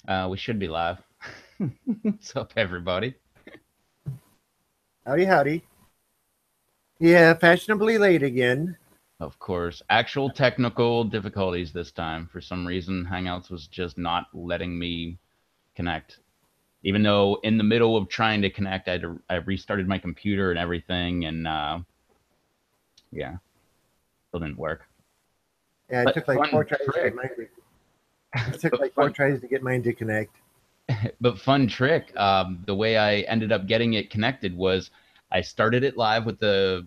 We should be live. What's up, everybody? Howdy, howdy. Yeah, fashionably late again. Of course, actual technical difficulties this time. For some reason, Hangouts was just not letting me connect. Even though in the middle of trying to connect, I restarted my computer and everything, and yeah, still didn't work. Yeah, it But took like four fun tries to get trick. mine. It took But like four fun, tries to get mine to connect. but fun trick. The way I ended up getting it connected was I started it live with the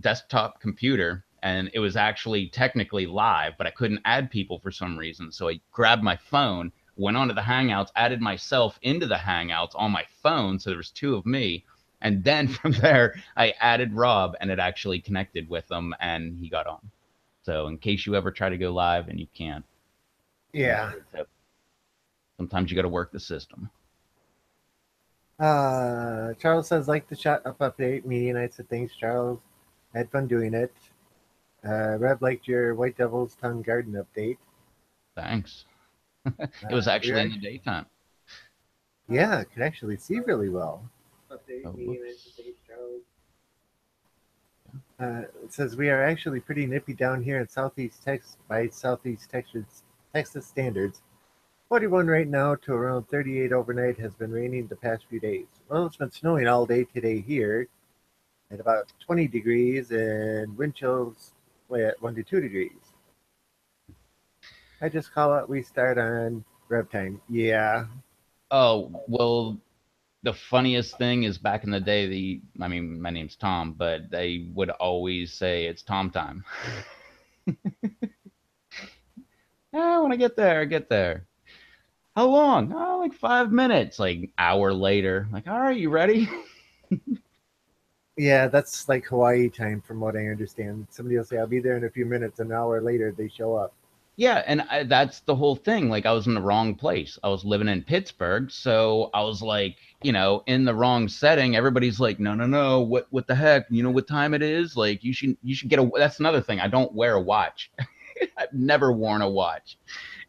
desktop computer, and it was actually technically live, but I couldn't add people for some reason. So I grabbed my phone, went onto the Hangouts, added myself into the Hangouts on my phone. So there was two of me. And then from there, I added Rob, and it actually connected with him, and he got on. So in case you ever try to go live and you can't, that's Yeah. a good tip. Sometimes you got to work the system. Charles says, like the shot up update. Me and I said, thanks, Charles. Had fun doing it. Rev liked your White Devil's Tongue Garden update. Thanks. It was actually in We're the daytime. yeah, could actually see really well. Oh, Update. Me and I said, whoops. thanks, Charles. It says we are actually pretty nippy down here in Southeast Texas by Southeast Texas standards. 41 right now to around 38 overnight. Has been raining the past few days. Well, it's been snowing all day today here at about 20 degrees and wind chills at 1 to 2 degrees. I just call it we start on rev time. Yeah. Oh, well, the funniest thing is back in the day, I mean, my name's Tom, but they would always say it's Tom time. I want to get there, get there. How long? Oh, like 5 minutes. Like hour later, like, all right, you ready? Yeah, that's like Hawaii time from what I understand. Somebody will say, I'll be there in a few minutes. An hour later, they show up. Yeah, and that's the whole thing. Like I was in the wrong place. I was living in Pittsburgh, so I was like, in the wrong setting. Everybody's like, no, no, no. What the heck? You know what time it is? Like you should get a. That's another thing. I don't wear a watch. I've never worn a watch.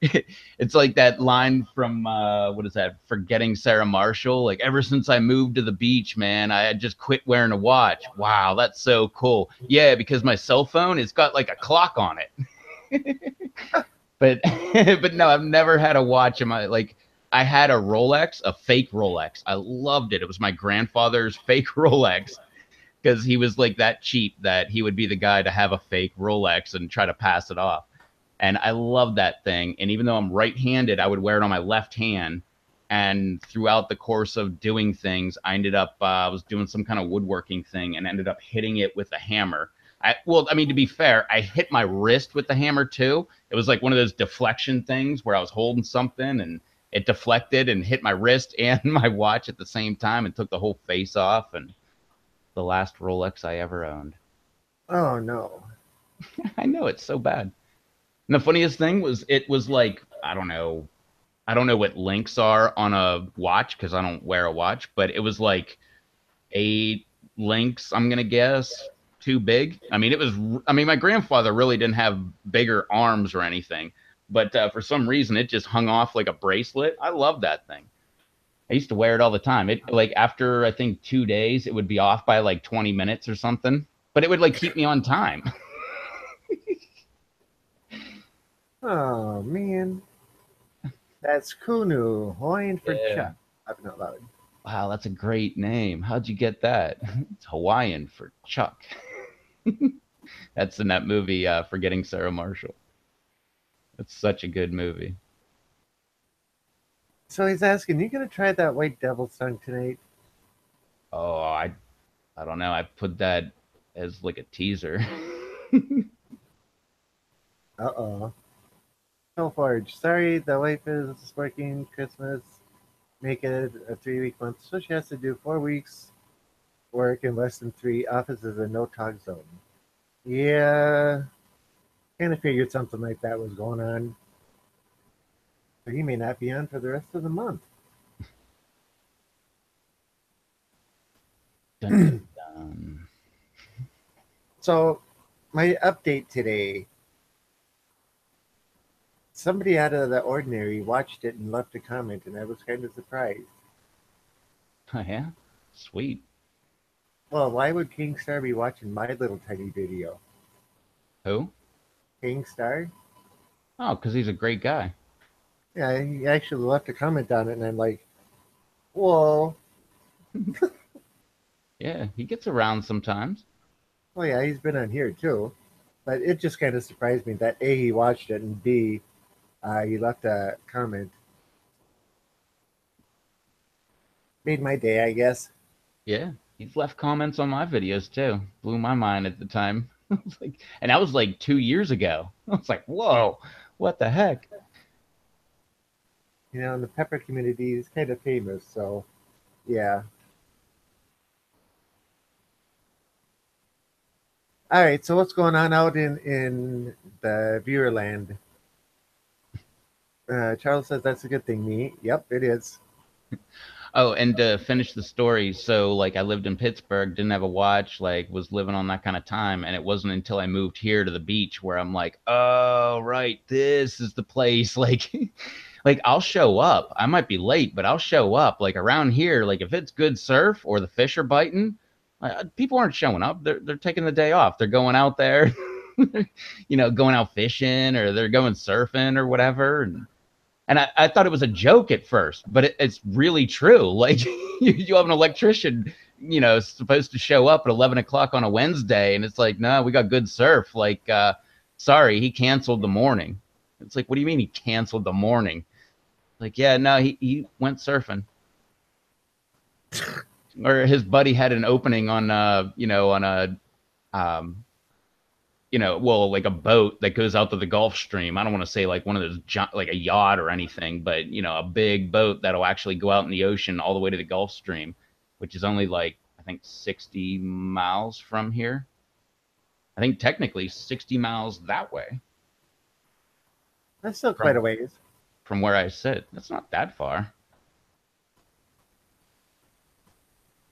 It's like that line from what is that? Forgetting Sarah Marshall. Like ever since I moved to the beach, man, I had just quit wearing a watch. Wow, that's so cool. Yeah, because my cell phone, it's got like a clock on it. But but no, I've never had a watch in my like. I had a Rolex, a fake Rolex. I loved it. It was my grandfather's fake Rolex because he was like that cheap that he would be the guy to have a fake Rolex and try to pass it off. And I love that thing. And even though I'm right-handed, I would wear it on my left hand. And throughout the course of doing things, I ended up I was doing some kind of woodworking thing and ended up hitting it with a hammer. Well, I mean, to be fair, I hit my wrist with the hammer too. It was like one of those deflection things where I was holding something and it deflected and hit my wrist and my watch at the same time and took the whole face off. And the last Rolex I ever owned. Oh, no. I know it's so bad. And the funniest thing was it was like I don't know what links are on a watch because I don't wear a watch, but it was like 8 links. I'm gonna guess too big. I mean, it was. I mean, my grandfather really didn't have bigger arms or anything, but for some reason it just hung off like a bracelet. I love that thing. I used to wear it all the time. It like after I think 2 days, it would be off by like 20 minutes or something, but it would like keep me on time. Oh, man. That's Kunu, Hawaiian for Yeah. Chuck. Laughing out loud. Wow, that's a great name. How'd you get that? It's Hawaiian for Chuck. That's in that movie, Forgetting Sarah Marshall. That's such a good movie. So he's asking, you gonna try that White Devil song tonight? Oh, I don't know. I put that as like a teaser. Uh-oh. No Forge. Sorry, the wife is working Christmas. Make it a 3 week month, so she has to do 4 weeks work in less than three. Office is a no talk zone. Yeah, kind of figured something like that was going on. So he may not be on for the rest of the month. Dun, dun, dun. So my update today. Somebody out of the ordinary watched it and left a comment, and I was kind of surprised. Oh, yeah, sweet. Well, why would King Star be watching my little tiny video? Who? King Star? Oh, because he's a great guy. Yeah, he actually left a comment on it, and I'm like, whoa. Yeah, he gets around sometimes. Well, yeah, he's been on here too. But it just kind of surprised me that A, he watched it, and B, he left a comment. Made my day, I guess. Yeah, he's left comments on my videos too. Blew my mind at the time. I was like, and that was like 2 years ago. I was like, whoa, what the heck? You know, in the pepper community, he's kind of famous. So, yeah. All right. So, what's going on out in the viewer land? Charles says that's a good thing, me. Yep, it is. Oh, and to finish the story, so like I lived in Pittsburgh, didn't have a watch, like was living on that kind of time, and it wasn't until I moved here to the beach where I'm like, oh, right, this is the place. Like I'll show up. I might be late, but I'll show up. Like around here, like if it's good surf or the fish are biting, people aren't showing up. They're taking the day off. They're going out there, going out fishing or they're going surfing or whatever. And I thought it was a joke at first, but it's really true. Like you have an electrician, supposed to show up at 11 o'clock on a Wednesday, and it's like, no, we got good surf. Like, sorry, he canceled the morning. It's like, what do you mean he canceled the morning? Like, yeah, no, he went surfing, or his buddy had an opening on, on a, um, well, like a boat that goes out to the Gulf Stream. I don't want to say like one of those, like a yacht or anything, but a big boat that'll actually go out in the ocean all the way to the Gulf Stream, which is only like I think 60 miles from here. I think technically 60 miles that way That's still quite from a ways. from where I sit. That's not that far.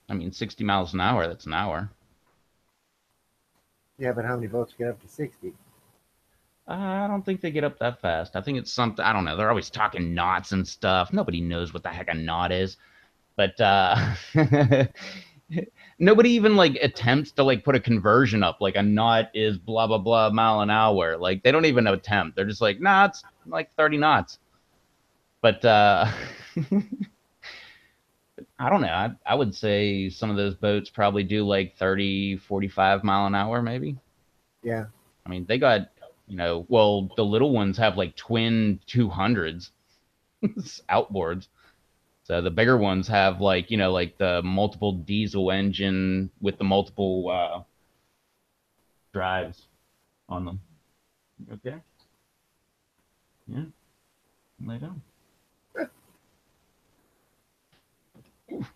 I mean, 60 miles an hour. That's an hour. Yeah, but how many votes get up to 60? I don't think they get up that fast. I think it's something. I don't know. They're always talking knots and stuff. Nobody knows what the heck a knot is. But nobody even like attempts to like put a conversion up. Like a knot is blah blah blah mile an hour. Like they don't even attempt. They're just like, nah, it's like 30 knots. But I don't know. I would say some of those boats probably do like 30, 45 mile an hour, maybe. Yeah. I mean, they got, well, the little ones have like twin 200s outboards. So the bigger ones have like, like the multiple diesel engine with the multiple drives on them. Okay. Yeah. Lay down.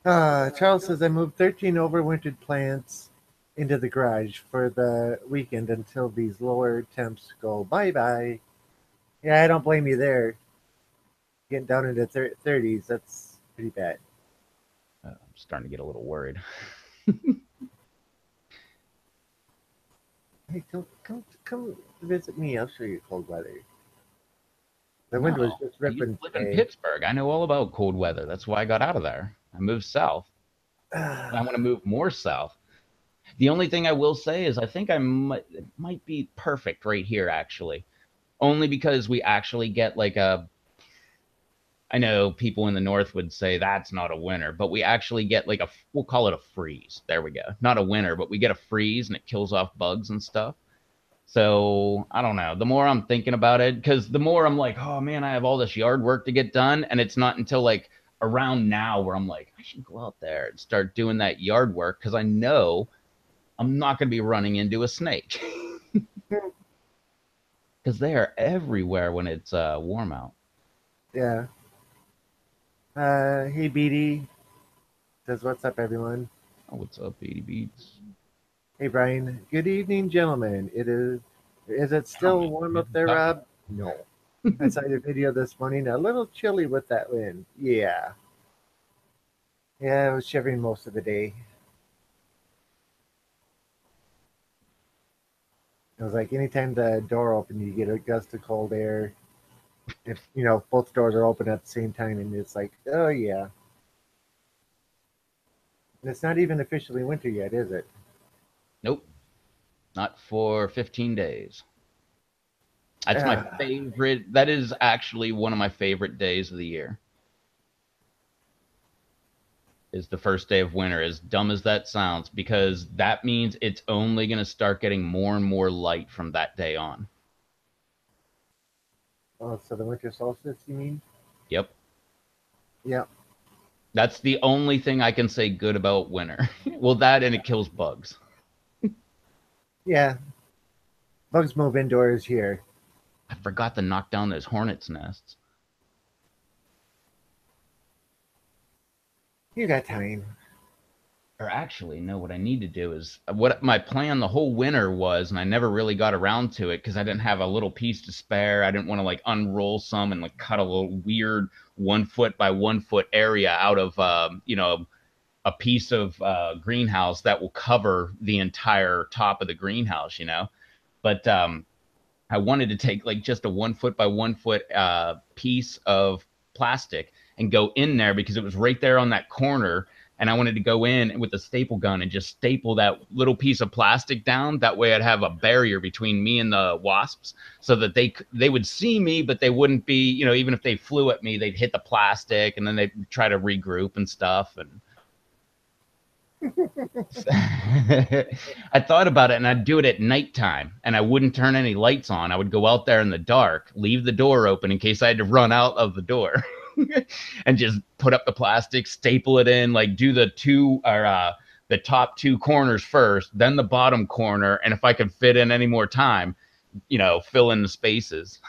Charles says I moved 13 overwintered plants into the garage for the weekend until these lower temps go bye bye. Yeah, I don't blame you there. Getting down into 30s, that's pretty bad. I'm starting to get a little worried. Hey, come visit me. I'll show you cold weather. The wind was No, just I used ripping to live in today. Pittsburgh. I know all about cold weather. That's why I got out of there. I moved south. And I want to move more south. The only thing I will say is I think it might be perfect right here, actually. Only because we actually get like a, I know people in the north would say that's not a winter, but we actually get like we'll call it a freeze. There we go. Not a winter, but we get a freeze and it kills off bugs and stuff. So I don't know. The more I'm thinking about it, because the more I'm like, oh man, I have all this yard work to get done. And it's not until like around now where I'm like, I should go out there and start doing that yard work because I know I'm not going to be running into a snake because they are everywhere when it's warm out. Yeah. Hey, BD says, "What's up, everyone?" Oh, what's up, 80 beats? Hey, Brian. Good evening, gentlemen. It is. Is it still Gentlemen, warm we up haven't there, talked Rob? No. I saw your video this morning. A little chilly with that wind. Yeah. Yeah, I was shivering most of the day. It was like anytime the door opened, you get a gust of cold air. if both doors are open at the same time, and it's like, oh yeah, and it's not even officially winter yet, is it? Nope, not for 15 days. That's my Ah, favorite. That is actually one of my favorite days of the year. Is the first day of winter, as dumb as that sounds, because that means it's only going to start getting more and more light from that day on. oh, so the winter solstice, you mean? Yep. Yeah, That's the only thing I can say good about winter. Well, that and it kills bugs. yeah. Bugs move indoors here. I forgot to knock down those hornets' nests. You got time. Or actually, no, what I need to do is what my plan the whole winter was, and I never really got around to it because I didn't have a little piece to spare. I didn't want to like unroll some and like cut a little weird 1 foot by 1 foot area out of, a piece of greenhouse that will cover the entire top of the greenhouse. But I wanted to take like just a 1 foot by 1 foot piece of plastic and go in there because it was right there on that corner. And I wanted to go in with a staple gun and just staple that little piece of plastic down. That way, I'd have a barrier between me and the wasps, so that they would see me, but they wouldn't be, even if they flew at me, they'd hit the plastic and then they'd try to regroup and stuff. And I thought about it, and I'd do it at nighttime, and I wouldn't turn any lights on. I would go out there in the dark, leave the door open in case I had to run out of the door, and just put up the plastic, staple it in, like do the top two corners first, then the bottom corner, and if I could fit in any more time, fill in the spaces.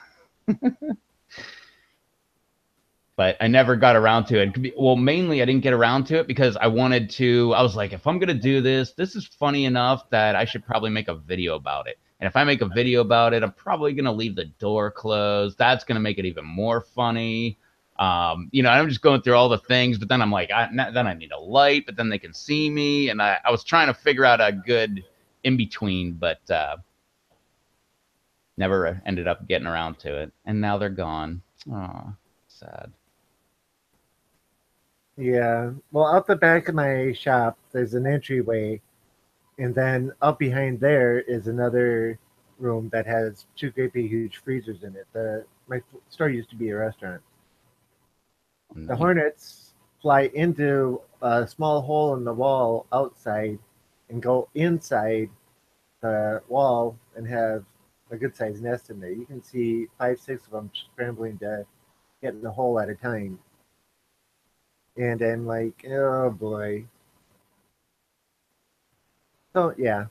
But I never got around to it. Well, mainly I didn't get around to it because I was like, if I'm going to do this, this is funny enough that I should probably make a video about it. And if I make a video about it, I'm probably going to leave the door closed. That's going to make it even more funny. I'm just going through all the things, but then I'm like, then I need a light, but then they can see me. And I was trying to figure out a good in between, but never ended up getting around to it. And now they're gone. Oh, sad. Yeah. Well, out the back of my shop, there's an entryway, and then up behind there is another room that has two great big huge freezers in it. The my store used to be a restaurant. The Nice. hornets fly into a small hole in the wall outside and go inside the wall and have a good sized nest in there. You can see five, six of them scrambling to get in the hole at a time. And I'm like, oh boy. So yeah,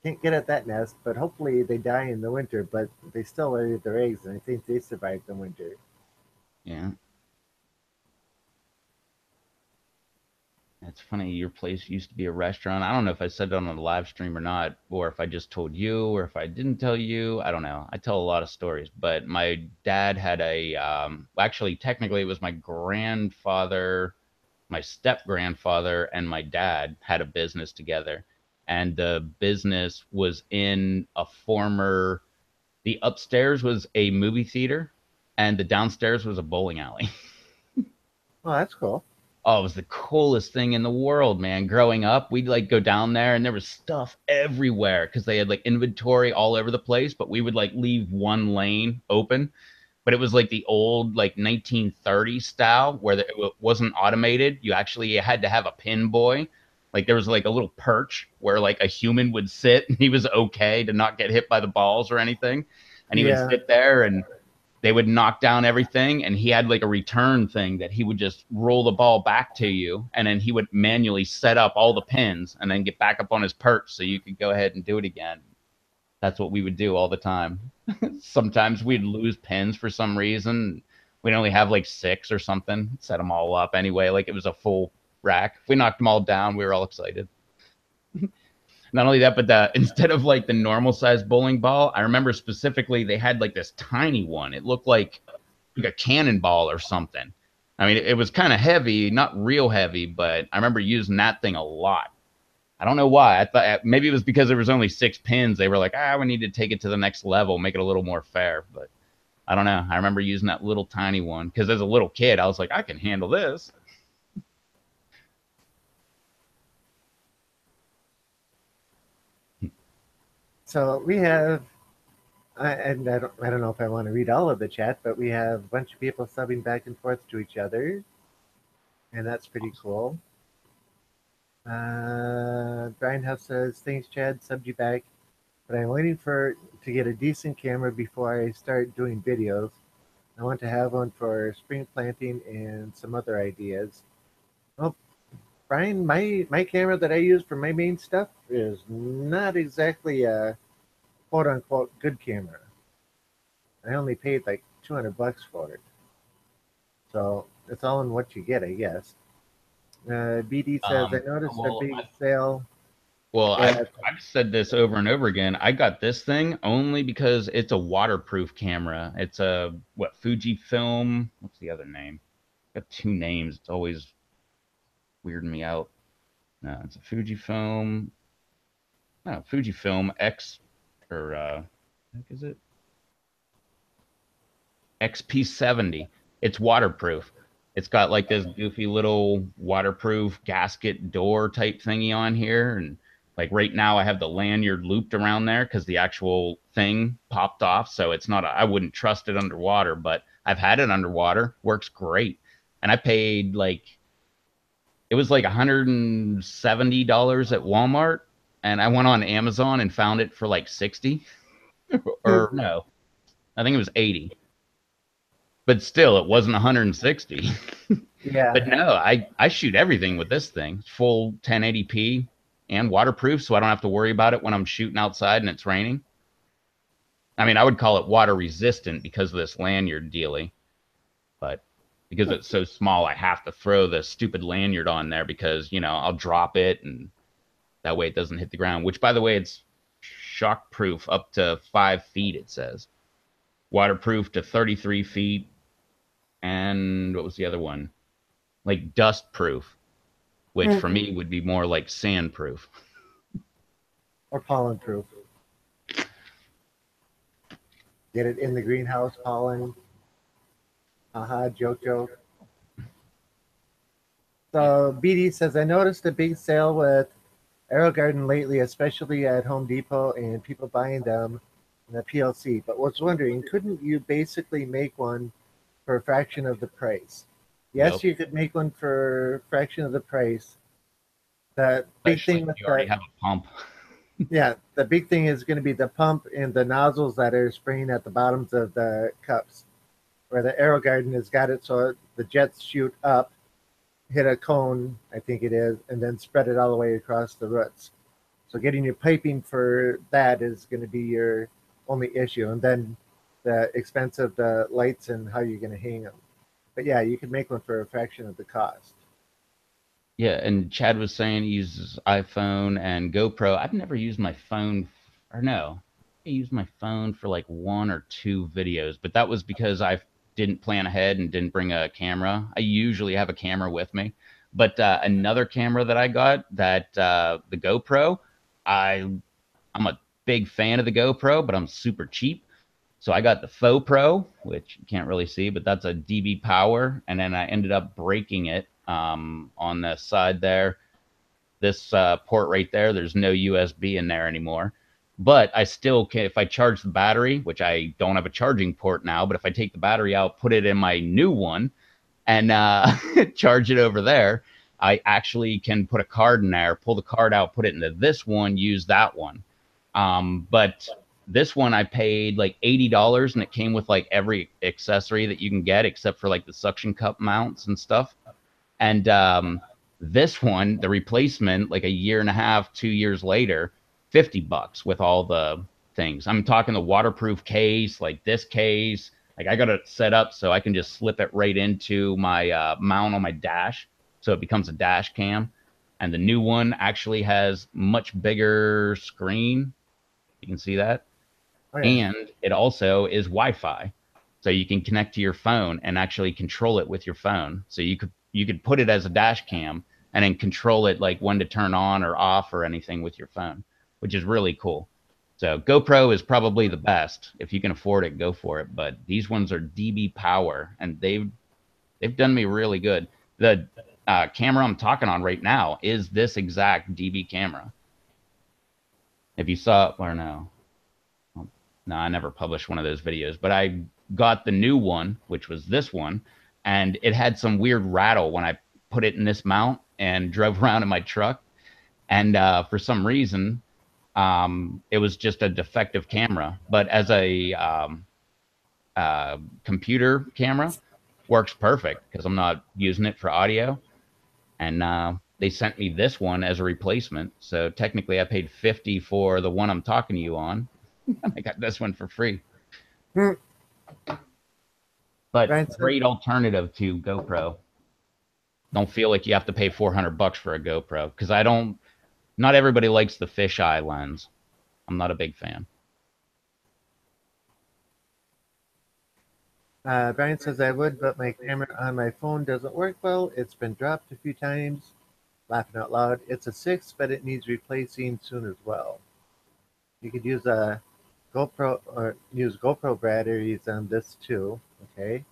can't get at that nest, but hopefully they die in the winter. But they still lay their eggs, and I think they survive the winter. Yeah. It's funny, your place used to be a restaurant. I don't know if I said it on a live stream or not, or if I just told you, or if I didn't tell you. I don't know. I tell a lot of stories, but my dad had actually, technically, it was my grandfather, my step grandfather, and my dad had a business together. And the business was in the upstairs was a movie theater, and the downstairs was a bowling alley. Oh, that's cool. Oh, it was the coolest thing in the world, man. Growing up, we'd like go down there and there was stuff everywhere because they had like inventory all over the place, but we would like leave one lane open. But it was like the old like 1930s style where it wasn't automated. You actually had to have a pin boy. Like there was like a little perch where like a human would sit and he was okay to not get hit by the balls or anything. And he would Yeah, sit there and they would knock down everything, and he had like a return thing that he would just roll the ball back to you, and then he would manually set up all the pins and then get back up on his perch so you could go ahead and do it again. That's what we would do all the time. Sometimes we'd lose pins for some reason. We'd only have like six or something, set them all up anyway, like it was a full rack. If we knocked them all down, we were all excited. Not only that, but instead of like the normal size bowling ball, I remember specifically they had like this tiny one. It looked like a cannonball or something. I mean, it was kind of heavy, not real heavy, but I remember using that thing a lot. I don't know why. I thought maybe it was because there was only six pins. They were like, we need to take it to the next level, make it a little more fair. But I don't know. I remember using that little tiny one because as a little kid, I was like, I can handle this. So we have, and I don't know if I want to read all of the chat, but we have a bunch of people subbing back and forth to each other, and that's pretty cool. Brian Huff says, "Thanks, Chad. Subbed you back, but I'm waiting for to get a decent camera before I start doing videos. I want to have one for spring planting and some other ideas." Well, Brian, my camera that I use for my main stuff is not exactly a quote unquote good camera. I only paid like $200 for it, so it's all in what you get, I guess. BD says, "I noticed a Well, big sale I've at I've said this over and over again. I got this thing only because it's a waterproof camera. It's a what Fujifilm. What's the other name? Got two names. It's always weirding me out. No, it's a Fujifilm. No, Fujifilm X or what is it? XP70. It's waterproof. It's got like this goofy little waterproof gasket door type thingy on here. And like right now, I have the lanyard looped around there because the actual thing popped off. So it's not, I wouldn't trust it underwater, but I've had it underwater. Works great. And I paid like, it was like $170 at Walmart. And I went on Amazon and found it for like 60 or no, I think it was 80, but still it wasn't 160. But yeah. no, I shoot everything with this thing. It's full 1080p and waterproof, so I don't have to worry about it when I'm shooting outside and it's raining. I mean, I would call it water resistant because of this lanyard dealy, but because it's so small, I have to throw the stupid lanyard on there because, I'll drop it and that way it doesn't hit the ground, which by the way, it's shock proof up to 5 feet, it says. Waterproof to 33 feet. And what was the other one? Like dust proof, which for me would be more like sand proof. Or pollen proof. Get it in the greenhouse, pollen. Haha, joke, joke. Yeah. So BD says, "I noticed a big sale with Arrow Garden lately, especially at Home Depot, and people buying them in the PLC. But was wondering, couldn't you basically make one for a fraction of the price?" Yes, Nope. you could make one for a fraction of the price. The big Especially thing if with you already the have a pump. Yeah, the big thing is going to be the pump and the nozzles that are spraying at the bottoms of the cups. Where the Arrow Garden has got it so the jets shoot up, hit a cone, I think it is, and then spread it all the way across the roots. So getting your piping for that is going to be your only issue, and then the expense of the lights and how you're going to hang them. But yeah, you can make one for a fraction of the cost. Yeah, and Chad was saying he uses iPhone and GoPro. I've never used my phone, or no, I used my phone for like one or two videos, but that was because I didn't plan ahead and didn't bring a camera. I usually have a camera with me, but another camera that I got, that the GoPro, I I'm a big fan of the GoPro, but I'm super cheap. So I got the Faux Pro, which you can't really see, but that's a DB power. And then I ended up breaking it on the side there. This port right there, there's no USB in there anymore. But I still can, if I charge the battery, which I don't have a charging port now, but if I take the battery out, put it in my new one, and charge it over there, I actually can put a card in there, pull the card out, put it into this one, use that one. But this one I paid like $80 and it came with like every accessory that you can get except for like the suction cup mounts and stuff. And this one, the replacement, like a year and a half, 2 years later, $50 with all the things. I'm talking the waterproof case, like this case. Like I got it set up so I can just slip it right into my mount on my dash, so it becomes a dash cam. And the new one actually has much bigger screen. You can see that, Oh yeah, and it also is Wi-Fi, so you can connect to your phone and actually control it with your phone. So you could put it as a dash cam and then control it like when to turn on or off or anything with your phone, which is really cool. So GoPro is probably the best. If you can afford it, go for it. But these ones are DB power, and they've done me really good. The camera I'm talking on right now is this exact DB camera. If you saw, or no, well, no, I never published one of those videos, but I got the new one, which was this one, and it had some weird rattle when I put it in this mount and drove around in my truck. And for some reason, it was just a defective camera. But as a computer camera, works perfect because I'm not using it for audio. And they sent me this one as a replacement. So technically, I paid 50 for the one I'm talking to you on, and I got this one for free. Hmm. But Brian says, great alternative to GoPro. Don't feel like you have to pay 400 bucks for a GoPro because I don't. Not everybody likes the fisheye lens. I'm not a big fan. Brian says I would, but my camera on my phone doesn't work well. It's been dropped a few times. Laughing out loud. It's a 6, but it needs replacing soon as well. You could use a GoPro or use GoPro batteries on this too. Okay.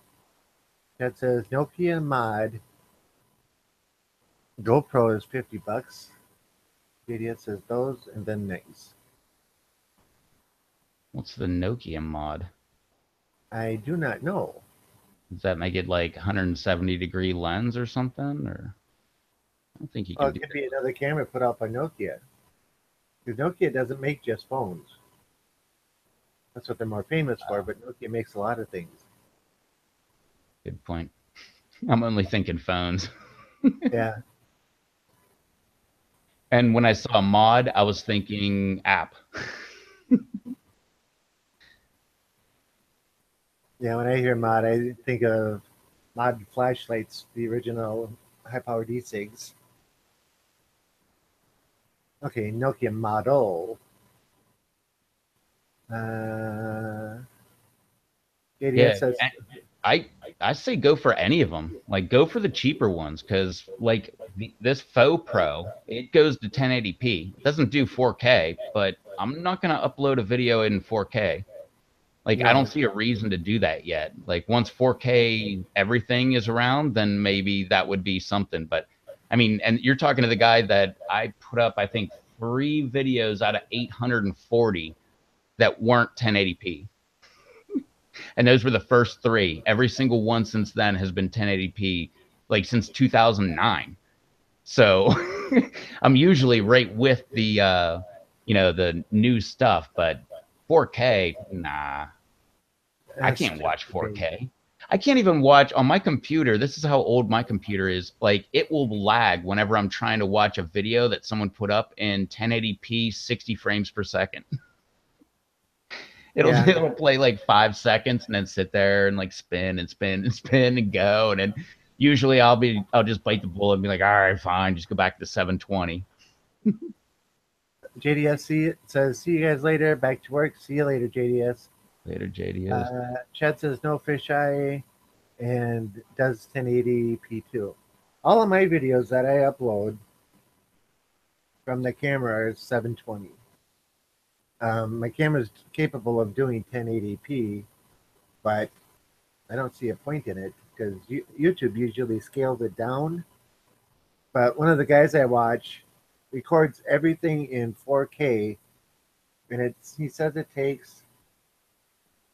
That says Nokia mod GoPro is 50 bucks. JDS says those and then nice. What's the Nokia mod? I do not know. Does that make it like 170-degree lens or something? Or I don't think you Oh, can it do could that. be another camera put out by Nokia. Because Nokia doesn't make just phones. That's what they're more famous for, but Nokia makes a lot of things. Good point. I'm only thinking phones. Yeah. And when I saw mod, I was thinking app. Yeah, when I hear mod, I think of mod flashlights, the original high power D-SIGs. Okay, Nokia model. Uh, JDS Yeah, says, I I say go for any of them. Like go for the cheaper ones because like this Faux Pro, it goes to 1080p. It doesn't do 4K, but I'm not gonna upload a video in 4K. Like I don't no, see a reason to do that yet. Like once 4K everything is around, then maybe that would be something. But I mean, and you're talking to the guy that I put up, I think, 3 videos out of 840 that weren't 1080p. And those were the first three. Every single one since then has been 1080p, like since 2009. So I'm usually right with the the new stuff, but 4K, nah, I that's can't just watch too big. 4K. I can't even watch on my computer. This is how old my computer is. Like it will lag whenever I'm trying to watch a video that someone put up in 1080p 60 frames per second. It'll Yeah, it'll play like 5 seconds and then sit there and like spin and spin and spin and go. And then usually I'll just bite the bullet and be like, all right, fine, just go back to 720. JDS says, see you guys later. Back to work. See you later, JDS. Later, JDS. Chad says no fisheye and does 1080p too. All of my videos that I upload from the camera are 720. My camera is capable of doing 1080p, but I don't see a point in it because YouTube usually scales it down. But one of the guys I watch records everything in 4K, and he says it takes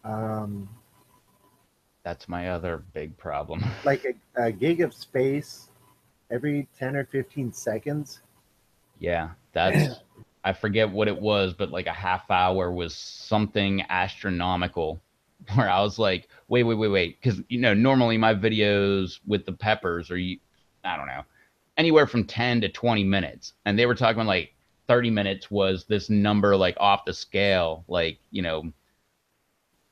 um, That's my other big problem. like a gig of space every 10 or 15 seconds. Yeah, that's I forget what it was, but like a half hour was something astronomical where I was like, wait, because normally my videos with the peppers are I don't know, anywhere from 10 to 20 minutes, and they were talking like 30 minutes was this number like off the scale, like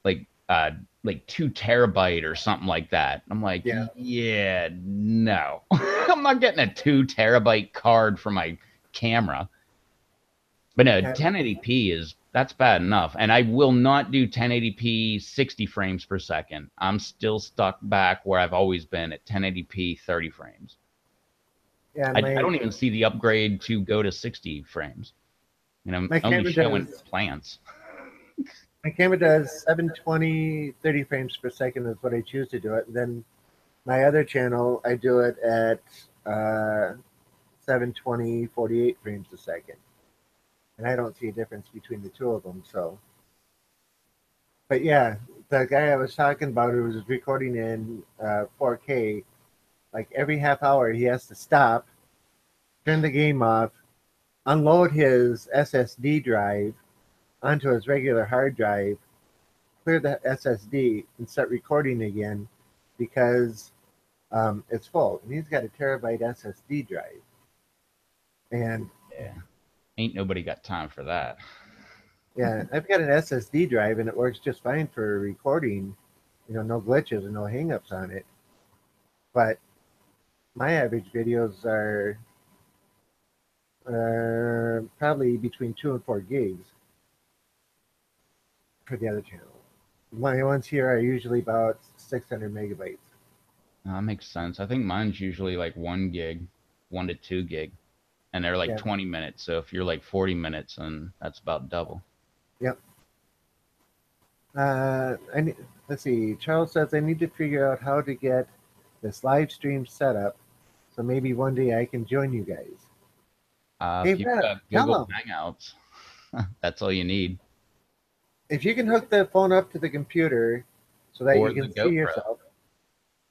like uh like 2 terabyte or something like that. I'm like, Yeah. yeah, no, I'm not getting a 2 terabyte card for my camera. But no, Uh, 1080p that's bad enough. And I will not do 1080p 60 frames per second. I'm still stuck back where I've always been at 1080p 30 frames. yeah, I don't even see the upgrade to go to 60 frames. My only camera showing does plants. my camera does 720 30 frames per second is what I choose to do it. And then my other channel I do it at 720 48 frames a second. And I don't see a difference between the two of them. So, but yeah, the guy I was talking about who was recording in 4K, like every half hour he has to stop, turn the game off, unload his SSD drive onto his regular hard drive, clear the SSD, and start recording again because it's full. And he's got a terabyte SSD drive. And Yeah, ain't nobody got time for that. yeah, I've got an SSD drive and it works just fine for recording, no glitches and no hangups on it. But my average videos are probably between 2 and 4 gigs for the other channel. My ones here are usually about 600 megabytes. That makes sense. I think mine's usually like 1 gig, 1 to 2 gig, and they're like Yeah. 20 minutes. So if you're like 40 minutes, and that's about double. Yep. Let's see. Charles says I need to figure out how to get this live stream set up, so maybe one day I can join you guys. Hey, If you've Rev, got tell Google them Hangouts, that's all you need, if you can hook the phone up to the computer so that or you the can see GoPro. yourself,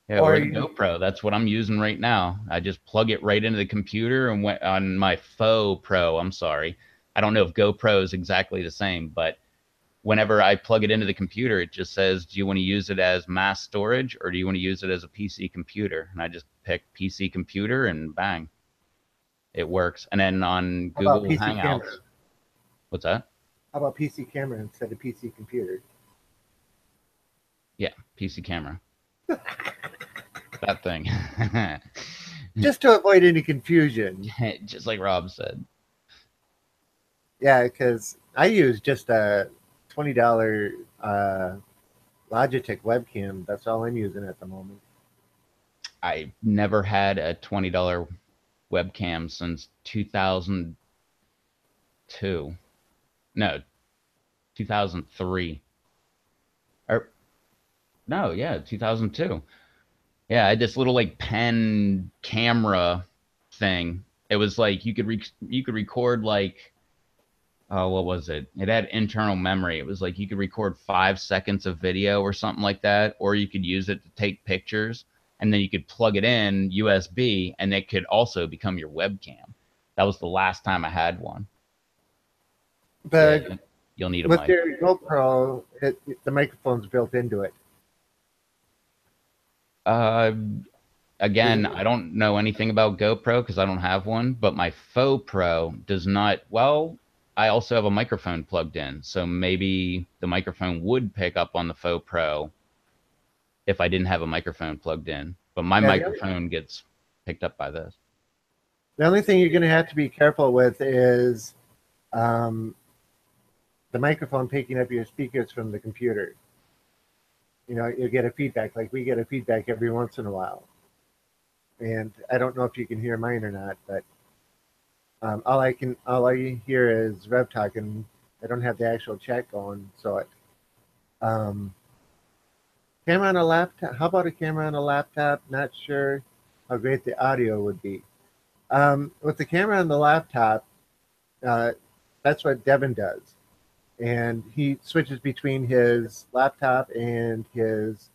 Yeah, or or the you, GoPro. That's what I'm using right now. I just plug it right into the computer and went on my faux pro. I'm sorry. I don't know if GoPro is exactly the same, but whenever I plug it into the computer, it just says, do you want to use it as mass storage or do you want to use it as a PC computer? And I just pick PC computer and bang, it works. And then on how about Google PC camera? Hangouts, what's that? How about PC camera instead of PC computer? Yeah, PC camera. That thing. Just to avoid any confusion. Just like Rob said. Yeah, because I use just a $20 Logitech webcam. That's all I'm using at the moment. I never had a $20 webcam since 2002. No, 2003. Or no, yeah, 2002. Yeah, I had this little like pen camera thing. It was like you could record like, oh, what was it? It had internal memory. It was like you could record 5 seconds of video or something like that, or you could use it to take pictures, and then you could plug it in USB, and it could also become your webcam. That was the last time I had one. Yeah, But you'll need a with mic. your GoPro, the microphone's built into it. Uh, Is Again, it? I don't know anything about GoPro because I don't have one, but my Faux Pro does not. Well, I also have a microphone plugged in, so maybe the microphone would pick up on the Faux Pro if I didn't have a microphone plugged in. But my Yeah, microphone gets picked up by this. the only thing you're going to have to be careful with is um, the microphone picking up your speakers from the computer. You get a feedback. Like we get a feedback every once in a while. And I don't know if you can hear mine or not, but all I hear is Rev talking. I don't have the actual chat going, so um, camera on a laptop. How about a camera on a laptop? Not sure how great the audio would be. With the camera on the laptop, uh, that's what Devin does, and he switches between his laptop and his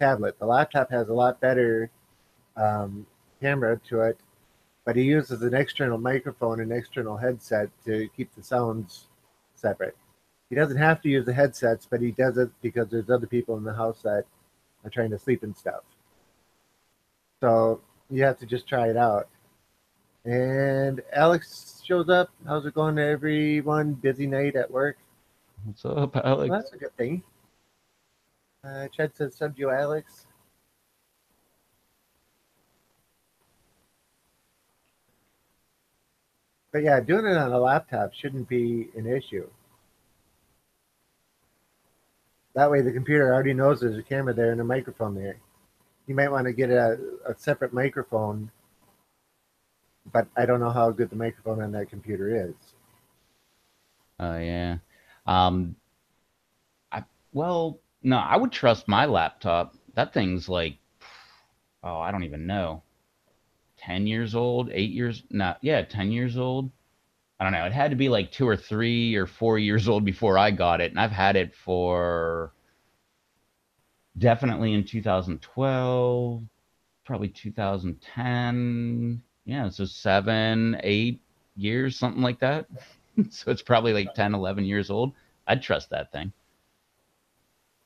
tablet. The laptop has a lot better um, camera to it, but he uses an external microphone and external headset to keep the sounds separate. He doesn't have to use the headsets, but he does it because there's other people in the house that are trying to sleep and stuff. So you have to just try it out. And Alex shows up. How's it going, everyone? Busy night at work. What's up, Well, Alex? that's a good thing. Chad says, "Sub you, Alex." But yeah, doing it on a laptop shouldn't be an issue. That way, the computer already knows there's a camera there and a microphone there. You might want to get a separate microphone, but I don't know how good the microphone on that computer is. Oh yeah. Um, I well, no, I would trust my laptop. That thing's like, oh, I don't even know, 10 years old, 8 years, not, yeah, 10 years old. I don't know. It had to be like 2 or 3 or 4 years old before I got it, and I've had it for definitely in 2012, probably 2010. Yeah, so 7, 8 years, something like that. So it's probably like 10, 11 years old. I'd trust that thing.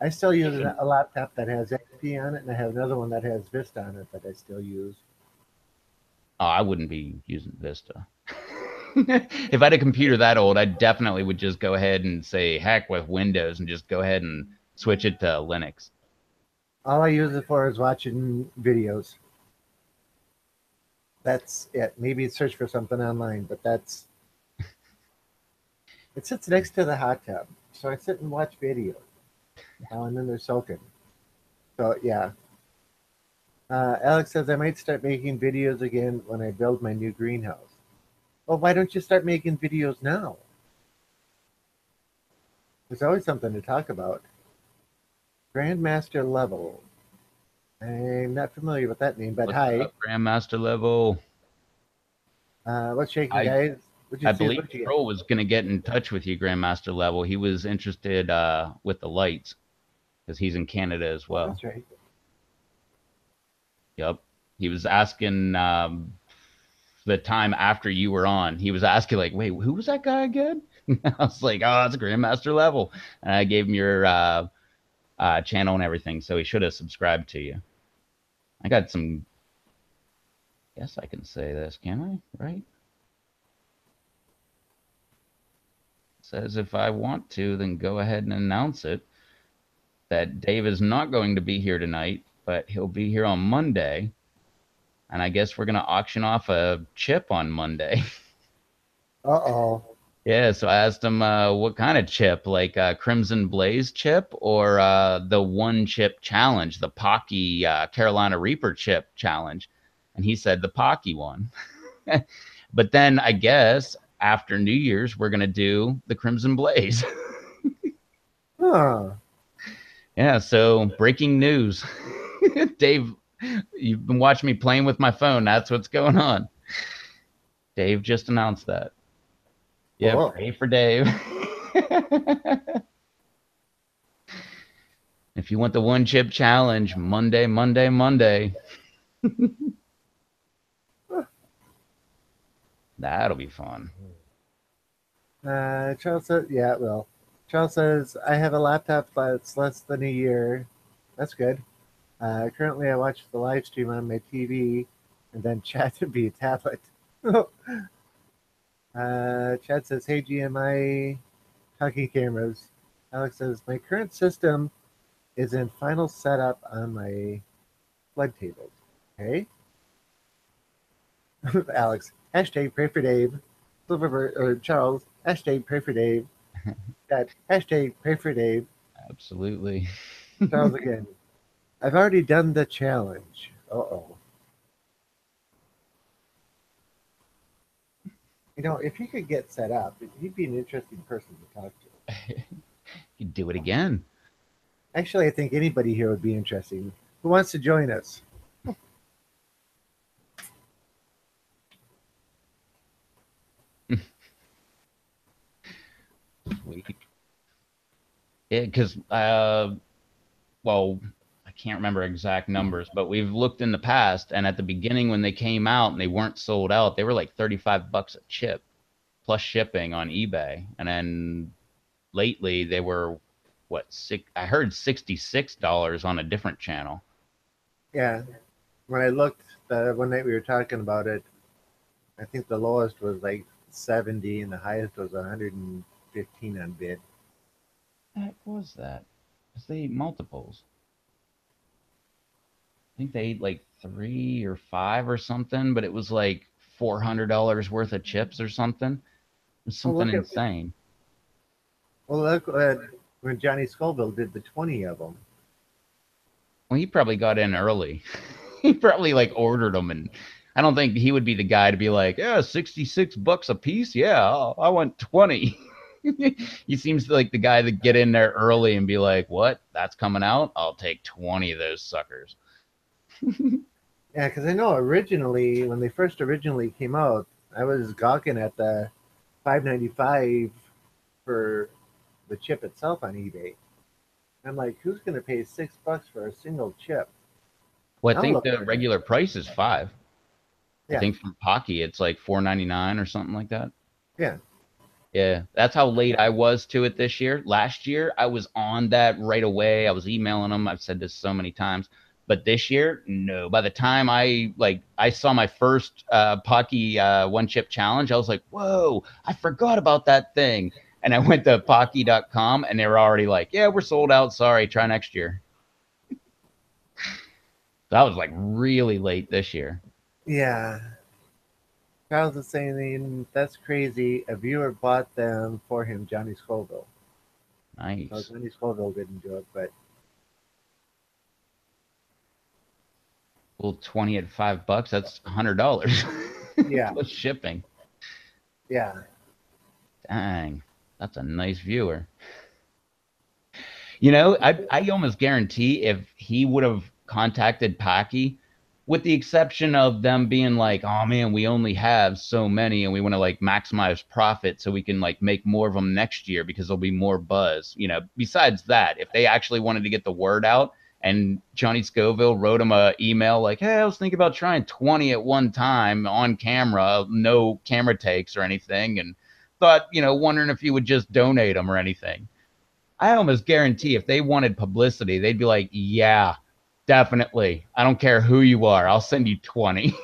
I still use a laptop that has XP on it, and I have another one that has Vista on it that I still use. Oh, I wouldn't be using Vista. If I had a computer that old, I definitely would just go ahead and say heck with Windows and just go ahead and switch it to Linux. All I use it for is watching videos. That's it. Maybe search for something online, but that's it. Sits next to the hot tub, so I sit and watch videos, and then they're soaking. So yeah, Alex says I might start making videos again when I build my new greenhouse. Well, why don't you start making videos now? There's always something to talk about. Grandmaster level. I'm not familiar with that name, but What's hi. up, Grandmaster level? What's shaking, I guys? What'd you I see? believe What'd you get? Pro was gonna get in touch with you, Grandmaster level. He was interested with the lights because he's in Canada as Oh, well. that's right. Yep. He was asking the time after you were on. He was asking like, "Wait, who was that guy again?" I was like, "Oh, that's Grandmaster level," and I gave him your channel and everything, so he should have subscribed to you. I got some. Yes, I can say this, can I? Right? Says if I want to, then go ahead and announce it that Dave is not going to be here tonight, but he'll be here on Monday. And I guess we're going to auction off a chip on Monday. Uh-oh. Yeah, so I asked him what kind of chip, like Crimson Blaze chip or the one chip challenge, the Pocky Carolina Reaper chip challenge. And he said the Pocky one. But then I guess after New Year's, we're going to do the Crimson Blaze. Huh. Yeah, so breaking news. Dave, you've been watching me playing with my phone. That's what's going on. Dave just announced that. Yeah, Oh. pray for Dave. If you want the one chip challenge, Monday, Monday, Monday. That'll be fun. Charles says, yeah, well, Charles says, I have a laptop that's less than a year. That's good. Currently, I watch the live stream on my TV and then chat via tablet. Chad says, hey, GMI, talking cameras. Alex says, my current system is in final setup on my flood tables. Okay. Alex, hashtag pray for Dave. Silver or Charles, hashtag pray for Dave. That hashtag pray for Dave. Absolutely. Charles again. I've already done the challenge. Uh-oh. If he could get set up, he'd be an interesting person to talk to. You do it again. Actually, I think anybody here would be interesting. Who wants to join us? Sweet. Yeah, because well, I can't remember exact numbers, but we've looked in the past, and at the beginning when they came out and they weren't sold out, they were like 35 bucks a chip plus shipping on eBay. And then lately they were what, six, I heard $66 on a different channel. Yeah. When I looked one night we were talking about it, I think the lowest was like 70 and the highest was 115 on bid. What the heck was that? Because they ate multiples. I think they ate like three or five or something, but it was like $400 worth of chips or something. It was Well, something insane. look at when Johnny Scoville did the 20 of them. Well, he probably got in early. He probably like ordered them, and I don't think he would be the guy to be like, yeah, 66 bucks a piece. Yeah, I want 20. He seems like the guy that get in there early and be like, "What? That's coming out? I'll take 20 of those suckers." Yeah, because I know originally when they first originally came out, I was gawking at the 5.95 for the chip itself on eBay. I'm like, who's going to pay $6 for a single chip? Well, I I'm think looking the at it. regular price is 5. I Yeah, think from Pocky it's like 4.99 or something like that. yeah. Yeah, that's how late I was to it this year. Last year, I was on that right away. I was emailing them. I've said this so many times. But this year, no. By the time I saw my first Pocky one chip challenge, I was like, "Whoa, I forgot about that thing." And I went to Pocky.com and they were already like, "Yeah, we're sold out. Sorry, try next year." So I was like really late this year. Yeah. Charles is saying that's crazy. A viewer bought them for him, Johnny Scoville. So Nice. Johnny Scoville didn't do it, but Well, 20 at $5, that's $100 yeah, plus shipping. yeah. Dang, that's a nice viewer. You know, I almost guarantee if he would have contacted Paki, with the exception of them being like, "Oh man, we only have so many, and we want to like maximize profit so we can like make more of them next year because there'll be more buzz." You know, besides that, if they actually wanted to get the word out, and Johnny Scoville wrote him a email like, "Hey, I was thinking about trying 20 at one time on camera, no camera takes or anything, and thought, wondering if you would just donate them or anything." I almost guarantee if they wanted publicity, they'd be like, "Yeah, definitely. I don't care who you are. I'll send you 20."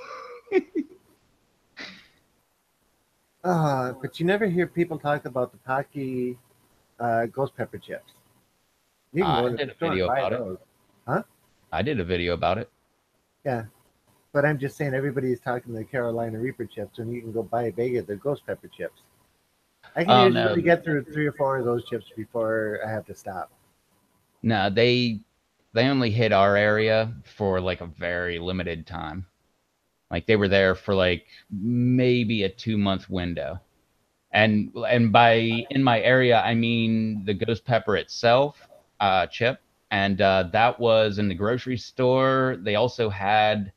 But you never hear people talk about the Pocky ghost pepper chips. You can go I into did the a store and video buy about it. those. Huh? I did a video about it. Yeah. But I'm just saying everybody's talking the Carolina Reaper chips when you can go buy a bag of the ghost pepper chips. I can Oh usually no, get through 3 or 4 of those chips before I have to stop. no, they only hit our area for like a very limited time. Like they were there for like maybe a 2 month window. And by in my area, I mean the ghost pepper itself, chip, and that was in the grocery store. They also had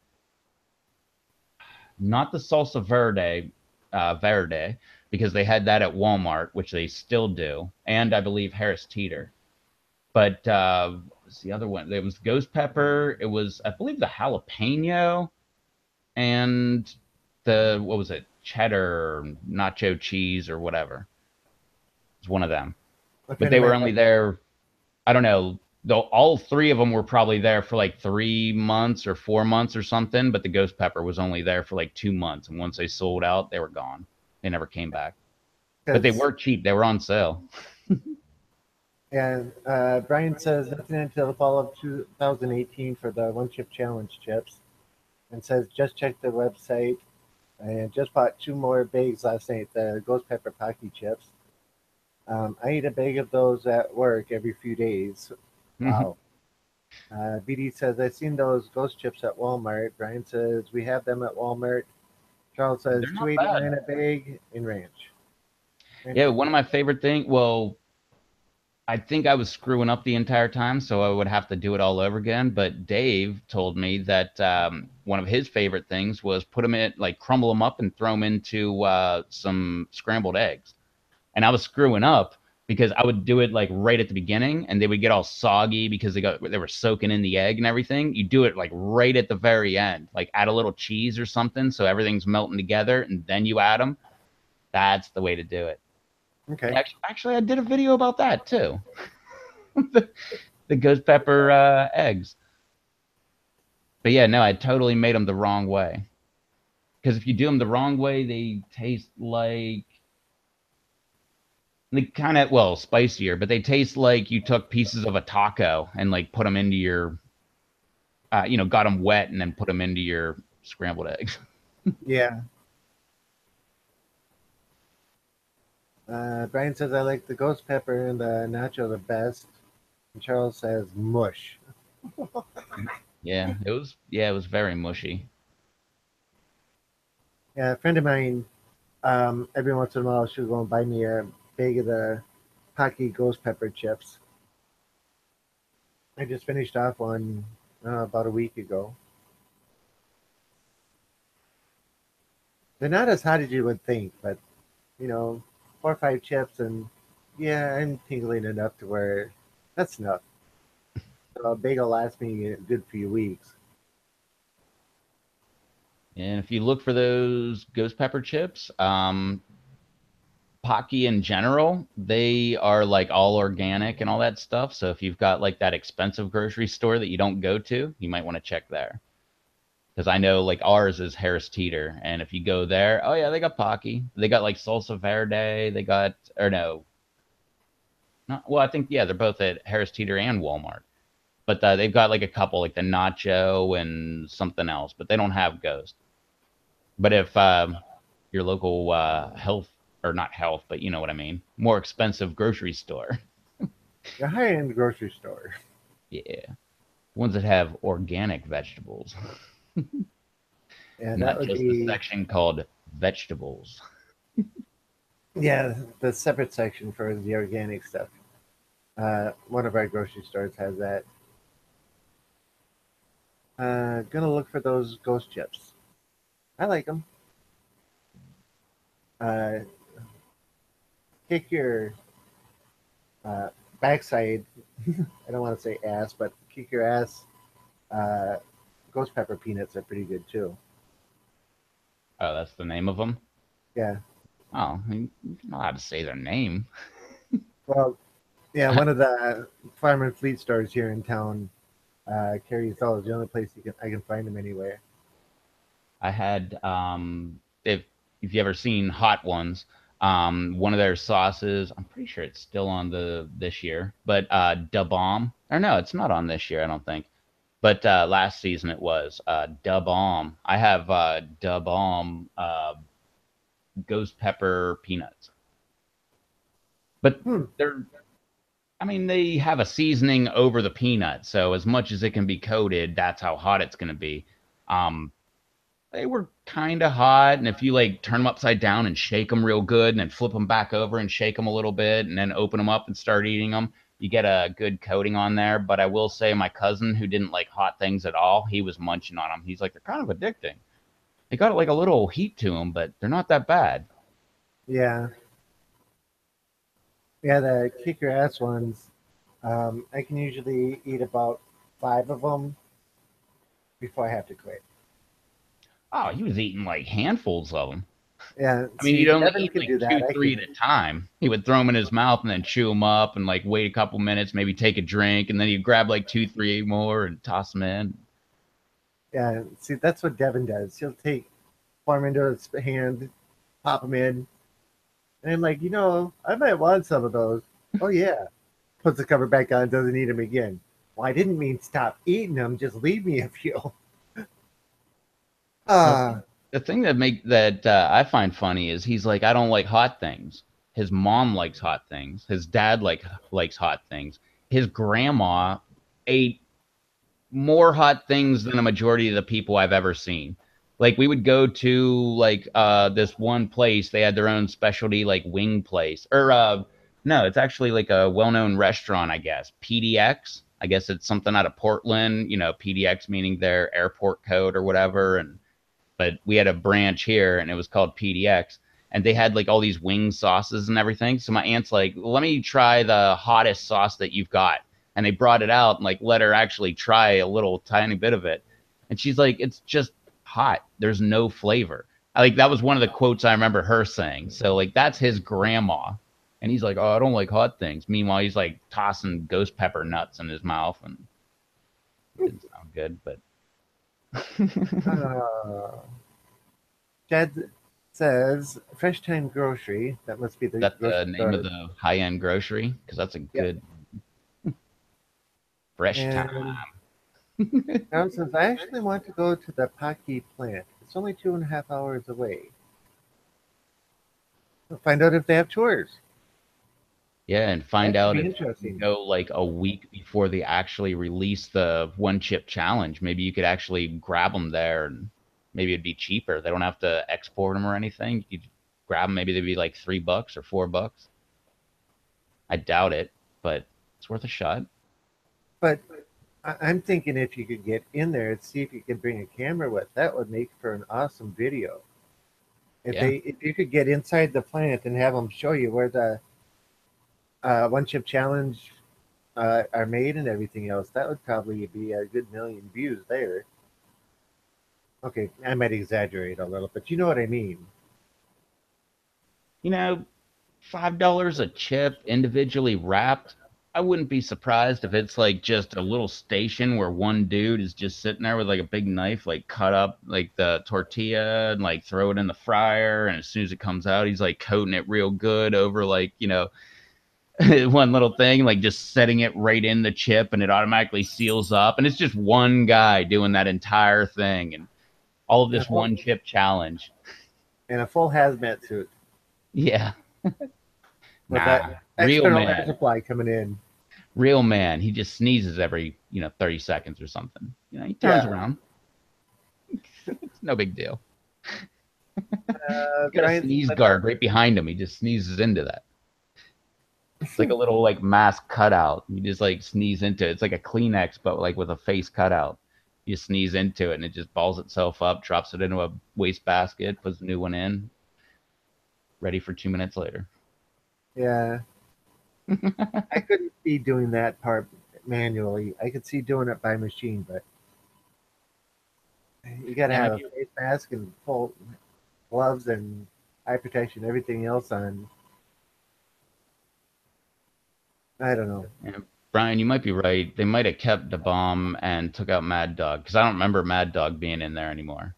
not the salsa verde, because they had that at Walmart, which they still do, and I believe Harris Teeter. But what was the other one? It was ghost pepper. It was, I believe, the jalapeno and the what was it? Cheddar, nacho cheese, or whatever. It's one of them. A But friend they of were mine only bought, there. I don't know. Though all three of them were probably there for like 3 months or 4 months or something, but the ghost pepper was only there for like 2 months. And once they sold out, they were gone. They never came back. But they because were cheap. They were on sale. and Brian says nothing until the fall of 2018 for the one chip challenge chips, and says just check the website and just bought 2 more bags last night. The ghost pepper Pocky chips. I eat a bag of those at work every few days. They're Wow. BD says I've seen those ghost chips at Walmart. Brian says we have them at Walmart. Charles says two not eighty bad. nine a bag in Ranch. Yeah, one of my favorite things. Well, I think I was screwing up the entire time, so I would have to do it all over again. But Dave told me that one of his favorite things was put them in, like crumble them up and throw them into some scrambled eggs. And I was screwing up because I would do it like right at the beginning, and they would get all soggy because they were soaking in the egg and everything. You do it like right at the very end, like add a little cheese or something, so everything's melting together, and then you add them. That's the way to do it. Okay. Actually, I did a video about that too. the, the ghost pepper eggs. But yeah, no, I totally made them the wrong way. Because if you do them the wrong way, they taste like they kind of, well, spicier, but they taste like you took pieces of a taco and like put them into your, got them wet and then put them into your scrambled eggs. Yeah. Brian says I like the ghost pepper and the nacho the best. And Charles says mush. Yeah, it was very mushy. Yeah, a friend of mine, every once in a while she'll go and buy me a bag of the Pocky ghost pepper chips. I just finished off one about a week ago. They're not as hot as you would think, but you know, 4 or 5 chips, and yeah, I'm tingling enough to where that's enough. So a bagel lasts me a good few weeks. And if you look for those ghost pepper chips, Pocky in general, they are like all organic and all that stuff. So if you've got like that expensive grocery store that you don't go to, you might want to check there. Because I know like ours is Harris Teeter, and if you go there, oh yeah, they got Pocky. They got like Salsa Verde. They got or no, not well. I think yeah, they're both at Harris Teeter and Walmart. But they've got like a couple, like the Nacho and something else. But they don't have Ghost. But if your local health or not health, but you know what I mean, more expensive grocery store, A high end grocery store. yeah, ones that have organic vegetables, Yeah, that not would just the be section called vegetables. yeah, the separate section for the organic stuff. One of our grocery stores has that. Gonna look for those ghost chips. I like them. Uh, kick your uh, backside. I don't want to say ass, but kick your ass. Uh, ghost pepper peanuts are pretty good too. Oh, that's the name of them. Yeah. Oh, I mean, you're not allowed to say their name. Well, yeah. One of the farm and fleet stores here in town carries those. The only place I can find them anywhere. I had if you ever seen Hot Ones, one of their sauces, I'm pretty sure it's still on the this year, but Da Bomb, or no, it's not on this year, I don't think. But last season it was Da Bomb. I have Da Bomb ghost pepper peanuts, but Hmm. they're I mean they have a seasoning over the peanut, so as much as it can be coated, that's how hot it's going to be. Um, they were kind of hot, and if you like turn them upside down and shake them real good, and then flip them back over and shake them a little bit, and then open them up and start eating them, you get a good coating on there. But I will say, my cousin who didn't like hot things at all, he was munching on them. He's like, they're kind of addicting. They got like a little heat to them, but they're not that bad. Yeah. Yeah. The kick your ass ones. I can usually eat about 5 of them before I have to quit. Oh, he was eating like handfuls of them. Yeah. I mean, See, he'd only Devin eat can like do two, that. I three can. at a time. He would throw them in his mouth and then chew them up and like wait a couple minutes, maybe take a drink, and then he'd grab like two, three more and toss them in. Yeah. See, that's what Devin does. He'll take form into his hand, pop them in, and I'm like, I might want some of those. Oh yeah. Puts the cover back on, doesn't eat them again. Well, I didn't mean stop eating them. Just leave me a few. Well, Ah, the thing that I find funny is he's like, I don't like hot things. His mom likes hot things. His dad likes hot things. His grandma ate more hot things than a majority of the people I've ever seen. Like we would go to like this one place, they had their own specialty like wing place. Or no, it's actually like a well-known restaurant, I guess. PDX. I guess it's something out of Portland, PDX meaning their airport code or whatever. And but we had a branch here and it was called PDX. And they had like all these wing sauces and everything. So my aunt's like, let me try the hottest sauce that you've got. And they brought it out and like let her actually try a little tiny bit of it. And she's like, it's just hot. There's no flavor. Like that was one of the quotes I remember her saying. So like that's his grandma. And he's like, oh, I don't like hot things. Meanwhile, he's like tossing ghost pepper nuts in his mouth and it didn't sound good, but uh, Jed says Fresh Time Grocery. That must be the that the grocery name of store. the high end grocery? Because that's a Yep. good fresh time. And Tom says, I actually want to go to the Paki plant. It's only 2.5 hours away. I'll find out if they have tours. Yeah, and find That should out be if you can interesting. go like a week before they actually release the one chip challenge. Maybe you could actually grab them there and maybe it'd be cheaper. They don't have to export them or anything. You could grab them, maybe they'd be like $3 or $4. I doubt it, but it's worth a shot. But I'm thinking if you could get in there and see if you can bring a camera with, that would make for an awesome video. Yeah. If you could get inside the plant and have them show you where the one chip challenge are made and everything else, that would probably be a good million views there. Okay, I might exaggerate a little, but you know what I mean. You know, $5 a chip individually wrapped. I wouldn't be surprised if it's like just a little station where one dude is just sitting there with like a big knife, like cut up like the tortilla and like throw it in the fryer. And as soon as it comes out, he's like coating it real good over like, one little thing, like just setting it right in the chip and it automatically seals up. And it's just one guy doing that entire thing and all of And a this full, one chip challenge. and a full hazmat suit Yeah. with that Nah. Real external air man. supply coming in. Real man. He just sneezes every, 30 seconds or something. He turns Yeah. around. It's no big deal. He's got a Brian's sneeze but guard right behind him. He just sneezes into that. It's like a little like mask cutout. You just like sneeze into it. It's like a Kleenex, but like with a face cutout. You sneeze into it and it just balls itself up, drops it into a waste basket, puts a new one in, ready for 2 minutes later. yeah, I couldn't be doing that part manually. I could see doing it by machine, but you got to Yeah, have a maybe. face mask and full gloves and eye protection, everything else on. I don't know. Yeah. Brian, you might be right. They might have kept the bomb and took out Mad Dog because I don't remember Mad Dog being in there anymore.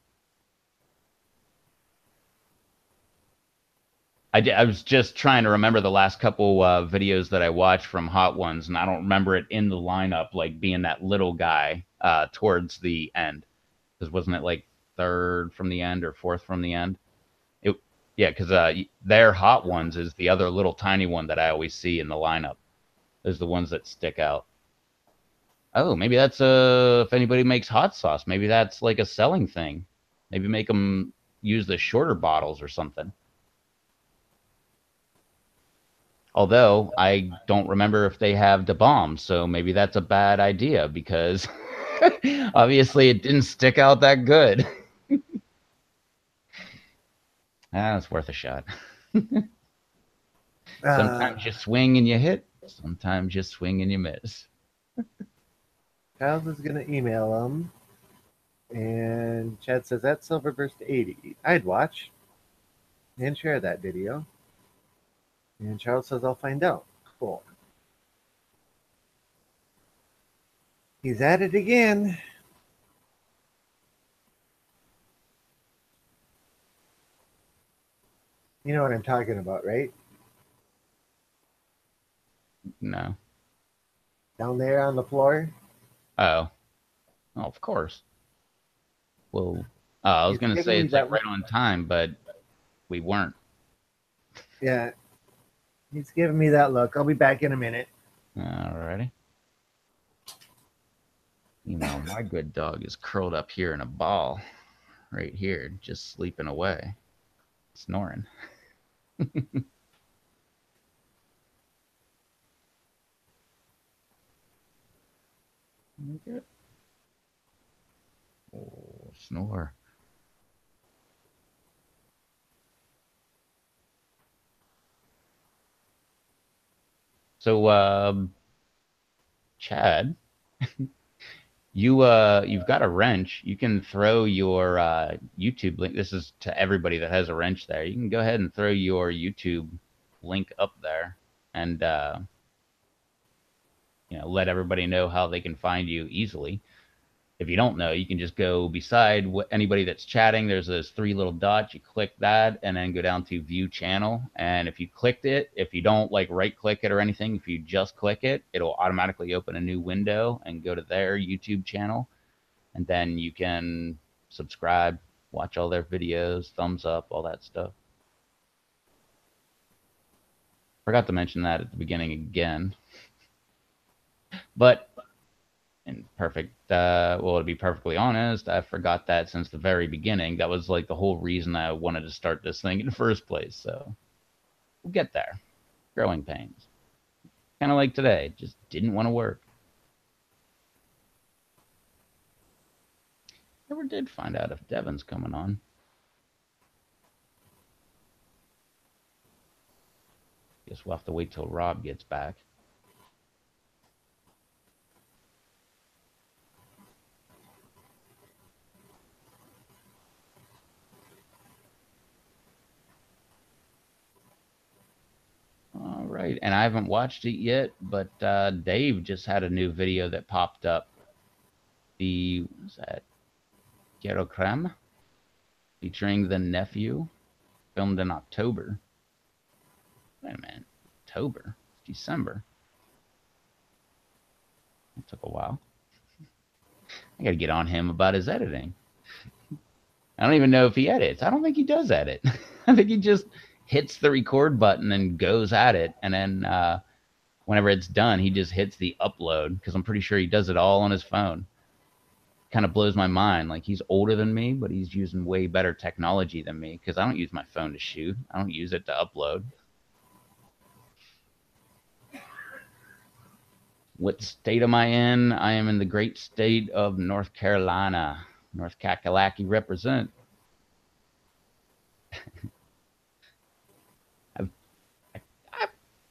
I was just trying to remember the last couple videos that I watched from Hot Ones, and I don't remember it in the lineup, like being that little guy towards the end. Because wasn't it like third from the end or fourth from the end? It, yeah, because their Hot Ones is the other little tiny one that I always see in the lineup. Is the ones that stick out. Oh, maybe that's if anybody makes hot sauce, maybe that's like a selling thing. Maybe make them use the shorter bottles or something. Although I don't remember if they have the bomb, so maybe that's a bad idea because obviously it didn't stick out that good. It's worth a shot. Uh, Sometimes you swing and you hit, sometimes you swing and you miss. Kyle's is gonna email him, and Chad says that's Silverburst 80. I'd watch and share that video. And Charles says I'll find out. Cool. He's at it again. You know what I'm talking about, right? No. Down there on the floor. Oh. Oh, of course. Well, I was He's gonna giving say me it's like that right look. on time, but we weren't. Yeah, he's giving me that look. I'll be back in a minute. Alrighty. My good dog is curled up here in a ball, right here, just sleeping away, snoring. Okay. Oh, snore. So, Chad, you've got a wrench. You can throw your YouTube link. This is to everybody that has a wrench there. You can go ahead and throw your YouTube link up there and let everybody know how they can find you easily. If you don't know, you can just go beside anybody that's chatting. There's those three little dots. You click that and then go down to view channel. And if you clicked it, if you don't like right click it or anything, if you just click it, it'll automatically open a new window and go to their YouTube channel. And then you can subscribe, watch all their videos, thumbs up, all that stuff. Forgot to mention that at the beginning again. But to be perfectly honest, I forgot that since the very beginning. That was like the whole reason I wanted to start this thing in the first place. So we'll get there. Growing pains. Kind of like today, just didn't want to work. Never did find out if Devin's coming on. Guess we'll have to wait till Rob gets back. All right, and I haven't watched it yet, but Dave just had a new video that popped up. The what is that? Ghetto Creme, featuring the nephew, filmed in October. Wait a minute, October, December. It took a while. I got to get on him about his editing. I don't even know if he edits. I don't think he does edit. I think he just hits the record button and goes at it, and then whenever it's done, he just hits the upload because I'm pretty sure he does it all on his phone. Kind of blows my mind. Like he's older than me, but he's using way better technology than me because I don't use my phone to shoot. I don't use it to upload. What state am I in? I am in the great state of North Carolina. North Kakalaki represent. I've,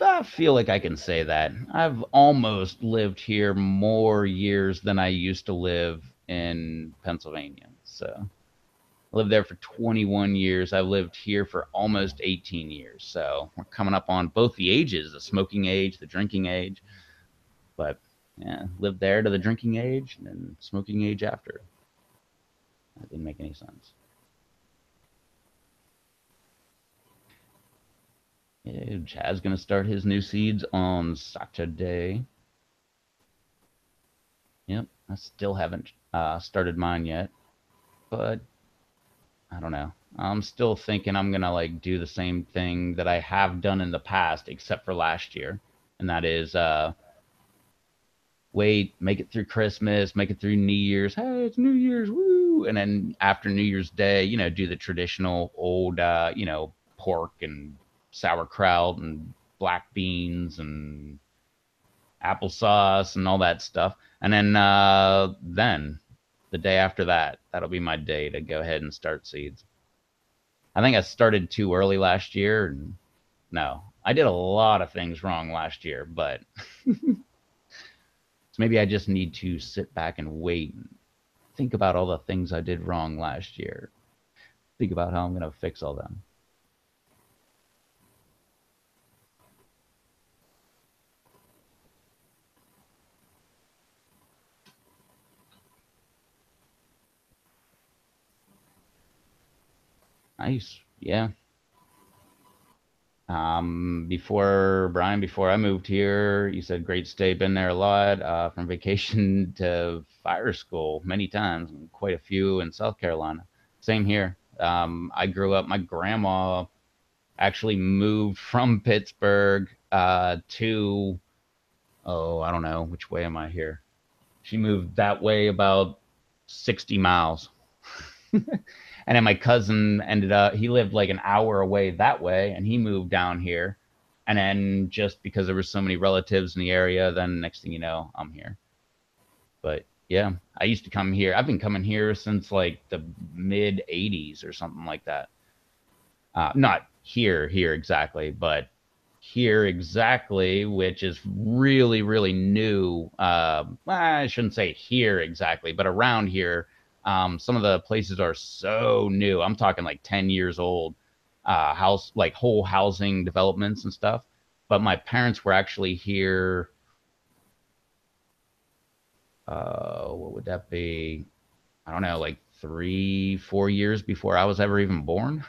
I feel like I can say that. I've almost lived here more years than I used to live in Pennsylvania. So I lived there for 21 years. I've lived here for almost 18 years. So we're coming up on both the ages, the smoking age, the drinking age. But yeah, lived there to the drinking age and then smoking age after. That didn't make any sense. Yeah, Chad's gonna start his new seeds on Saturday. Yep, I still haven't started mine yet, but I don't know. I'm still thinking I'm gonna like do the same thing that I have done in the past, except for last year, and that is wait, make it through Christmas, make it through New Year's. Hey, it's New Year's, woo! And then after New Year's Day, do the traditional old, pork and sauerkraut and black beans and applesauce and all that stuff. And then the day after that, that'll be my day to go ahead and start seeds. I think I started too early last year. And no, I did a lot of things wrong last year, but so maybe I just need to sit back and wait and think about all the things I did wrong last year. Think about how I'm going to fix all them. Nice. Yeah. Before Brian, before I moved here, you said great state, been there a lot, from vacation to fire school many times, and quite a few in South Carolina. Same here. I grew up, my grandma actually moved from Pittsburgh to, oh, I don't know, which way am I here? She moved that way about 60 miles. And then my cousin ended up, he lived like an hour away that way, and he moved down here. And then just because there were so many relatives in the area, then next thing you know, I'm here. But yeah, I used to come here. I've been coming here since like the mid 80s or something like that. Not here exactly, but here exactly, which is really, really new. I shouldn't say here exactly, but around here, some of the places are so new. I'm talking like 10 years old, house, like whole housing developments and stuff. But my parents were actually here. What would that be? I don't know, like 3, 4 years before I was ever even born.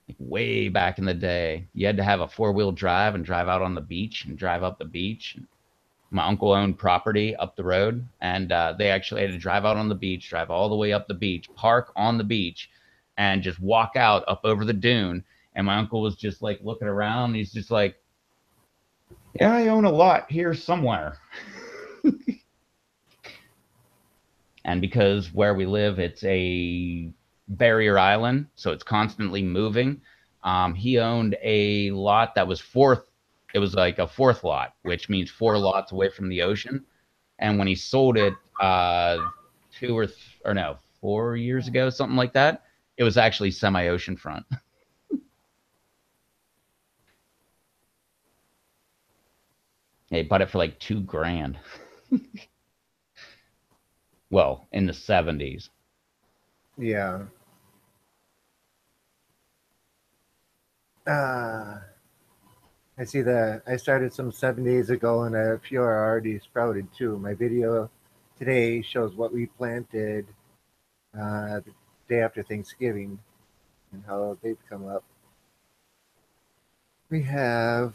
Like way back in the day, you had to have a four-wheel drive and drive out on the beach and drive up the beach. My uncle owned property up the road, and they actually had to drive out on the beach, drive all the way up the beach, park on the beach, and just walk out up over the dune. And my uncle was just like looking around. He's just like, "Yeah, I own a lot here somewhere." And because where we live, it's a barrier island, so it's constantly moving. He owned a lot that was fourth. it was like a fourth lot, which means four lots away from the ocean. And when he sold it, two or no, 4 years ago, something like that, it was actually semi-ocean front. He bought it for like 2 grand. Well, in the 70s. Yeah. Uh, I see that I started some 7 days ago, and a few are already sprouted too. My video today shows what we planted the day after Thanksgiving and how they've come up. We have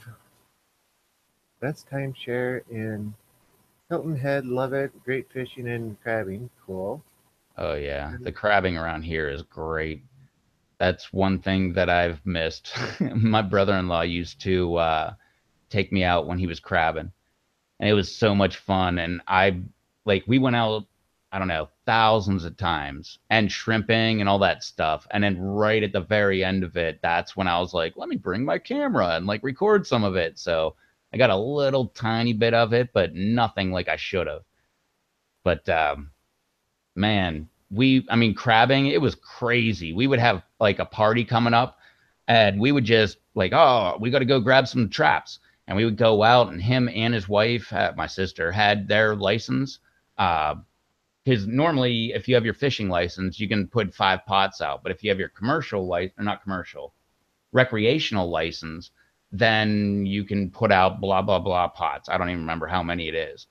best timeshare in Hilton Head. Love it. Great fishing and crabbing. Cool. Oh yeah, the crabbing around here is great. That's one thing that I've missed. My brother-in-law used to take me out when he was crabbing, and it was so much fun. And we went out, I don't know, thousands of times and shrimping and all that stuff. And then right at the very end of it, that's when I was like, let me bring my camera and like record some of it. So I got a little tiny bit of it, but nothing like I should have. But man, I mean, crabbing, it was crazy. We would have like a party coming up and we would just like, oh, we got to go grab some traps. And we would go out, and him and his wife, my sister, had their license. Because normally, if you have your fishing license, you can put 5 pots out. But if you have your commercial license, or not commercial, recreational license, then you can put out blah blah blah pots. I don't even remember how many it is,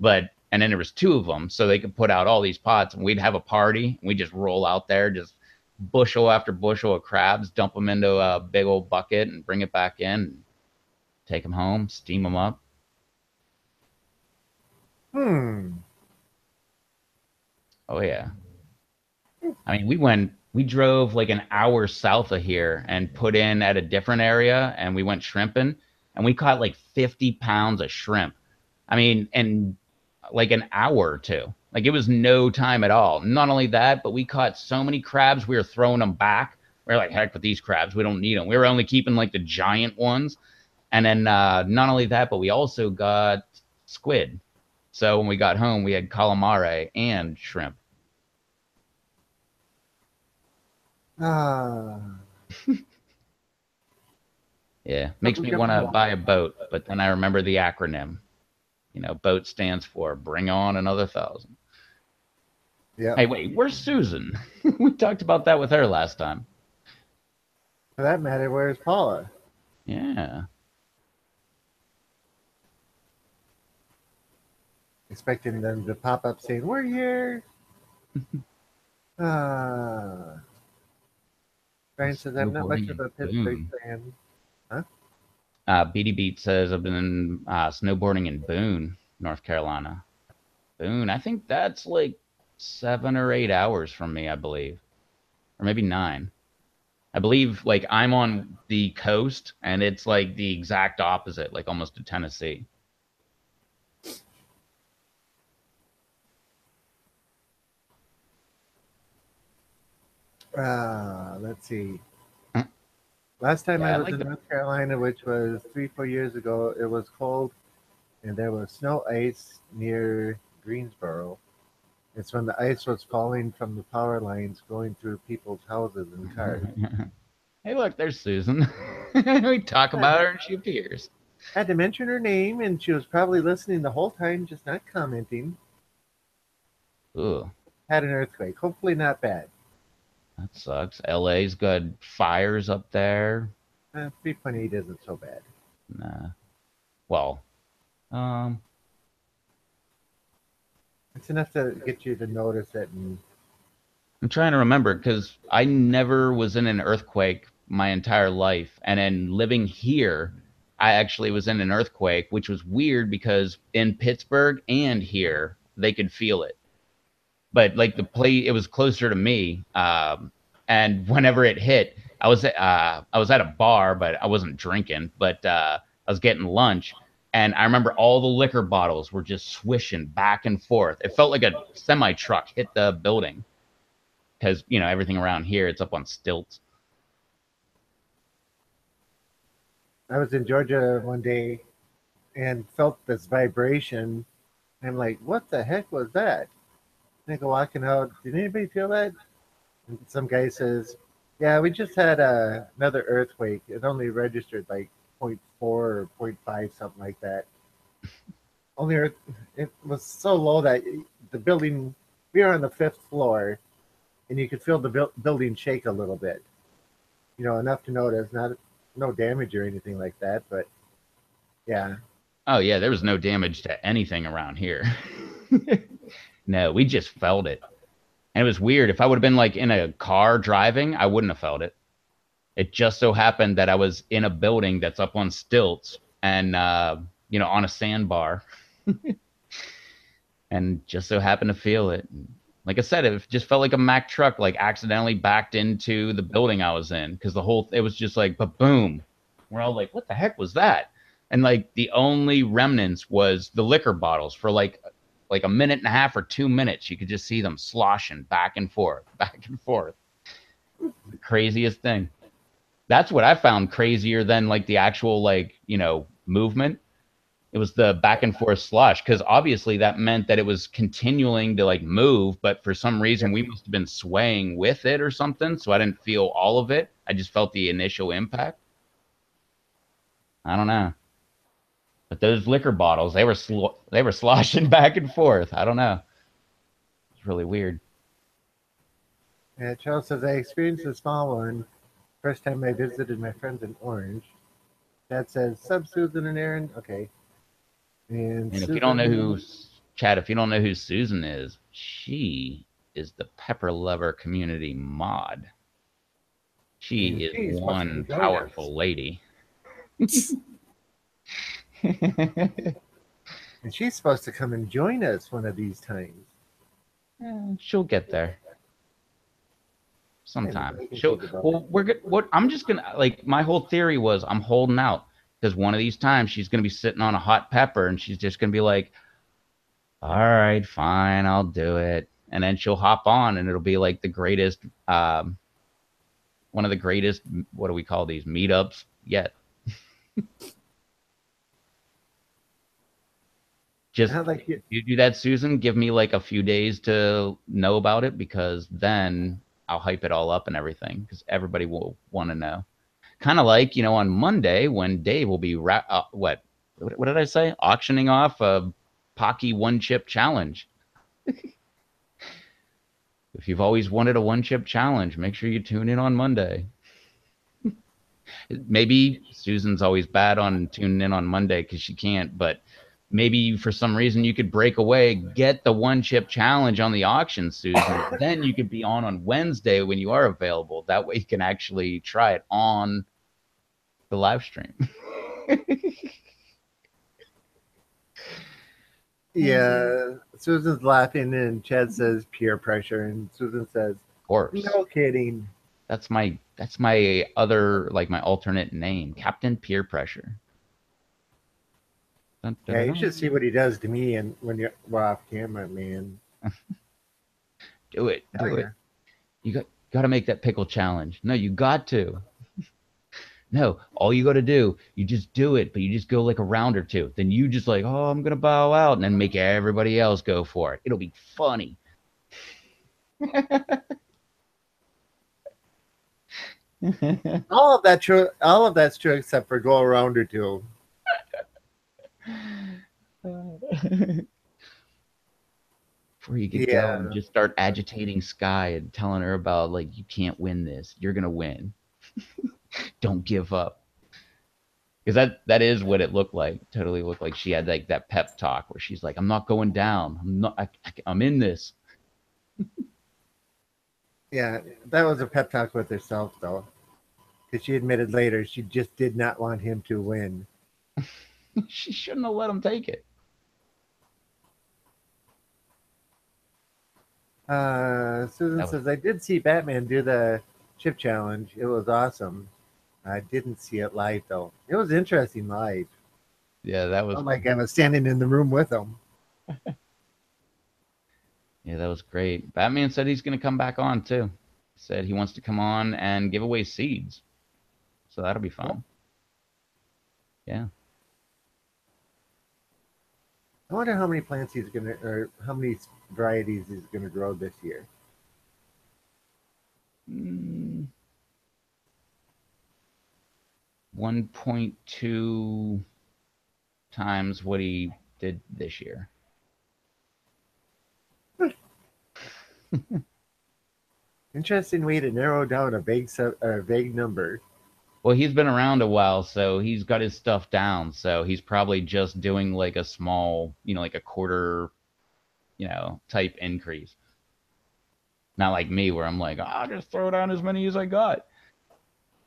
but and then there was two of them, so they could put out all these pots, and we'd have a party. And we just roll out there, just bushel after bushel of crabs, dump them into a big old bucket, and bring it back in, take them home, steam them up. Hmm. Oh yeah. I mean, we drove like an hour south of here and put in at a different area, and we went shrimping, and we caught like 50 pounds of shrimp. I mean, in like an hour or two. Like it was no time at all. Not only that, but we caught so many crabs, we were throwing them back. We are like, heck with these crabs, we don't need them. We were only keeping like the giant ones. And then not only that, but we also got squid. So when we got home, we had calamari and shrimp. Ah. Yeah, makes Something me want different. to buy a boat, but then I remember the acronym. Boat stands for Bring On Another Thousand. Yep. Hey, wait, where's Susan? We talked about that with her last time. For that matter, where's Paula? Yeah. Expecting them to pop up saying, "We're here." Ah. Brian says, "I'm not much Snowboarding of in a Pittsburgh Boone. fan." Huh? BD Beat says I've been snowboarding in Boone, North Carolina. Boone, I think that's like 7 or 8 hours from me, I believe, or maybe 9. I believe like I'm on the coast, and it's like the exact opposite, like almost to Tennessee. Let's see. Last time I Yeah, I was like in the. North Carolina, which was 3, 4 years ago, it was cold and there was snow ice near Greensboro. It's when the ice was falling from the power lines going through people's houses and cars. Hey, look, there's Susan. We talk I about her, and she appears. had to mention her name, and she was probably listening the whole time, just not commenting. Ooh, Had an earthquake. Hopefully, not bad. that sucks. LA's got fires up there. 3.8 isn't so bad. Nah. Well, um, It's enough to get you to notice it. And I'm trying to remember because I never was in an earthquake my entire life. And then living here, I actually was in an earthquake, which was weird because in Pittsburgh and here, they could feel it. But like the play, it was closer to me. And whenever it hit, I was at a bar, but I wasn't drinking, but I was getting lunch. And I remember all the liquor bottles were just swishing back and forth. It felt like a semi truck hit the building because everything around here it's up on stilts. I was in Georgia one day and felt this vibration. I'm like, what the heck was that? And I go walking out. Did anybody feel that? And some guy says, yeah, we just had another earthquake. It only registered like point 0.4 or point 0.5, something like that. Only earth, it was so low that the building, we were on the fifth floor, and you could feel the building shake a little bit. Enough to notice, not no damage or anything like that, but yeah. Oh yeah, there was no damage to anything around here. No, we just felt it. And it was weird. If I would have been like in a car driving, I wouldn't have felt it. It just so happened that I was in a building that's up on stilts and on a sandbar and just so happened to feel it. Like I said, it just felt like a Mack truck like accidentally backed into the building I was in because it was just like boom. We're all like, what the heck was that? And like the only remnants was the liquor bottles for like a minute and a half or 2 minutes. You could just see them sloshing back and forth, back and forth. The craziest thing. That's what I found crazier than like the actual movement. It was the back and forth slosh because obviously that meant that it was continuing to like move, but for some reason we must have been swaying with it or something. So I didn't feel all of it. I just felt the initial impact. I don't know. But those liquor bottles, they were sloshing back and forth. I don't know. It's really weird. Yeah, Charles says I experienced a small one first time I visited my friends in Orange. Dad says, "Sub Susan and Aaron." Okay, and And if you don't know Susan. Chad, if you don't know who Susan is, she is the Pepper Lover community mod. And She is she's supposed to come one join us. powerful lady. And she's supposed to come and join us one of these times. She'll get there I sometime. can She'll think about well, we're good. What I'm just gonna like my whole theory was I'm holding out because one of these times she's gonna be sitting on a hot pepper and she's just gonna be like, "All right, fine, I'll do it," and then she'll hop on and it'll be like the greatest, one of the greatest. What do we call these meetups yet? it. Just Not like you. you do that, Susan. Give me like a few days to know about it because then I'll hype it all up and everything because everybody will want to know. Kind of like on Monday when Dave will be what did I say? Auctioning off a Pocky one chip challenge. If you've always wanted a one chip challenge, make sure you tune in on Monday. Maybe Susan's always bad on tuning in on Monday because she can't, but maybe for some reason you could break away, get the one chip challenge on the auction, Susan. Then you could be on Wednesday when you are available. That way you can actually try it on the live stream. Of Yeah, Susan's laughing, and Chad says peer pressure, and Susan says, course. "No kidding." That's my other like my alternate name, Captain Peer Pressure. Dun, dun, Yeah, dun, you should see dun. what he does to me, and when we're off camera, man. Do it, Oh do it. yeah. You got to make that pickle challenge. No, you got to. No, all you got to do, you just do it, but you just go like a round or two. Then you just like, oh, I'm gonna bow out, and then make everybody else go for it. It'll be funny. All of that's true except for go around or two. Before you get going, Yeah, just start agitating Sky and telling her about like you can't win this. You're gonna win. Don't give up. Because that is what it looked like. Totally looked like she had like that pep talk where she's like, "I'm not going down. I'm not. I'm in this." yeah, that was a pep talk with herself though, because she admitted later she just did not want him to win. She shouldn't have let him take it. Susan That was says I did see Batman do the chip challenge. It was awesome. I didn't see it live though. It was interesting live. yeah, that was Felt like I was standing in the room with him. yeah, that was great. Batman said he's gonna come back on too. Said he wants to come on and give away seeds. So that'll be Cool. fun. Yeah. I wonder how many plants he's gonna, or how many varieties he's gonna grow this year. 1.2 times what he did this year. Interesting way to narrow down a vague number. Well, he's been around a while, so he's got his stuff down. So he's probably just doing like a small, like a quarter, type increase. Not like me, where I'm like, I'll just throw down as many as I got.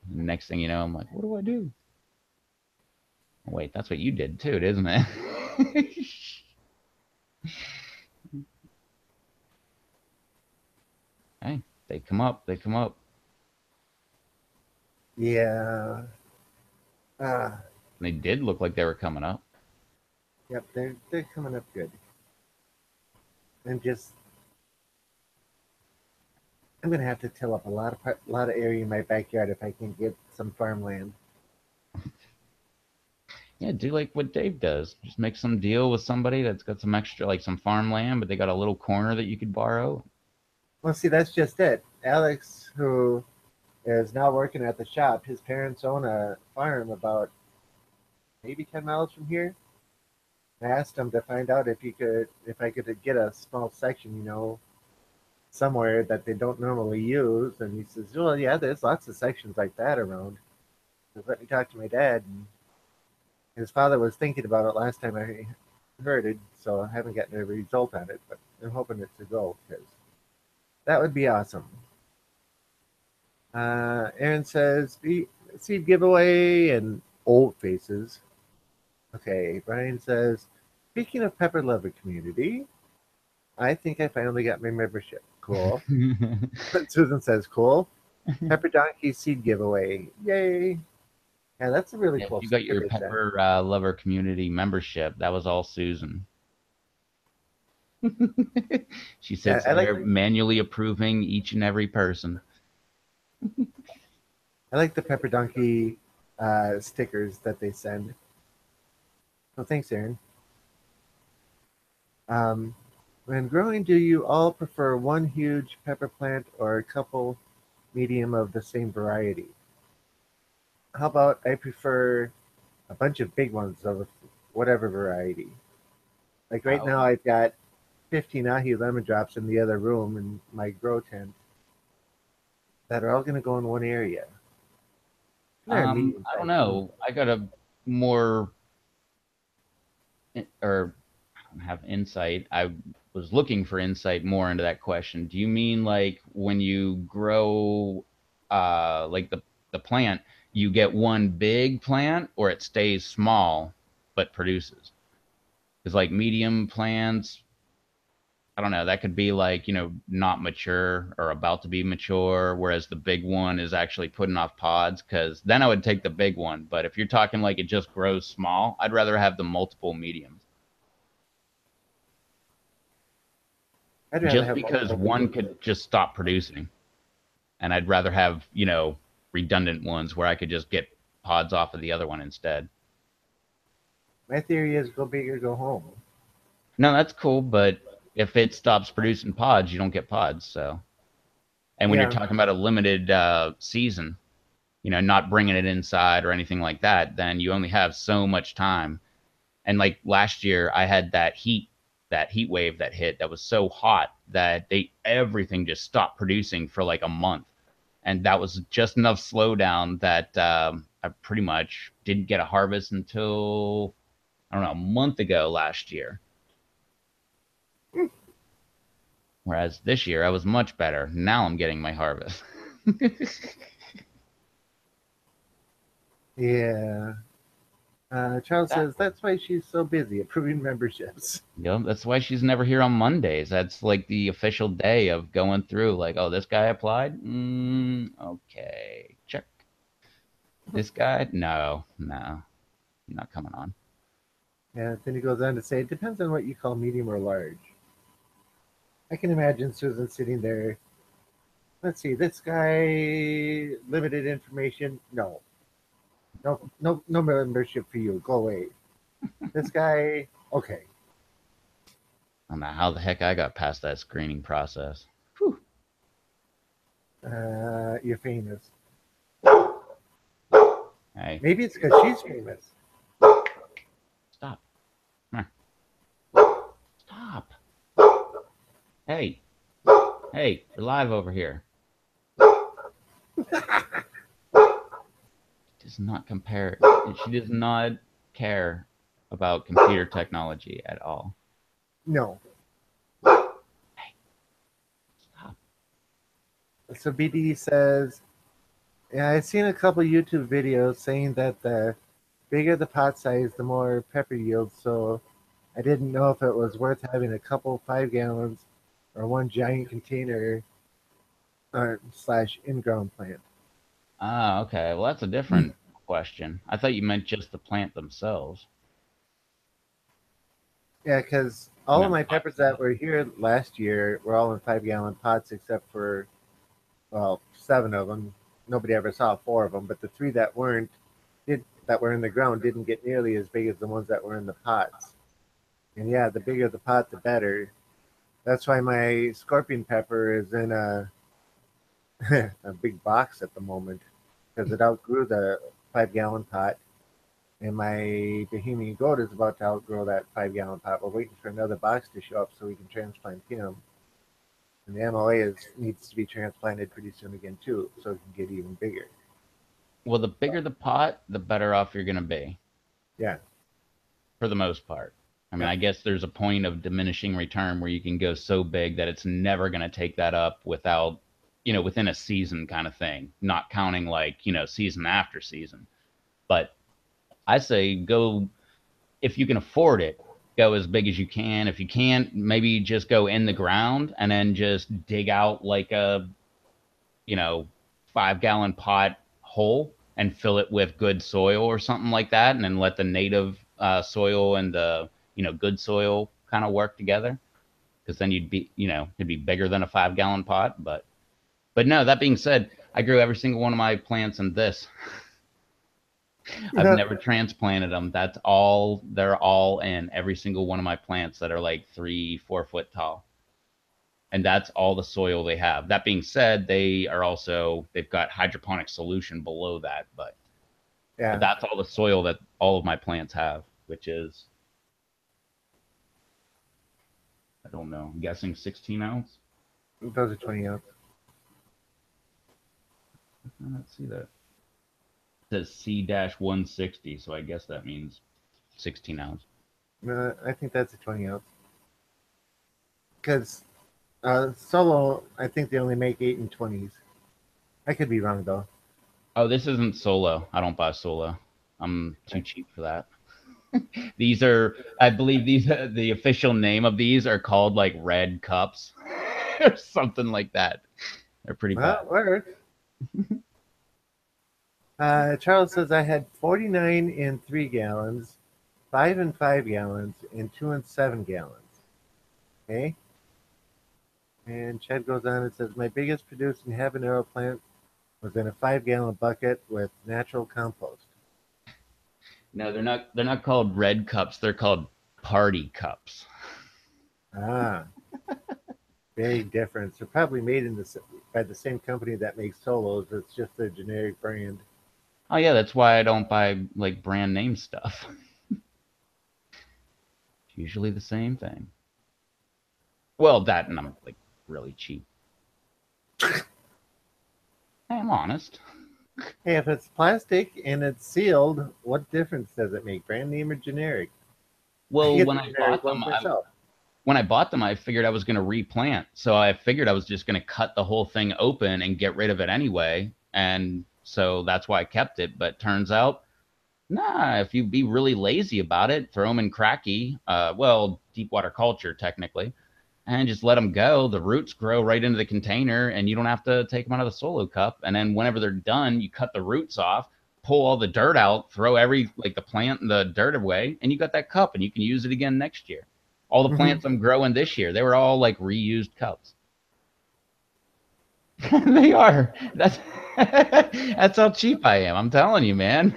And next thing you know, I'm like, what do I do? Wait, that's what you did too, isn't it? Hey, they come up. They come up. Yeah. Ah, They did look like they were coming up. yep, they're coming up good. And just I'm gonna have to till up a lot of area in my backyard if I can get some farmland. Yeah, do like what Dave does. Just make some deal with somebody that's got some extra, like some farmland, but they got a little corner that you could borrow. Well, see, that's just it. Alex, who is now working at the shop, his parents own a farm about maybe 10 miles from here. I asked him to find out if I could get a small section, somewhere that they don't normally use. And he says, well, yeah, there's lots of sections like that around. He says, let me talk to my dad. And his father was thinking about it last time I heard it, so I haven't gotten a result on it, but I'm hoping it's a go because that would be awesome. Aaron says, seed giveaway and old faces. Okay, Brian says, speaking of Pepper Lover community, I think I finally got my membership. Cool. Susan says, cool. Pepper Donkey seed giveaway. Yay. Yeah, that's a really Yeah, cool you got sticker your they sent. Pepper Lover Community membership. That was all Susan. She Yeah, sits I like there manually approving each and every person. I like the Pepper Donkey stickers that they send. Well, thanks, Aaron. Um, when growing, do you all prefer one huge pepper plant or a couple medium of the same variety? How about I prefer a bunch of big ones of whatever variety? Like right now, Oh, I've got 15 ahi lemon drops in the other room in my grow tent that are all going to go in one area. They're a medium I don't sized room. know. I got a more or I don't have insight. I was looking for insight more into that question. Do you mean like when you grow like the plant, you get one big plant or it stays small but produces? Because like medium plants, I don't know, that could be like, not mature or about to be mature, whereas the big one is actually putting off pods. Because then I would take the big one. But if you're talking like it just grows small, I'd rather have the multiple mediums. I'd rather Just have because multiple one mediums. could just stop producing. And I'd rather have, redundant ones where I could just get pods off of the other one instead. My theory is go big or go home. No, that's cool, but if it stops producing pods, you don't get pods. So, and when you're Yeah, talking about a limited season, not bringing it inside or anything like that, then you only have so much time. And like last year, I had that heat wave that hit that was so hot that everything just stopped producing for like a month. And that was just enough slowdown that I pretty much didn't get a harvest until, I don't know, a month ago last year. Whereas this year I was much better. Now I'm getting my harvest. yeah. Charles That, says that's why she's so busy approving memberships. that's why she's never here on Mondays. That's like the official day of going through, like, oh, this guy applied? Okay, check. This guy? No, no, not coming on. And then he goes on to say, it depends on what you call medium or large. I can imagine Susan sitting there. Let's see, this guy, limited information. No. Nope, nope, no membership for you. Go away. This guy, okay. I don't know how the heck I got past that screening process. Whew. You're famous. Hey, Maybe it's because she's famous. stop. Come here. Stop. Hey, hey, we're live over here. Does not compare. She does not care about computer technology at all. No. Hey, stop. So BD says, yeah, I've seen a couple YouTube videos saying that the bigger the pot size, the more pepper yield. So I didn't know if it was worth having a couple 5 gallons or one giant container slash in-ground plant. Ah, okay. Well, that's a different question. I thought you meant just the plant themselves. Yeah, because You all of meant my pot peppers that size. were here last year were all in 5 gallon pots except for, well, 7 of them. Nobody ever saw 4 of them, but the three that weren't did that were in the ground didn't get nearly as big as the ones that were in the pots. And yeah, the bigger the pot, the better. That's why my scorpion pepper is in a a big box at the moment because it outgrew the 5 gallon pot. And my Bohemian goat is about to outgrow that 5 gallon pot. We're waiting for another box to show up so we can transplant him. And the MOA needs to be transplanted pretty soon again too, so it can get even bigger. Well, the bigger the pot, the better off you're going to be Yeah, for the most part. I mean, yeah. I guess there's a point of diminishing return where you can go so big that it's never going to take that up without, within a season kind of thing, not counting like, season after season. But I say go if you can afford it, go as big as you can. If you can't, maybe just go in the ground and then just dig out like a, 5 gallon pot hole and fill it with good soil or something like that. And then let the native soil and the, good soil kind of work together. Cause then you'd be, it'd be bigger than a 5 gallon pot. But no, that being said, I grew every single one of my plants in this. I've never transplanted them. That's all. They're all in every single one of my plants that are like 3, 4 foot tall, and that's all the soil they have. That being said, they've got hydroponic solution below that, but Yeah, that's all the soil that all of my plants have, which is I don't know. I'm guessing 16 ounce. those are 20 ounce. Let's see that. It says C-160, so I guess that means 16 ounce. I think that's a 20 ounce. Because solo, I think they only make 8 and 20s. I could be wrong though. Oh, this isn't solo. I don't buy solo. I'm too Okay. cheap for that. I believe the official name of these are called like red cups or something like that. They're pretty Well, bad. it works. Charles says I had 49 in 3 gallons, 5 in 5 gallons, and 2 in 7 gallons. Okay. And Chad goes on and says my biggest producing habanero plant was in a 5 gallon bucket with natural compost. No, they're not called red cups. They're called party cups. Ah, big difference. They're probably made by the same company that makes solos. It's just a generic brand. Oh yeah, that's why I don't buy like brand name stuff. It's usually the same thing. Well, that and I'm like really cheap. I'm honest. Hey, if it's plastic and it's sealed, what difference does it make? Brand name or generic? I Well, get the generic ones myself. when I bought them, I figured I was going to replant. So I figured I was just going to cut the whole thing open and get rid of it anyway. And so that's why I kept it. But turns out, nah, if you be really lazy about it, throw them in cracky, deep water culture technically, and just let them go. The roots grow right into the container and you don't have to take them out of the solo cup. And then whenever they're done, you cut the roots off, pull all the dirt out, throw like the plant and the dirt away, and you got that cup and you can use it again next year. All the Hmm. plants I'm growing this year, they were all like reused cups. They are. That's how cheap I am. I'm telling you, man.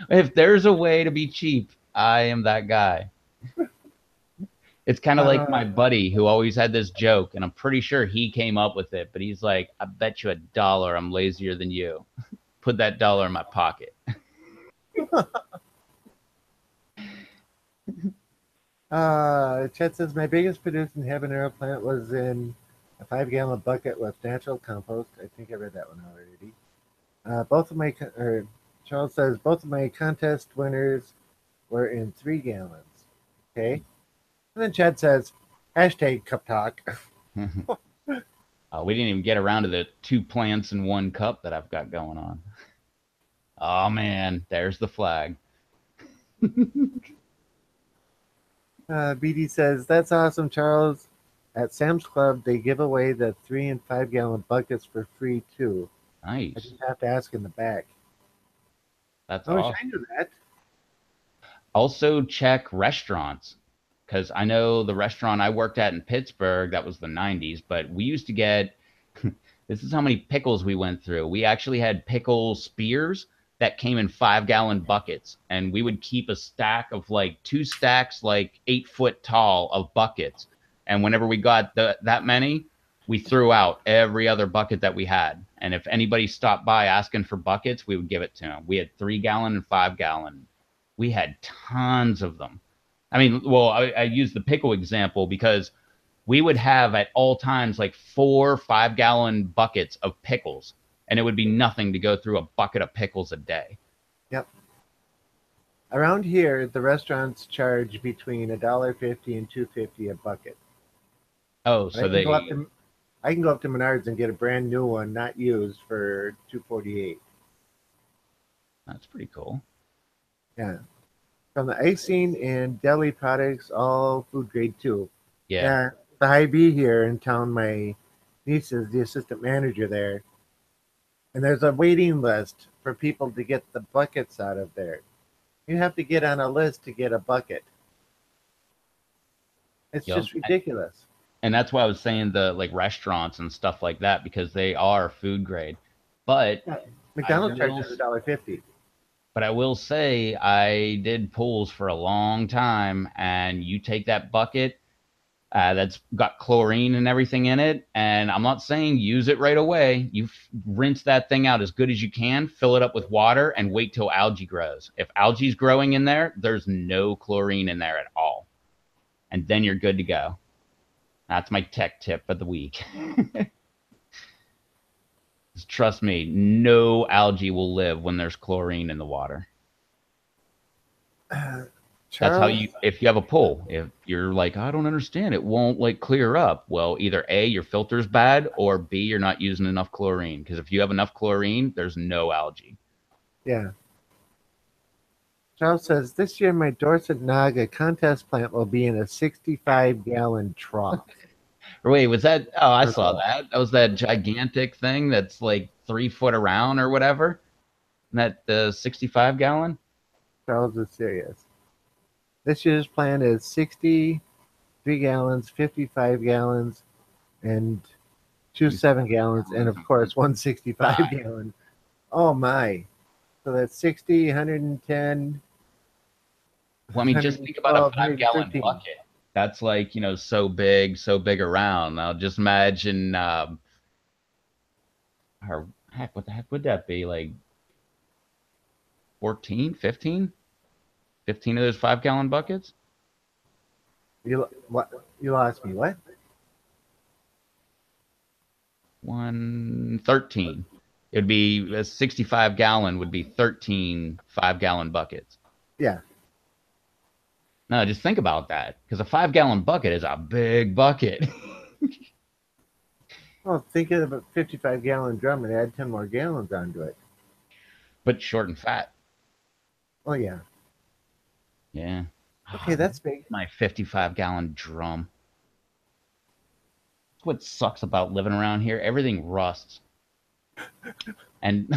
If there's a way to be cheap, I am that guy. It's kind of like Uh, my buddy who always had this joke, and I'm pretty sure he came up with it, but he's like, I bet you $1 I'm lazier than you. Put that dollar in my pocket. Chet says my biggest producing habanero plant was in a 5 gallon bucket with natural compost. I think I read that one already. Both of my Charles says both of my contest winners were in 3 gallons. Okay, and then Chad says hashtag cup talk. We didn't even get around to the 2 plants in 1 cup that I've got going on. Oh man, there's the flag. BD says that's awesome, Charles. At Sam's Club, they give away the 3 and 5 gallon buckets for free too. I Nice. just have to ask in the back. That's I wish I awesome. knew that. Also check restaurants because I know the restaurant I worked at in Pittsburgh, that was the 90s, but we used to get this is how many pickles we went through. We actually had pickle spears that came in 5 gallon buckets, and we would keep a stack of like 2 stacks, like 8 foot tall of buckets. And whenever we got that many, we threw out every other bucket that we had. And if anybody stopped by asking for buckets, we would give it to them. We had 3 gallon and 5 gallon. We had tons of them. I mean, well, I use the pickle example because we would have at all times like 4 5 gallon buckets of pickles, and it would be nothing to go through a bucket of pickles a day. Yep. Around here, the restaurants charge between $1.50 and $2.50 a bucket. Oh, But so they I can go up to Menards and get a brand new one, not used, for $2.48. that's pretty cool. Yeah. From the icing and deli products, all food grade too. Yeah. Yeah. The high B here in town, my niece is the assistant manager there. And there's a waiting list for people to get the buckets out of there. You have to get on a list to get a bucket. It's Yep. just ridiculous. And that's why I was saying the like restaurants and stuff like that because they are food grade. But Yeah. I McDonald's will charges $1.50. but I will say I did pools for a long time, and you take that bucket that's got chlorine and everything in it. And I'm not saying use it right away. You rinse that thing out as good as you can, fill it up with water, and wait till algae grows. If algae's growing in there, there's no chlorine in there at all. And then you're good to go. That's my tech tip of the week. Trust me, no algae will live when there's chlorine in the water. That's how Charles, you, if you have a pool, if you're like, I don't understand, it won't like clear up. Well, either A, your filter's bad, or B, you're not using enough chlorine. Because if you have enough chlorine, there's no algae. yeah. Charles says this year my Dorset Naga contest plant will be in a 65-gallon trough. Or wait, was that? Oh, I saw Oh, that. That was that gigantic thing that's like 3 foot around or whatever. That the 65 gallon. Charles is serious. This year's plan is 63 gallons, 55 gallons, and two 7 gallons, and of course one 65 gallon. Oh my. So that's 60, 110, Well, I mean, just think about a 112, 5 gallon 113. bucket. That's like, so big around. Now just imagine, or heck, what the heck would that be? Like 14, 15, 15 of those 5 gallon buckets? What? You lost me. What? 113. It'd be a 65 gallon would be 13 5 gallon buckets. Yeah. No, just think about that because a 5 gallon bucket is a big bucket, Well, think of a 55-gallon drum and add 10 more gallons onto it. but short and fat. Oh yeah. Yeah. Okay, Ah, that's big. my 55 gallon drum. That's what sucks about living around here. Everything rusts. And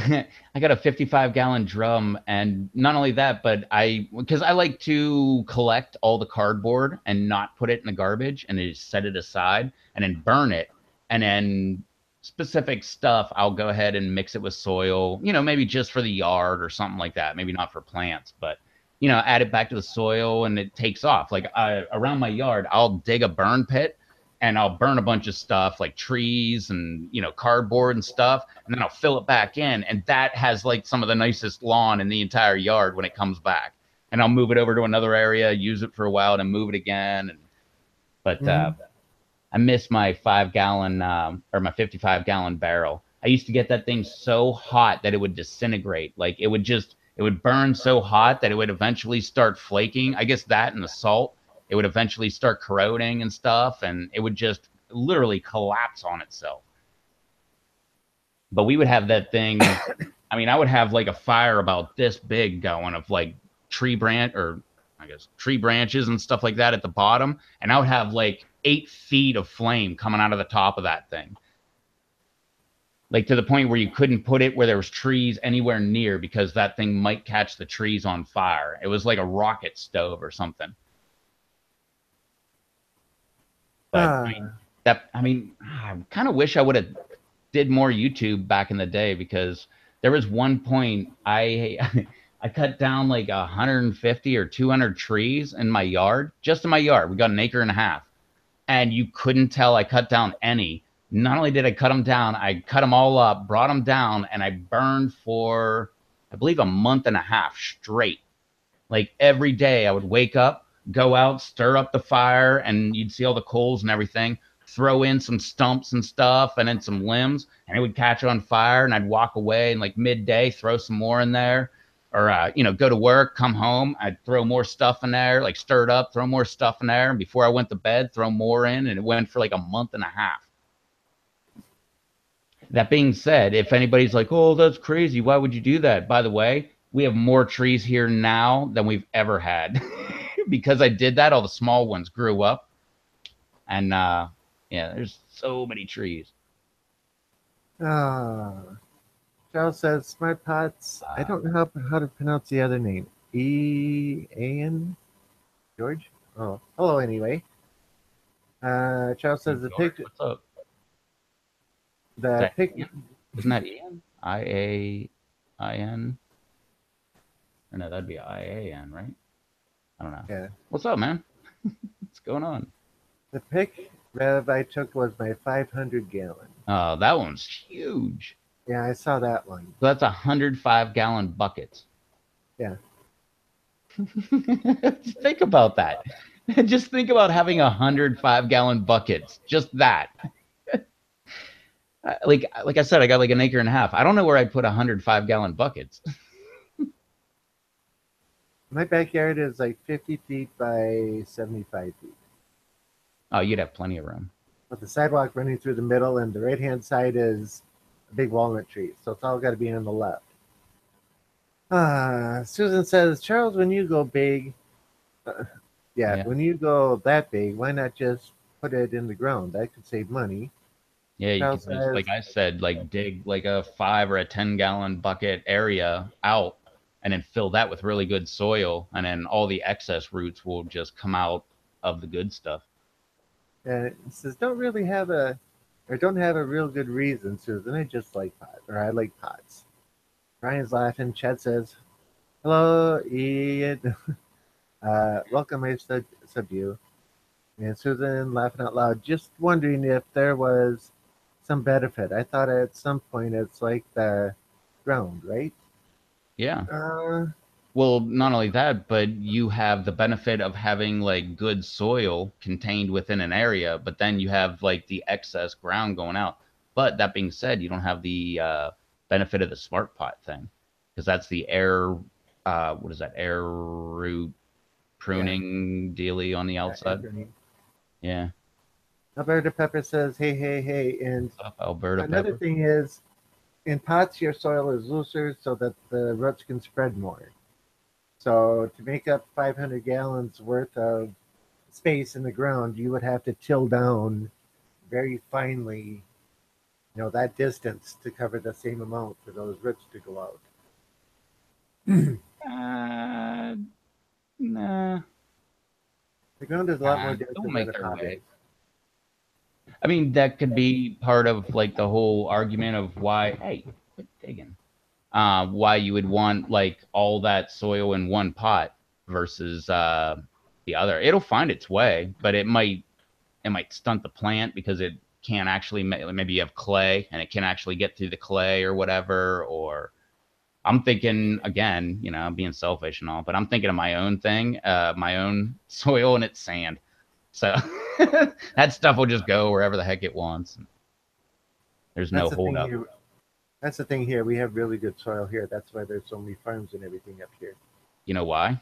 I got a 55 gallon drum. And not only that, but because I like to collect all the cardboard and not put it in the garbage and just set it aside and then burn it. And then specific stuff, I'll go ahead and mix it with soil, maybe just for the yard or something like that. Maybe not for plants, but add it back to the soil and it takes off. Like around my yard, I'll dig a burn pit and I'll burn a bunch of stuff like trees and, cardboard and stuff. And then I'll fill it back in. And that has like some of the nicest lawn in the entire yard when it comes back. And I'll move it over to another area, use it for a while, and move it again. But Hmm. I miss my 5 gallon or my 55-gallon barrel. I used to get that thing so hot that it would disintegrate. Like it would burn so hot that it would eventually start flaking. I guess that and the salt, it would eventually start corroding and stuff, and it would just literally collapse on itself. But we would have that thing. I mean, I would have like a fire about this big going of like I guess tree branches and stuff like that at the bottom, and I would have like 8 feet of flame coming out of the top of that thing, like to the point where you couldn't put it where there was trees anywhere near because that thing might catch the trees on fire. It was like a rocket stove or something. But Ah, I kind of wish I would have did more YouTube back in the day because there was one point I cut down like 150 or 200 trees in my yard, just in my yard. We got an acre and a half, and you couldn't tell I cut down any. Not only did I cut them down, I cut them all up, brought them down, and I burned for I believe a month and a half straight. Like every day I would wake up, go out, stir up the fire, and you'd see all the coals and everything, throw in some stumps and stuff and then some limbs, and it would catch on fire. And I'd walk away and like midday, throw some more in there. Or, go to work, come home, I'd throw more stuff in there, like stir it up, throw more stuff in there. And before I went to bed, throw more in. And it went for like a month and a half. That being said, if anybody's like, oh, that's crazy, why would you do that? By the way, we have more trees here now than we've ever had. Because I did that, all the small ones grew up. And yeah, there's so many trees. ah. Charles says smart pots. I Uh, don't know how to pronounce the other name. Ian George. Oh, hello. Anyway, Charles says George, what's up? Is the that pick Ian? Isn't that Ian? IAIN? Or no, that'd be IAN, right? I don't know. yeah, What's up, man? What's going on? the pick rev I took was my 500 gallon. Oh, that one's huge. Yeah, I saw that one. So that's 105-gallon buckets. Yeah, Think about that. Just think about having 105-gallon buckets. Just that. Like I said, I got like an acre and a half. I don't know where I'd put 105-gallon buckets. my backyard is like 50 feet by 75 feet, Oh, you'd have plenty of room. with the sidewalk running through the middle, and the right hand side is a big walnut tree. So it's all got to be on the left. Susan says, Charles, when you go big, uh, yeah, Yeah. when you go that big, why not just put it in the ground? That could save money. Yeah, you Charles could just, says, like I said, like dig like a 5 or a 10-gallon bucket area out and then fill that with really good soil. And then all the excess roots will just come out of the good stuff. he says, don't have a real good reason, Susan. I just like pots, or I like pots. Ryan's laughing. Chad says, hello, Ian. Welcome, I sub you. And Susan laughing out loud, just wondering if there was some benefit. I thought at some point it's like the ground, right? Yeah. Uh, Well, not only that, but you have the benefit of having like good soil contained within an area, but then you have like the excess ground going out. But that being said, you don't have the benefit of the smart pot thing because that's the air, what is that, air root yeah, pruning dealy on the yeah, outside. Anthony. Yeah. Alberta Pepper says, hey, hey, hey. And What's up, Alberta another pepper? thing is, in pots, your soil is looser so that the roots can spread more. So to make up 500 gallons worth of space in the ground, you would have to till down very finely, that distance to cover the same amount for those roots to go out. Uh, nah, The ground is a lot more nah, dense don't than make a their pot way. is. I mean, that could be part of like the whole argument of why, hey, quit digging. Why you would want like all that soil in one pot versus the other. It'll find its way, but it might stunt the plant because it can't actually maybe you have clay and it can actually get through the clay or whatever. Or I'm thinking again, I'm being selfish and all, but I'm thinking of my own thing, my own soil, and it's sand. So that stuff will just go wherever the heck it wants. There's no That's the thing holdup. here. That's the thing here. We have really good soil here. That's why there's so many farms and everything up here. You know why?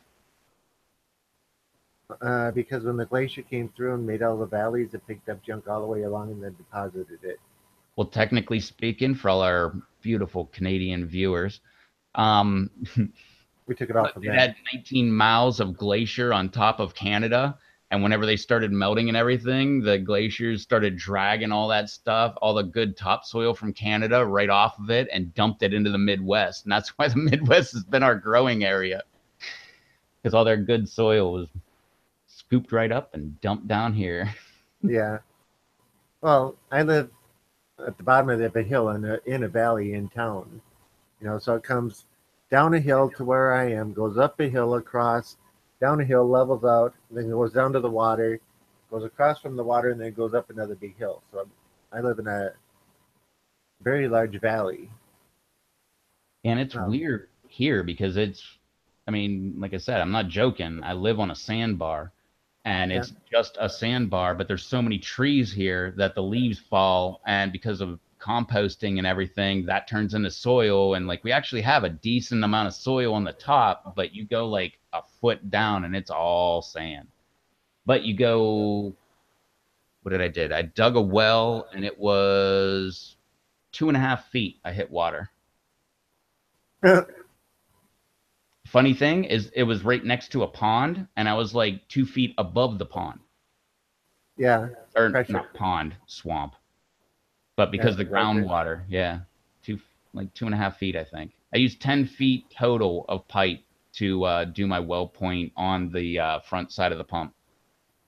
Because when the glacier came through and made all the valleys, it picked up junk all the way along and then deposited it. Well, technically speaking, for all our beautiful Canadian viewers, um, We took it all from it them. had 19 miles of glacier on top of Canada. And whenever they started melting and everything, the glaciers started dragging all that stuff, all the good topsoil from Canada right off of it and dumped it into the Midwest. And that's why the Midwest has been our growing area because all their good soil was scooped right up and dumped down here. Yeah. Well, I live at the bottom of the hill in a valley in town. So it comes down a hill to where I am, goes up a hill, across, down a hill, levels out, then goes down to the water, goes across from the water, and then goes up another big hill. So I live in a very large valley. And it's Um, weird here because I mean, like I said, I'm not joking. I live on a sandbar and yeah. it's just a sandbar, but there's so many trees here that the leaves fall. And because of composting and everything, that turns into soil. And like we actually have a decent amount of soil on the top, but you go like a foot down and it's all sand. But you go, what did I did? I dug a well and it was 2.5 feet. I hit water. Funny thing is, it was right next to a pond, and I was like 2 feet above the pond, Yeah. or Pressure. not pond, swamp. But Yeah. because the Larger. groundwater, yeah, two like 2.5 feet, I think. I used 10 feet total of pipe to do my well point on the front side of the pump,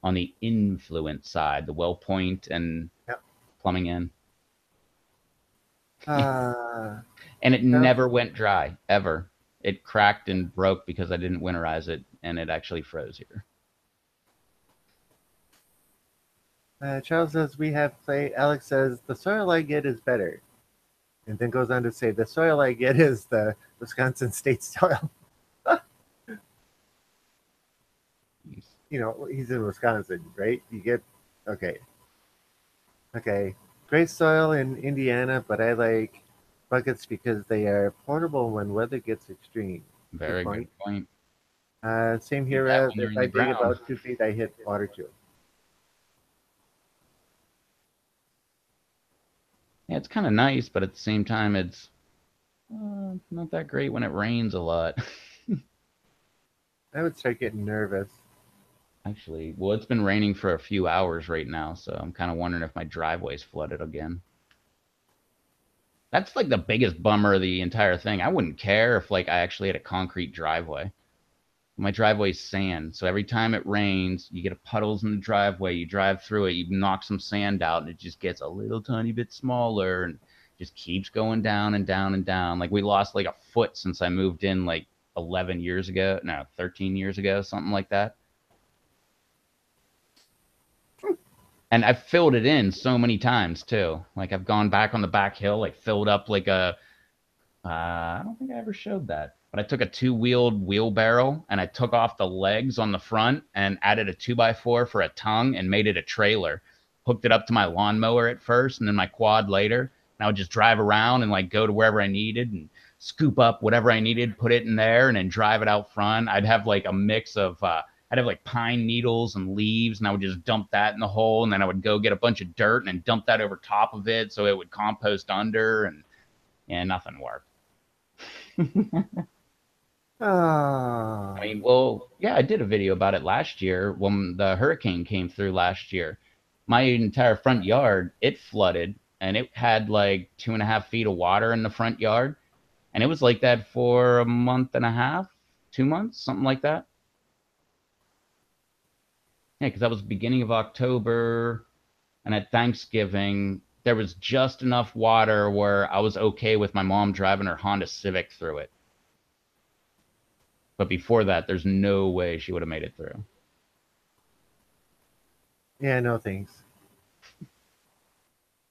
on the influent side, the well point and Yeah. plumbing in, Uh, and it yeah. never went dry ever. It cracked and broke because I didn't winterize it, and it actually froze here. Charles says we have clay. Alex says the soil I get is better, and then goes on to say the soil I get is the Wisconsin state soil. He's in Wisconsin, right? You get okay. Okay. Great soil in Indiana, but I like buckets because they are portable when weather gets extreme. Good Very good point. point. Same Need here. that As when you're if in I the dig ground. about 2 feet, I hit water too. Yeah, it's kind of nice, but at the same time, it's not that great when it rains a lot. I would start getting nervous. Actually, well, it's been raining for a few hours right now, so I'm kind of wondering if my driveway's flooded again. That's like the biggest bummer of the entire thing. I wouldn't care if like I actually had a concrete driveway. My driveway's sand, so every time it rains, you get puddles in the driveway. You drive through it, you knock some sand out, and it just gets a little tiny bit smaller, and just keeps going down and down and down. Like we lost like a foot since I moved in like 11 years ago, no, 13 years ago, something like that. And I've filled it in so many times too. Like I've gone back on the back hill, like filled up like I don't think I ever showed that, but I took a two-wheeled wheelbarrow and I took off the legs on the front and added a 2x4 for a tongue and made it a trailer. Hooked it up to my lawnmower at first and then my quad later. And I would just drive around and like go to wherever I needed and scoop up whatever I needed, put it in there, and then drive it out front. I'd have like a mix of I'd have like pine needles and leaves, and I would just dump that in the hole, and then I would go get a bunch of dirt and then dump that over top of it so it would compost under, and nothing worked. I Oh, mean, well, yeah, I did a video about it last year when the hurricane came through last year. My entire front yard, it flooded and it had like 2.5 feet of water in the front yard. And it was like that for a month and a half, 2 months, something like that. Yeah, because that was beginning of October. And at Thanksgiving, there was just enough water where I was okay with my mom driving her Honda Civic through it. But before that, there's no way she would have made it through. Yeah, no thanks.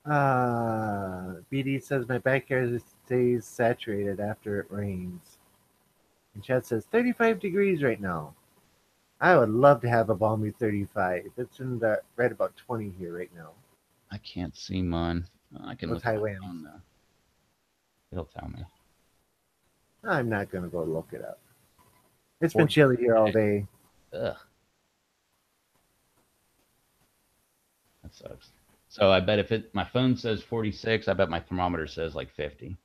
BD says my backyard stays saturated after it rains. And Chad says 35 degrees right now. I would love to have a balmy 35. It's in the right about 20 here right now. I can't see mine. I can Those look at high my winds. phone though. It'll tell me. I'm not going to go look it up. It's been 40. chilly here all day. Ugh, that sucks. So I bet if my phone says 46, I bet my thermometer says like 50.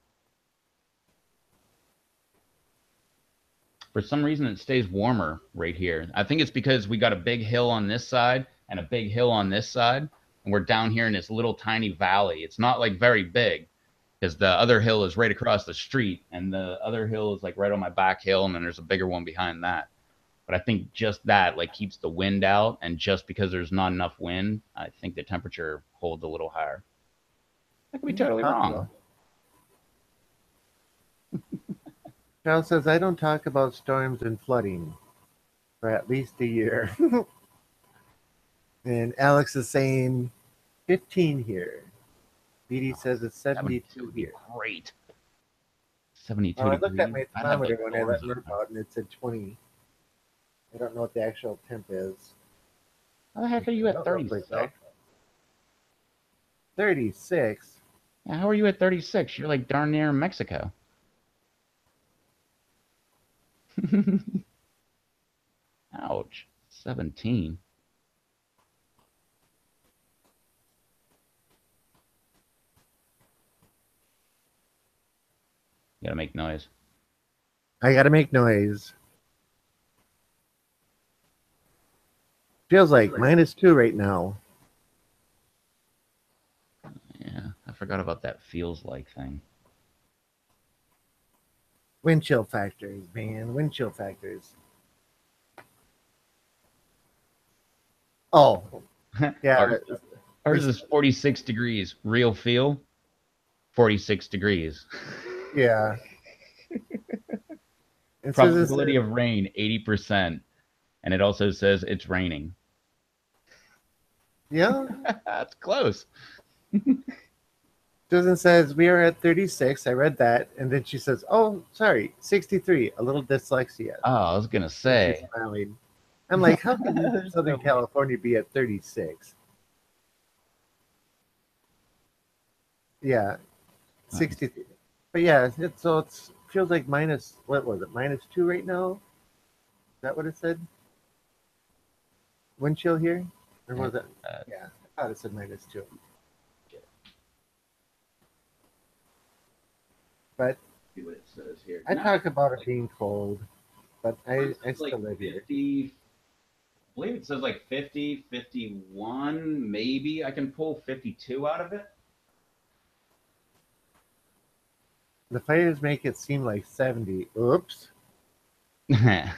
For some reason, it stays warmer right here. I think it's because we got a big hill on this side and a big hill on this side, and we're down here in this little tiny valley. It's not like very big because the other hill is right across the street, and the other hill is like right on my back hill, and then there's a bigger one behind that. But I think just that like keeps the wind out, and just because there's not enough wind, I think the temperature holds a little higher. I could be Yeah, totally wrong. possible. Charles says I don't talk about storms and flooding for at least a year. And Alex is saying 15 here. BD Oh, says it's 72 72 would be here. great. 72 Well, I looked at degrees. my I'd have the thermometer when I doors let Murph open. out and it said 20. I don't know what the actual temp is. How the heck are you Find at out real quick 36? though. 36. Yeah, how are you at 36? You're like darn near Mexico. Ouch. 17. You gotta make noise. I gotta make noise. Feels like -2 right now. Yeah, I forgot about that feels like thing. Wind chill factors, man. Wind chill factors. Oh, yeah. ours, ours is 46 degrees. Real feel, 46 degrees. Yeah. It says it's Probability of rain, 80%. And it also says it's raining. yeah. That's close. Susan says we are at 36. I read that, and then she says, "Oh, sorry, 63. A little dyslexia." Oh, I was gonna And she's say. smiling. I'm like, "How can There's Southern no way. California be at 36?" Yeah, Nice. 63. But yeah, it's feels like minus. What was it? -2 right now. Is that what it said? Wind chill here, or Yeah, was it? uh, Yeah, I thought it said -2. But see what it says here. I No, talk about it like being cold, but mine I says still like live here. 50. I believe it says like 50, 51. Maybe I can pull 52 out of it. The fires make it seem like 70. Oops. Yeah,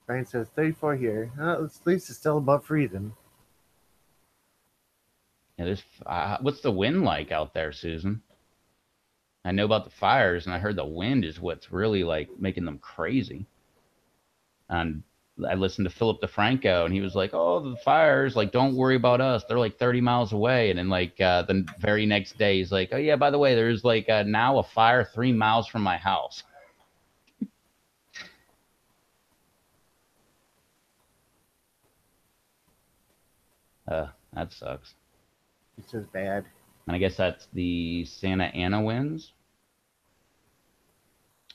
Brian says 34 here. At least it's still above freezing. there's what's the wind like out there, Susan? I know about the fires, and I heard the wind is what's really like making them crazy. And I listened to Philip DeFranco, and he was like, "Oh, the fires, like, don't worry about us. They're like 30 miles away." And then, like, the very next day, he's like, "Oh yeah, by the way, there's like now a fire 3 miles from my house." That sucks. It's just bad. And I guess that's the Santa Ana winds.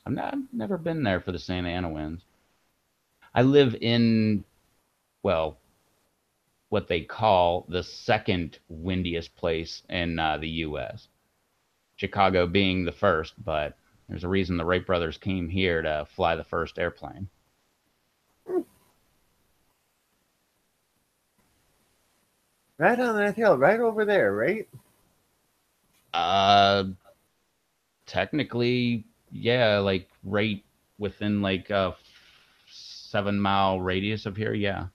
I've never been there for the Santa Ana winds. I live in, well, what they call the second windiest place in the U.S. Chicago being the first, but there's a reason the Wright brothers came here to fly the first airplane. Right on that hill, right over there, right? Uh, Technically, yeah, like right within like a 7 mile radius of here, yeah.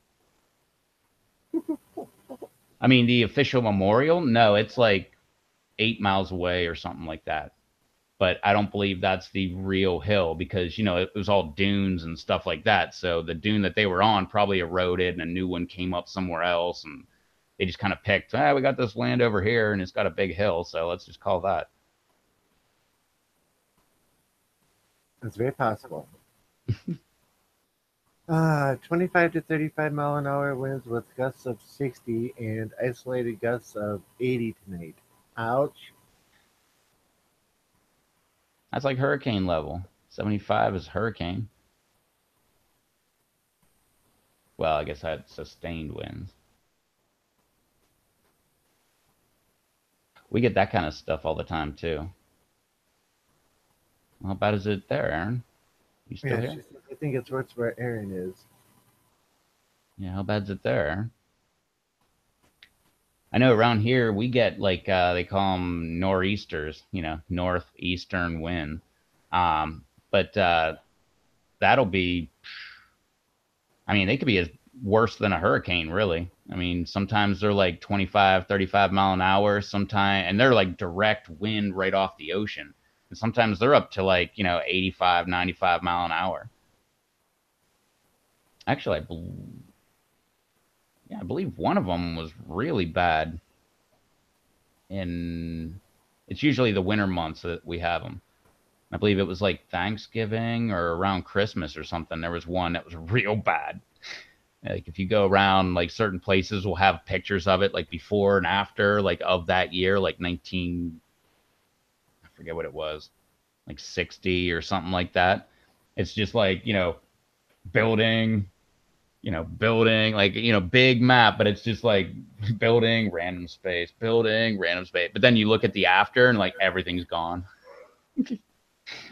I mean, the official memorial, no, it's like 8 miles away or something like that. But I don't believe that's the real hill because, it was all dunes and stuff like that. So the dune that they were on probably eroded and a new one came up somewhere else. And they just kind of picked, we got this land over here and it's got a big hill. So let's just call that. It's very possible. 25 to 35 mile an hour winds with gusts of 60 and isolated gusts of 80 tonight. Ouch. That's like hurricane level. 75 is hurricane. Well, I guess that's sustained winds. We get that kind of stuff all the time too. How bad is it there, Aaron? You still Yeah, here? I think it's worse where Aaron is. Yeah, how bad's it there? I know around here we get like they call them nor'easters, northeastern wind. But that'll be, I mean, they could be as worse than a hurricane, really. I mean, sometimes they're like 25, 35 mile an hour, sometimes, and they're like direct wind right off the ocean. And sometimes they're up to like, 85, 95 mile an hour. Actually, yeah, I believe one of them was really bad in, it's usually the winter months that we have them. I believe it was like Thanksgiving or around Christmas or something. There was one that was real bad. Like if you go around, like certain places will have pictures of it, like before and after, like of that year, like 19, I forget what it was, like 60 or something like that. It's just like, building, building, like, big map, but it's just like building, random space. But then you look at the after and like everything's gone.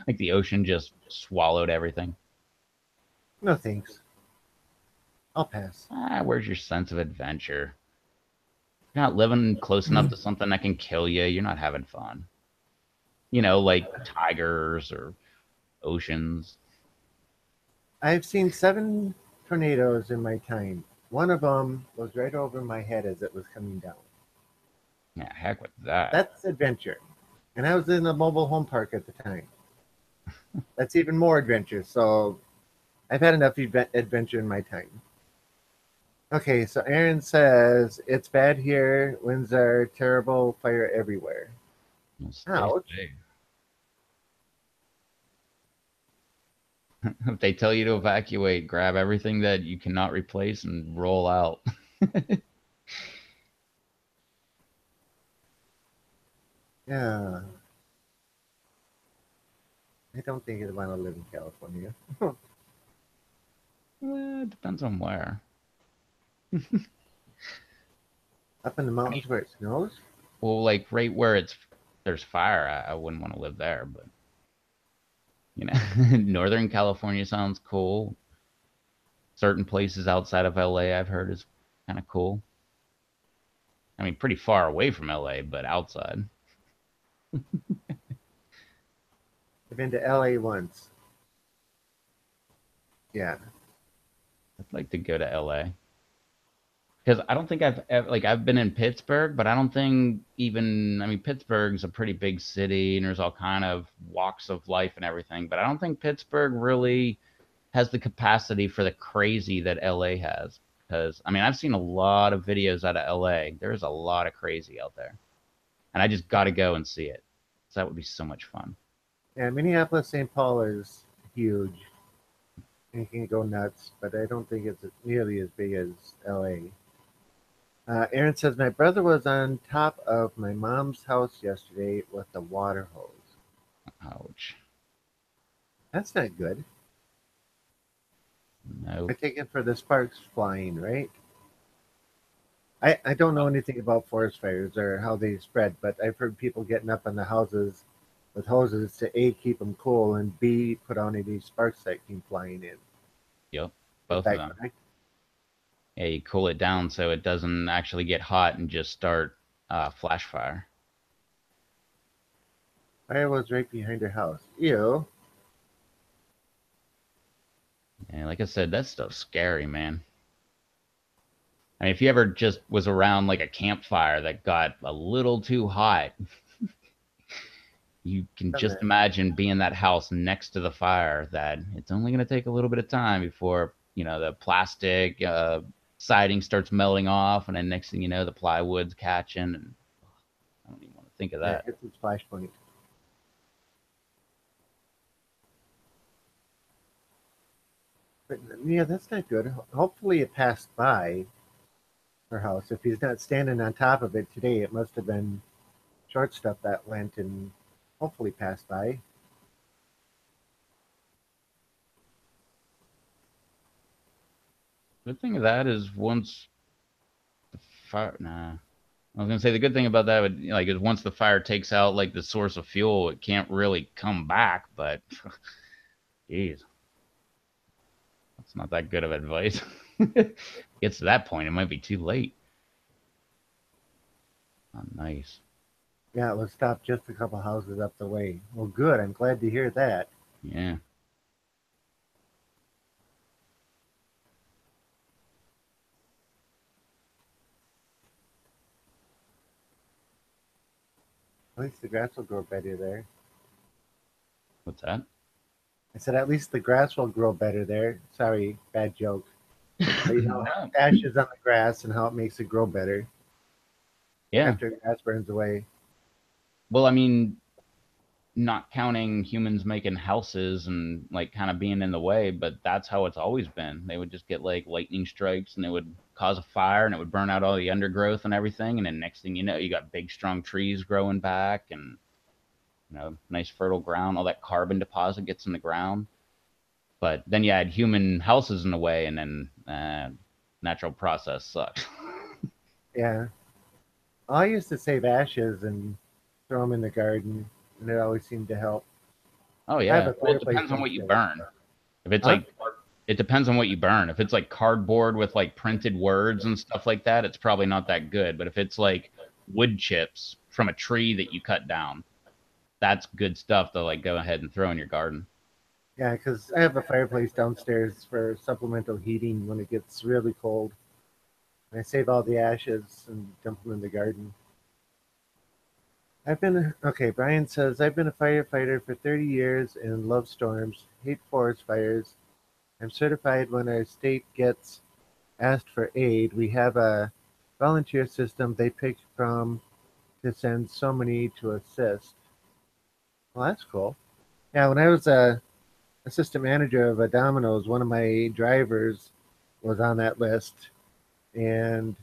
Like the ocean just swallowed everything. No thanks. I'll pass. Where's your sense of adventure? You're not living close enough to something that can kill you. You're not having fun. Like tigers or oceans. I've seen 7 tornadoes in my time. One of them was right over my head as it was coming down. Yeah, heck with that. That's adventure. And I was in a mobile home park at the time. That's even more adventure. So I've had enough adventure in my time. Okay, so Aaron says it's bad here. Winds are terrible. Fire everywhere. Well, stay Ouch. safe. If they tell you to evacuate, grab everything that you cannot replace and roll out. Yeah, I don't think I'd want to live in California. It depends on where. Up in the I mean, mountains where it snows? well, like right where there's fire, I wouldn't want to live there. But Northern California sounds cool. Certain places outside of LA I've heard is kind of cool. I mean, pretty far away from LA, but outside. I've been to LA once. Yeah. I'd like to go to LA because I don't think I've ever, like I've been in Pittsburgh, but I don't think even, I mean, Pittsburgh's a pretty big city and there's all kind of walks of life and everything, but I don't think Pittsburgh really has the capacity for the crazy that LA has. Because I mean, I've seen a lot of videos out of LA. There's a lot of crazy out there, and I just got to go and see it. So that would be so much fun. Yeah, Minneapolis, St. Paul is huge. And you can go nuts, but I don't think it's nearly as big as LA. Aaron says, my brother was on top of my mom's house yesterday with the water hose. Ouch. That's not good. I Nope. take it for the sparks flying, right? I don't know anything about forest fires or how they spread, but I've heard people getting up on the houses with hoses to A, keep them cool, and B, put on any sparks that came flying in. Yep. Is Both of that them. correct? Yeah, you cool it down so it doesn't actually get hot and just start flash fire. Fire was right behind her house. Ew. And like I said, that stuff's scary, man. I mean, if you ever just was around like a campfire that got a little too hot, you can Done just that. imagine being that house next to the fire, that it's only going to take a little bit of time before, the plastic siding starts melting off. And then next thing you know, the plywood's catching. And I don't even want to think of Yeah, that. it's a splash point. But yeah, that's not good. Hopefully it passed by her house. If he's not standing on top of it today, it must have been short stuff that went and hopefully passed by. The thing of that is once the fire, nah. I was gonna say the good thing about that would like is once the fire takes out like the source of fuel, it can't really come back. But geez, that's not that good of advice. Gets to that point, it might be too late. Oh, nice. Yeah, it was stopped just a couple houses up the way. Well, good. I'm glad to hear that. Yeah. At least the grass will grow better there. What's that? I said, at least the grass will grow better there. Sorry, bad joke. But you know, No. ashes on the grass and how it makes it grow better Yeah. after grass burns away. Well, I mean, not counting humans making houses and like kind of being in the way, but that's how it's always been. They would just get like lightning strikes and they would cause a fire and it would burn out all the undergrowth and everything. And then next thing you know, you got big, strong trees growing back and, nice fertile ground. All that carbon deposit gets in the ground. But then you add human houses in the way and then natural process sucks. Yeah. I used to save ashes and throw them in the garden, and it always seemed to help. Oh, I have yeah. a Well, it fireplace depends on what you downstairs. burn. If it's Huh? like it depends on what you burn. If it's like cardboard with like printed words and stuff like that, it's probably not that good. But if it's like wood chips from a tree that you cut down, that's good stuff to like go ahead and throw in your garden. Yeah, because I have a fireplace downstairs for supplemental heating when it gets really cold. And I save all the ashes and dump them in the garden. Okay, Brian says, I've been a firefighter for 30 years and love storms, hate forest fires. I'm certified when our state gets asked for aid. We have a volunteer system they pick from to send so many to assist. Well, that's cool. Yeah, when I was a assistant manager of a Domino's, one of my drivers was on that list, and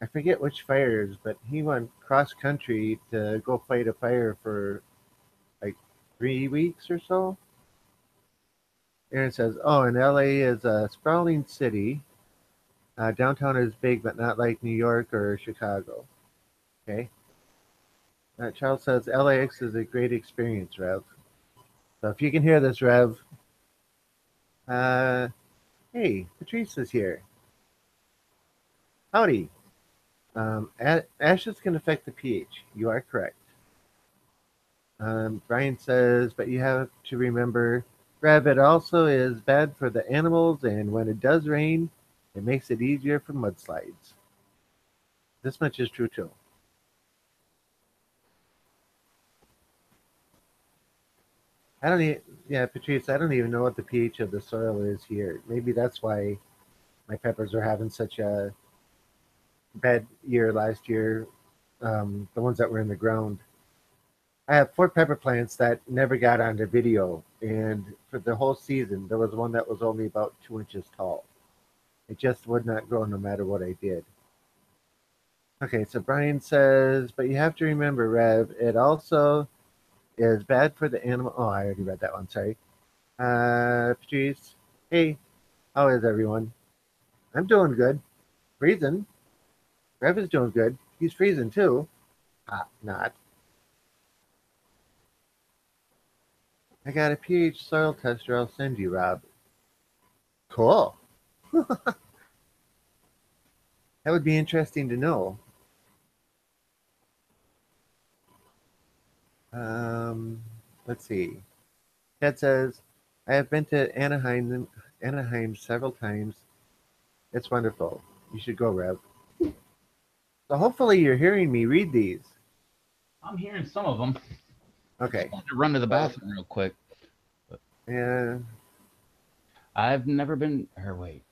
I forget which fires, but he went cross country to go fight a fire for like 3 weeks or so. Aaron says, "Oh, and LA is a sprawling city. Downtown is big, but not like New York or Chicago." Okay. Charles says, "LAX is a great experience, Rev." So if you can hear this, Rev, uh, hey, Patrice is here. Howdy. Ashes can affect the pH. You are correct. Brian says, but you have to remember, Rev, it also is bad for the animals, and when it does rain, it makes it easier for mudslides. This much is true too. I don't even, yeah, Patrice, I don't even know what the pH of the soil is here. Maybe that's why my peppers are having such a bad year last year. The ones that were in the ground. I have four pepper plants that never got onto video, and for the whole season, there was one that was only about 2 inches tall. It just would not grow no matter what I did. Okay, so Brian says, but you have to remember, Rev, it also is bad for the animal. Oh, I already read that one. Sorry. Patrice, hey, how is everyone? I'm doing good. Freezing. Rev is doing good. He's freezing too. Ah, not. I got a pH soil tester I'll send you, Rob. Cool. That would be interesting to know. Um, let's see. Ted says, I have been to Anaheim several times. It's wonderful. You should go, Rev. So hopefully you're hearing me read these. I'm hearing some of them. I just Okay. wanted to run to the So, bathroom real quick. and I've never been. Or wait.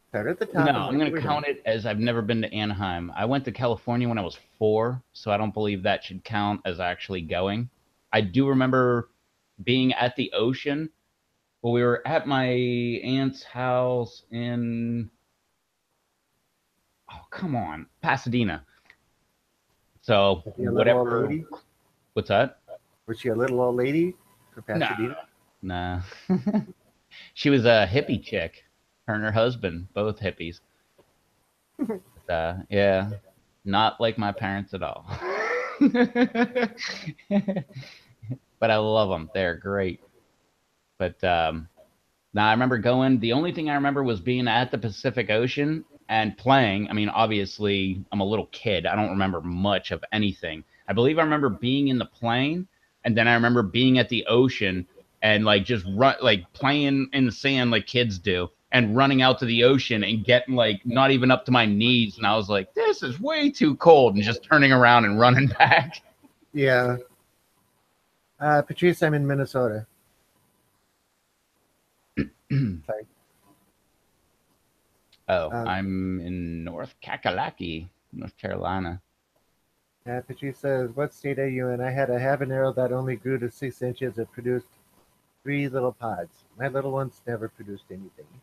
start at the No, top and I'm work going your to way down. count it as I've never been to Anaheim. I went to California when I was 4, so I don't believe that should count as actually going. I do remember being at the ocean. Well, we were at my aunt's house in, oh, come on, Pasadena. So, Was she a little old whatever, lady? what's that? Was she a little old lady from Nah, Pasadena? nah. She was a hippie chick. Her and her husband, both hippies. Yeah, not like my parents at all. But I love them. They're great. But now I remember going. The only thing I remember was being at the Pacific Ocean and playing. I mean, obviously, I'm a little kid. I don't remember much of anything. I believe I remember being in the plane, and then I remember being at the ocean and like just run, like playing in the sand like kids do, and running out to the ocean and getting like not even up to my knees. And I was like, this is way too cold, and just turning around and running back. Yeah. Patrice, I'm in Minnesota. Sorry. Oh, Um, I'm in North Kakalaki, North Carolina. Patrice says, "What state are you in? I had a habanero that only grew to 6 inches. It produced three little pods. My little ones never produced anything."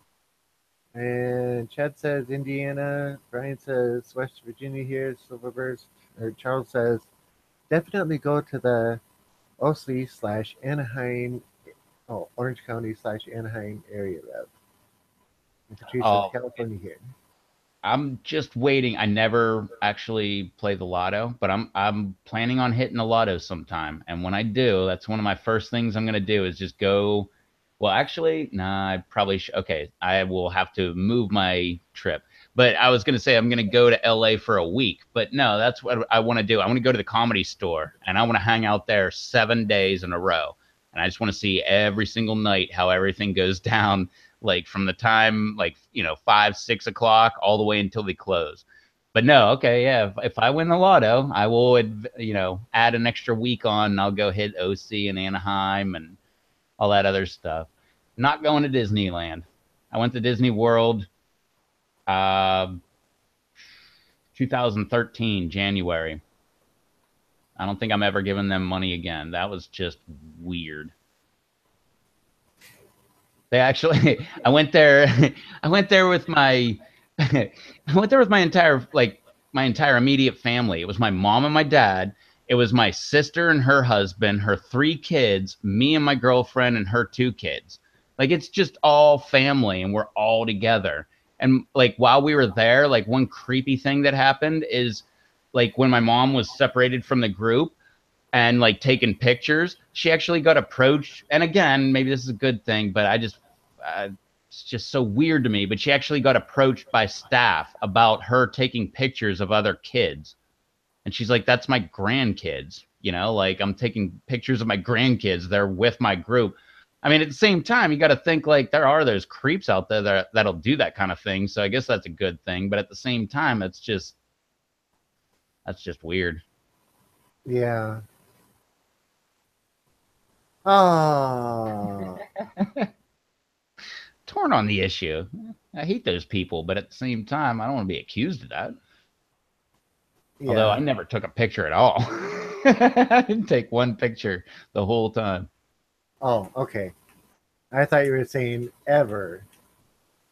And Chad says Indiana. Brian says West Virginia here. Silverburst. Or Charles says definitely go to the Osley slash Anaheim. Oh, Orange County slash Anaheim area rev. And Patrice says Oh, California here. I'm just waiting. I never actually play the lotto, but I'm planning on hitting the lotto sometime. And when I do, that's one of my first things I'm gonna do is just go. Well, actually, nah, I probably should. Okay, I will have to move my trip. But I was gonna say I'm gonna go to LA for a week. But no, that's what I want to do. I want to go to the Comedy Store and I want to hang out there 7 days in a row. And I just want to see every single night how everything goes down, like from the time like 5, 6 o'clock all the way until they close. But no, okay, yeah. If I win the lotto, I will add an extra week on. And I'll go hit OC and Anaheim and all that other stuff. Not going to Disneyland. I went to Disney World, uh, 2013 January. I don't think I'm ever giving them money again. That was just weird. They actually, I went there. I went there with my, I went there with my entire immediate family. It was my mom and my dad. It was my sister and her husband, her 3 kids, me and my girlfriend and her 2 kids. Like it's just all family, and we're all together. And like while we were there, like one creepy thing that happened is like when my mom was separated from the group and like taking pictures. She actually got approached, and again, maybe this is a good thing, but it's just so weird to me. But she actually got approached by staff about her taking pictures of other kids, and she's like, "That's my grandkids." Like I'm taking pictures of my grandkids. They're with my group. I mean, at the same time, you got to think like there are those creeps out there that'll do that kind of thing. So I guess that's a good thing. But at the same time, that's just weird. Yeah. Oh, Torn on the issue. I hate those people, but at the same time, I don't want to be accused of that. Although I yeah. never took a picture at all. I didn't take one picture the whole time. Oh, okay. I thought you were saying ever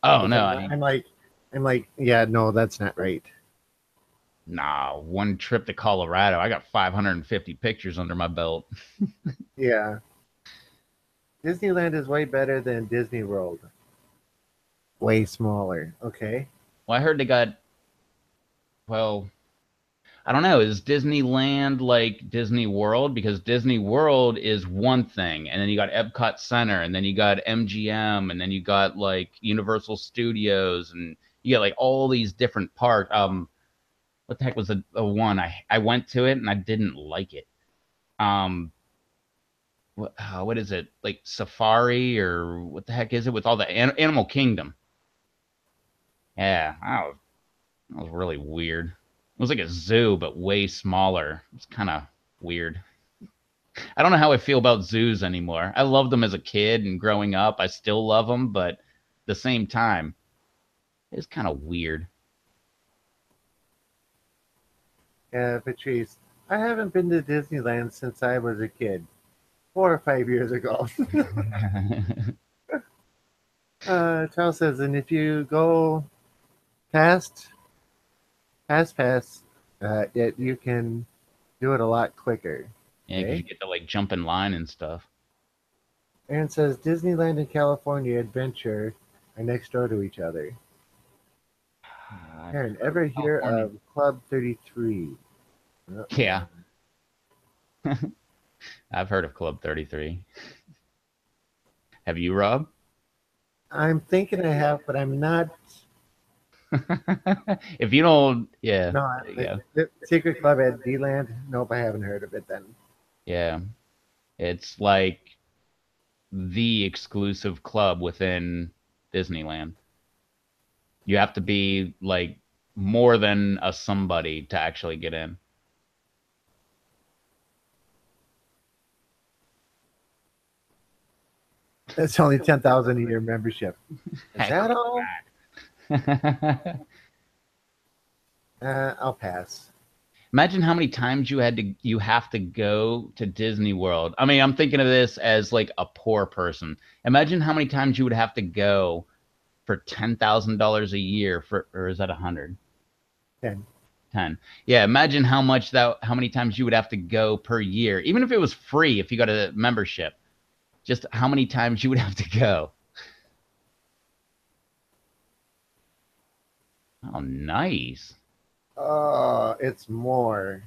Oh because no, I'm I not, mean, I'm like, yeah, no, that's not right. nah. One trip to Colorado, I got 550 pictures under my belt. Yeah. Disneyland is way better than Disney World. Way smaller. Okay. Well, I heard they got. Well, I don't know. Is Disneyland like Disney World? Because Disney World is one thing, and then you got Epcot Center, and then you got MGM, and then you got like Universal Studios, and you got like all these different parks. What the heck was the one I went to it and I didn't like it. Um, what is it like Safari or what the heck is it with all the Animal Kingdom? Yeah, that was really weird. It was like a zoo, but way smaller. It's kind of weird. I don't know how I feel about zoos anymore. I loved them as a kid and growing up. I still love them, but at the same time, it's kind of weird. Yeah, Patrice, I haven't been to Disneyland since I was a kid, 4 or 5 years ago. Charles says, and if you go past, past, you can do it a lot quicker. Yeah, because Okay. you get to like jump in line and stuff. Aaron says Disneyland and California Adventure are next door to each other. I've Aaron, heard of ever hear California. of Club 33? Uh-oh. Yeah, I've heard of Club 33. Have you, Rob? I'm thinking I have, but I'm not. If you don't, yeah, No, there you the, go. the Secret Club at D-Land? Nope, I haven't heard of it then. Yeah, it's like the exclusive club within Disneyland. You have to be like more than a somebody to actually get in. It's only 10,000 a year membership. Is Heck that with all? that. I'll pass. Imagine how many times you have to go to Disney World. I mean, I'm thinking of this as like a poor person. Imagine how many times you would have to go for $10,000 a year for, or is that 100? 10. 10. Yeah, imagine how many times you would have to go per year, even if it was free, if you got a membership, just how many times you would have to go. Oh, nice. Oh, it's more.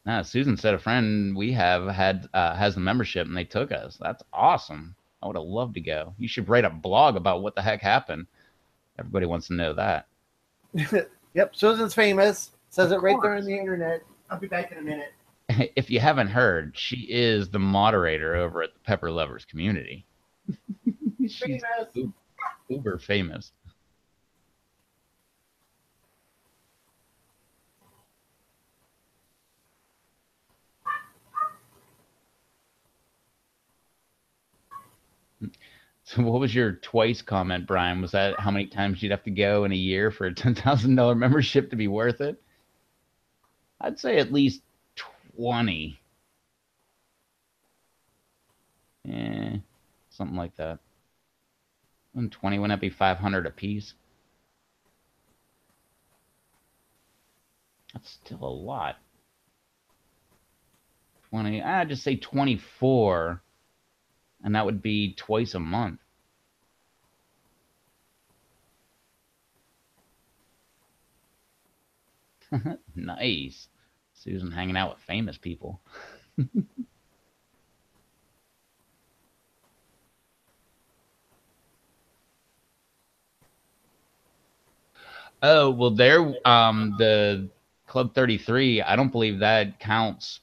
Now, Susan said a friend we have had has the membership and they took us. That's awesome. I would have loved to go. You should write a blog about what the heck happened. Everybody wants to know that. Yep, Susan's famous. Says Of it right there on course. the internet. I'll be back in a minute. If you haven't heard, she is the moderator over at the Pepper Lovers community. She's Famous. uber famous. So what was your twice comment, Brian? Was that how many times you'd have to go in a year for a $10,000 membership to be worth it? I'd say at least 20. Eh, something like that. And 20 wouldn't that be 500 a piece? That's still a lot. 20, I'd just say 24, and that would be twice a month. Nice. Susan hanging out with famous people. Oh, well, the Club 33, I don't believe that counts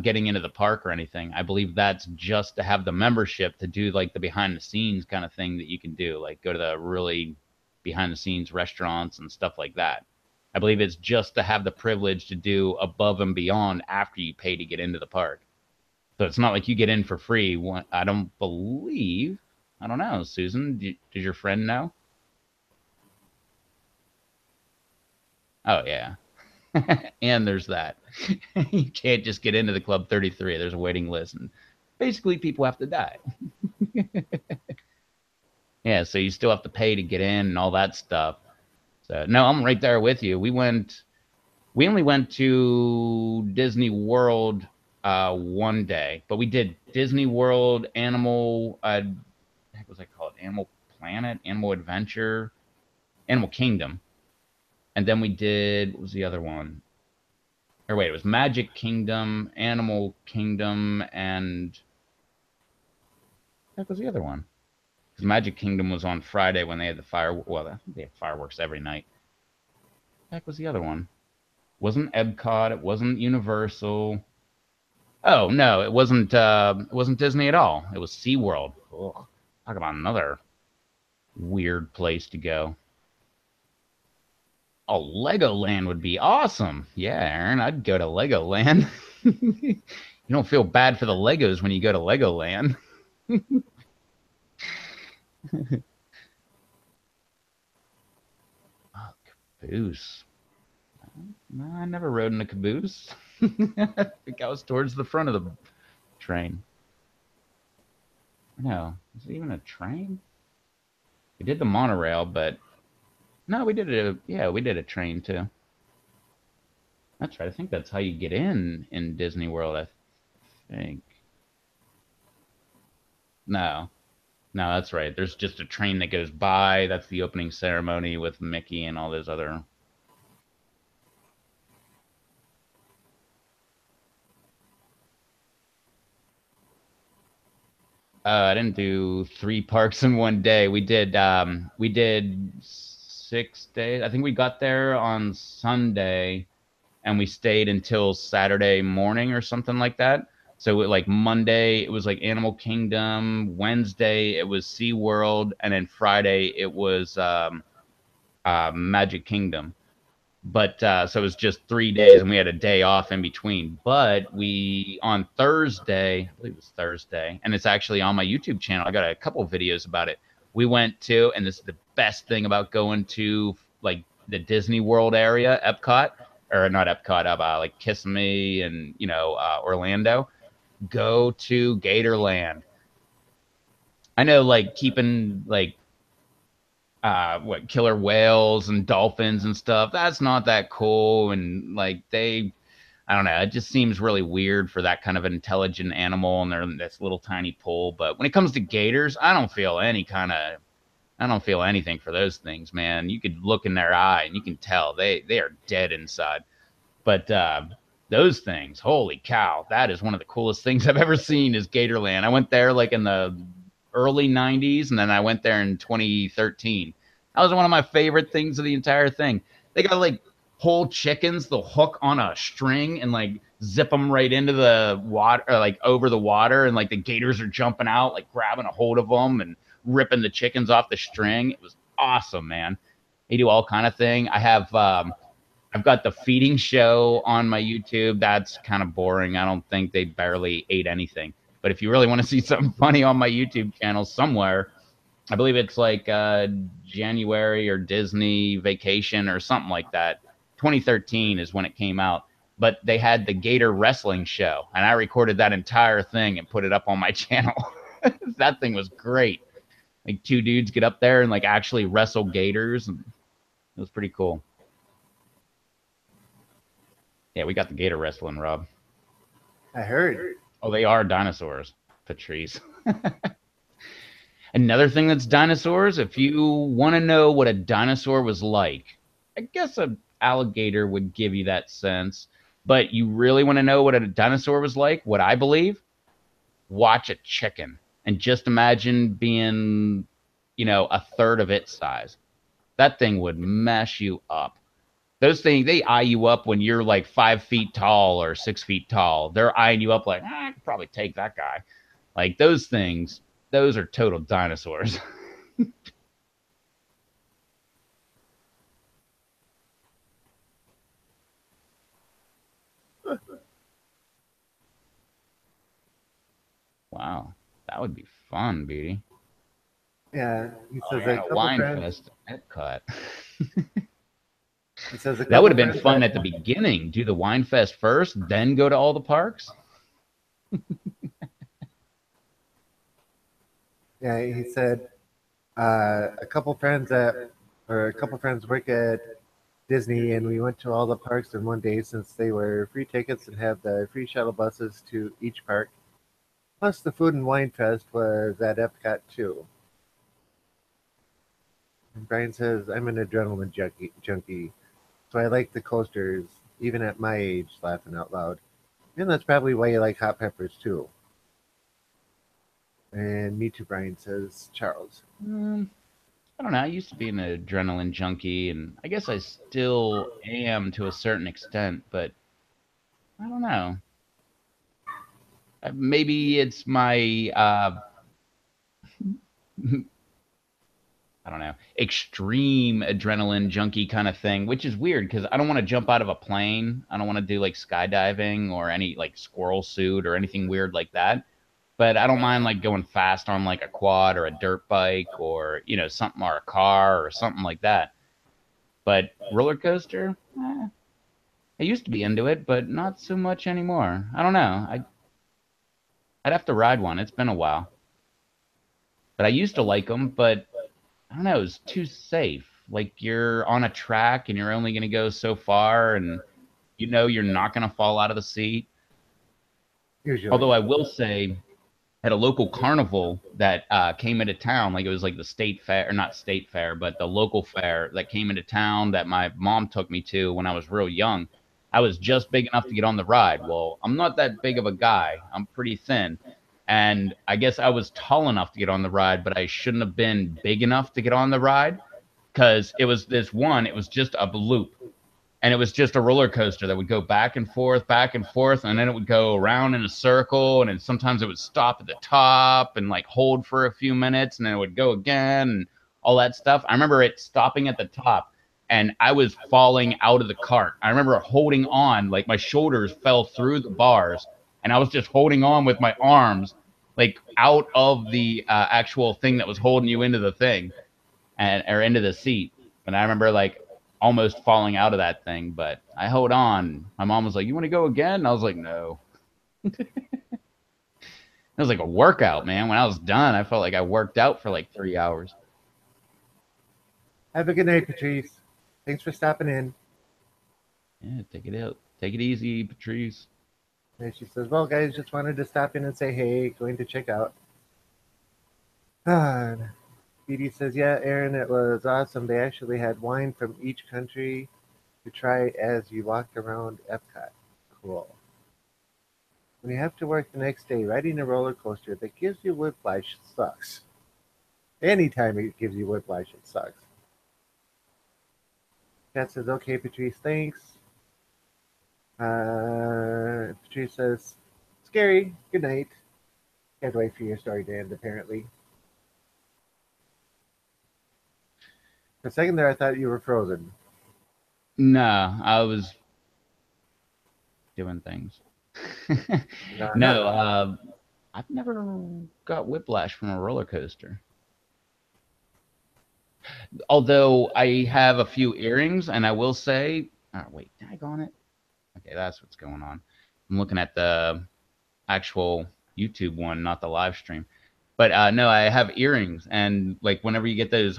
getting into the park or anything. I believe that's just to have the membership to do like the behind the scenes kind of thing that you can do, like go to the really behind the scenes restaurants and stuff like that. I believe it's just to have the privilege to do above and beyond after you pay to get into the park. So it's not like you get in for free. I don't believe. I don't know, Susan. Does your friend know? Oh yeah. And there's that. You can't just get into the Club 33. There's a waiting list, and basically people have to die. Yeah, so you still have to pay to get in and all that stuff. So no, I'm right there with you. We only went to Disney World one day, but we did Disney World, Animal what the heck was that called? Animal Planet, Animal Adventure, Animal Kingdom. And then we did what was the other one? Or wait, it was Magic Kingdom, Animal Kingdom, and what was the other one? Because Magic Kingdom was on Friday when they had the fire. Well, I think they have fireworks every night. What heck was the other one? Wasn't Epcot? It wasn't Universal. Oh no, it wasn't. It wasn't Disney at all. It was SeaWorld. Ugh, talk about another weird place to go. Oh, Legoland would be awesome. Yeah, Aaron, I'd go to Legoland. You don't feel bad for the Legos when you go to Legoland. Oh, caboose. No, I never rode in a caboose. I think I was towards the front of the train. No, is it even a train? We did the monorail, but no, we did a yeah, we did a train too. That's right. I think that's how you get in Disney World, I think. No. No, that's right. There's just a train that goes by. That's the opening ceremony with Mickey and all those other. I didn't do three parks in one day. We did 6 days. I think we got there on Sunday and we stayed until Saturday morning or something like that. So like Monday it was like Animal Kingdom, Wednesday it was SeaWorld, and then Friday it was Magic Kingdom. But so it was just 3 days and we had a day off in between. But we on Thursday, I believe it was Thursday, and it's actually on my YouTube channel. I got a couple of videos about it. We went to, and this is the best thing about going to like the Disney World area, Epcot, or not Epcot, like Kissimmee and Orlando. Go to Gatorland. I know, like keeping like what killer whales and dolphins and stuff. That's not that cool. And like I don't know. It just seems really weird for that kind of intelligent animal and they're in this little tiny pool. But when it comes to gators, I don't feel anything for those things, man. You could look in their eye and you can tell they are dead inside. But those things, holy cow, that is one of the coolest things I've ever seen is Gatorland. I went there like in the early 90s and then I went there in 2013. That was one of my favorite things of the entire thing. They got like whole chickens, they'll hook on a string and like zip them right into the water, or like over the water, and like the gators are jumping out, like grabbing a hold of them and ripping the chickens off the string. It was awesome, man. They do all kind of thing. I've got the feeding show on my YouTube. That's kind of boring. I don't think they barely ate anything. But if you really want to see something funny on my YouTube channel somewhere, I believe it's like January or Disney Vacation or something like that. 2013 is when it came out. But they had the Gator Wrestling Show, and I recorded that entire thing and put it up on my channel. That thing was great. Like two dudes get up there and like actually wrestle gators, and it was pretty cool. Yeah, we got the gator wrestling, Rob. I heard. Oh, they are dinosaurs, Patrice. Another thing that's dinosaurs, if you want to know what a dinosaur was like, I guess a alligator would give you that sense. But you really want to know what a dinosaur was like, what I believe? Watch a chicken and just imagine being, a third of its size. That thing would mess you up. Those things, they eye you up when you're like 5 feet tall or 6 feet tall. They're eyeing you up like, I could probably take that guy. Like those things, those are total dinosaurs. Wow, that would be fun, Beauty. Yeah, he Oh says man, a a couple wine friends. fest at Epcot. He says a That would couple have been friends fun that. at the beginning. Do the wine fest first, then go to all the parks. Yeah, he said a couple friends or a couple friends work at Disney, and we went to all the parks in one day since they were free tickets and have the free shuttle buses to each park. Plus, the food and wine fest was at Epcot too. And Brian says, "I'm an adrenaline junkie, so I like the coasters, even at my age." Laughing out loud, and that's probably why you like hot peppers too. And me too, Brian says Charles. Um, I don't know. I used to be an adrenaline junkie, and I guess I still am to a certain extent, but I don't know. Maybe it's my I don't know, extreme adrenaline junkie kind of thing, which is weird because I don't want to jump out of a plane. I don't want to do like skydiving or any like squirrel suit or anything weird like that. But I don't mind like going fast on like a quad or a dirt bike or, something, or a car or something like that. But roller coaster, I used to be into it, but not so much anymore. I don't know. I'd have to ride one. It's been a while. But I used to like them, but I don't know, it's too safe. Like you're on a track and you're only going to go so far and you're not going to fall out of the seat. Usually. Although I will say at a local carnival that came into town, like it was like the state fair, or not state fair, but the local fair that came into town that my mom took me to when I was real young. I was just big enough to get on the ride. Well, I'm not that big of a guy. I'm pretty thin. And I guess I was tall enough to get on the ride, but I shouldn't have been big enough to get on the ride because it was just a loop, and it was just a roller coaster that would go back and forth, and then it would go around in a circle, and then sometimes it would stop at the top and like hold for a few minutes, and then it would go again, and all that stuff. I remember it stopping at the top, and I was falling out of the cart. I remember holding on, like my shoulders fell through the bars, and I was just holding on with my arms, like out of the actual thing that was holding you into the thing and or into the seat. And I remember like almost falling out of that thing, but I held on. My mom was like, "You want to go again?" And I was like, "No." It was like a workout, man. When I was done, I felt like I worked out for like 3 hours. Have a good night, Patrice. Thanks for stopping in. Yeah, take it out. Take it easy, Patrice. And she says, well, guys, just wanted to stop in and say, hey, going to check out. Ah, Dee Dee says, yeah, Aaron, it was awesome. They actually had wine from each country to try as you walked around Epcot. Cool. When you have to work the next day, riding a roller coaster that gives you whiplash sucks. Anytime it gives you whiplash, it sucks. Kat says, okay, Patrice, thanks. Patrice says, scary. Good night. Can't wait for your story to end, apparently. For a second there, I thought you were frozen. No, I was doing things. Uh-huh. No, I've never got whiplash from a roller coaster. Although I have a few earrings, and I will say, oh, wait, tag on it. Okay, that's what's going on. I'm looking at the actual YouTube one, not the live stream. But no, I have earrings, and like whenever you get those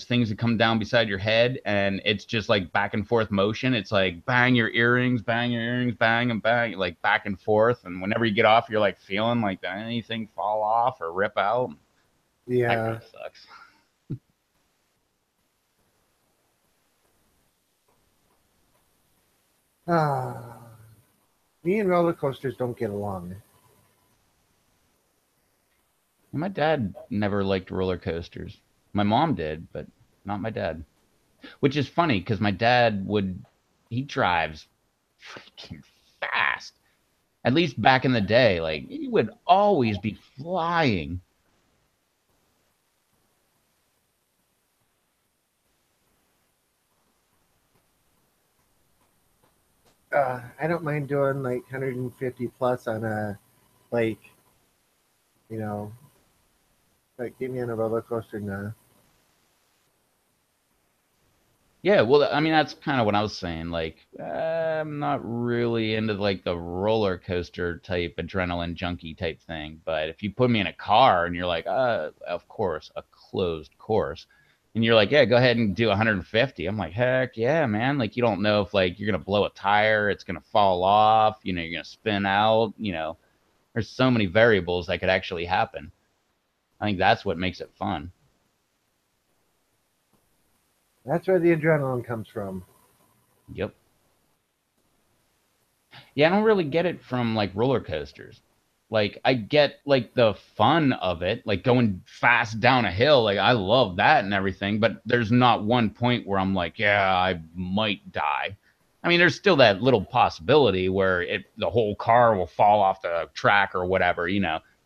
things that come down beside your head, and it's just like back and forth motion. It's like bang your earrings, bang and bang, like back and forth. And whenever you get off, you're like feeling like did anything fall off or rip out. That kind Yeah. of sucks. Ah, me and roller coasters don't get along. My dad never liked roller coasters. My mom did, but not my dad. Which is funny because my dad he drives freaking fast. At least back in the day, like he would always be flying. I don't mind doing like 150 plus on a, like, you know, like get me on a roller coaster now. Yeah, well, I mean that's kind of what I was saying. Like, I'm not really into like the roller coaster type adrenaline junkie type thing. But if you put me in a car and you're like, of course, a closed course, and you're like, yeah, go ahead and do 150. I'm like, heck yeah, man. Like, you don't know if like you're gonna blow a tire, it's gonna fall off, you're gonna spin out. There's so many variables that could actually happen. I think that's what makes it fun. That's where the adrenaline comes from. Yep. Yeah, I don't really get it from like roller coasters. Like I get like the fun of it, like going fast down a hill. Like I love that and everything, but there's not one point where I'm like, yeah, I might die. I mean, there's still that little possibility where the whole car will fall off the track or whatever,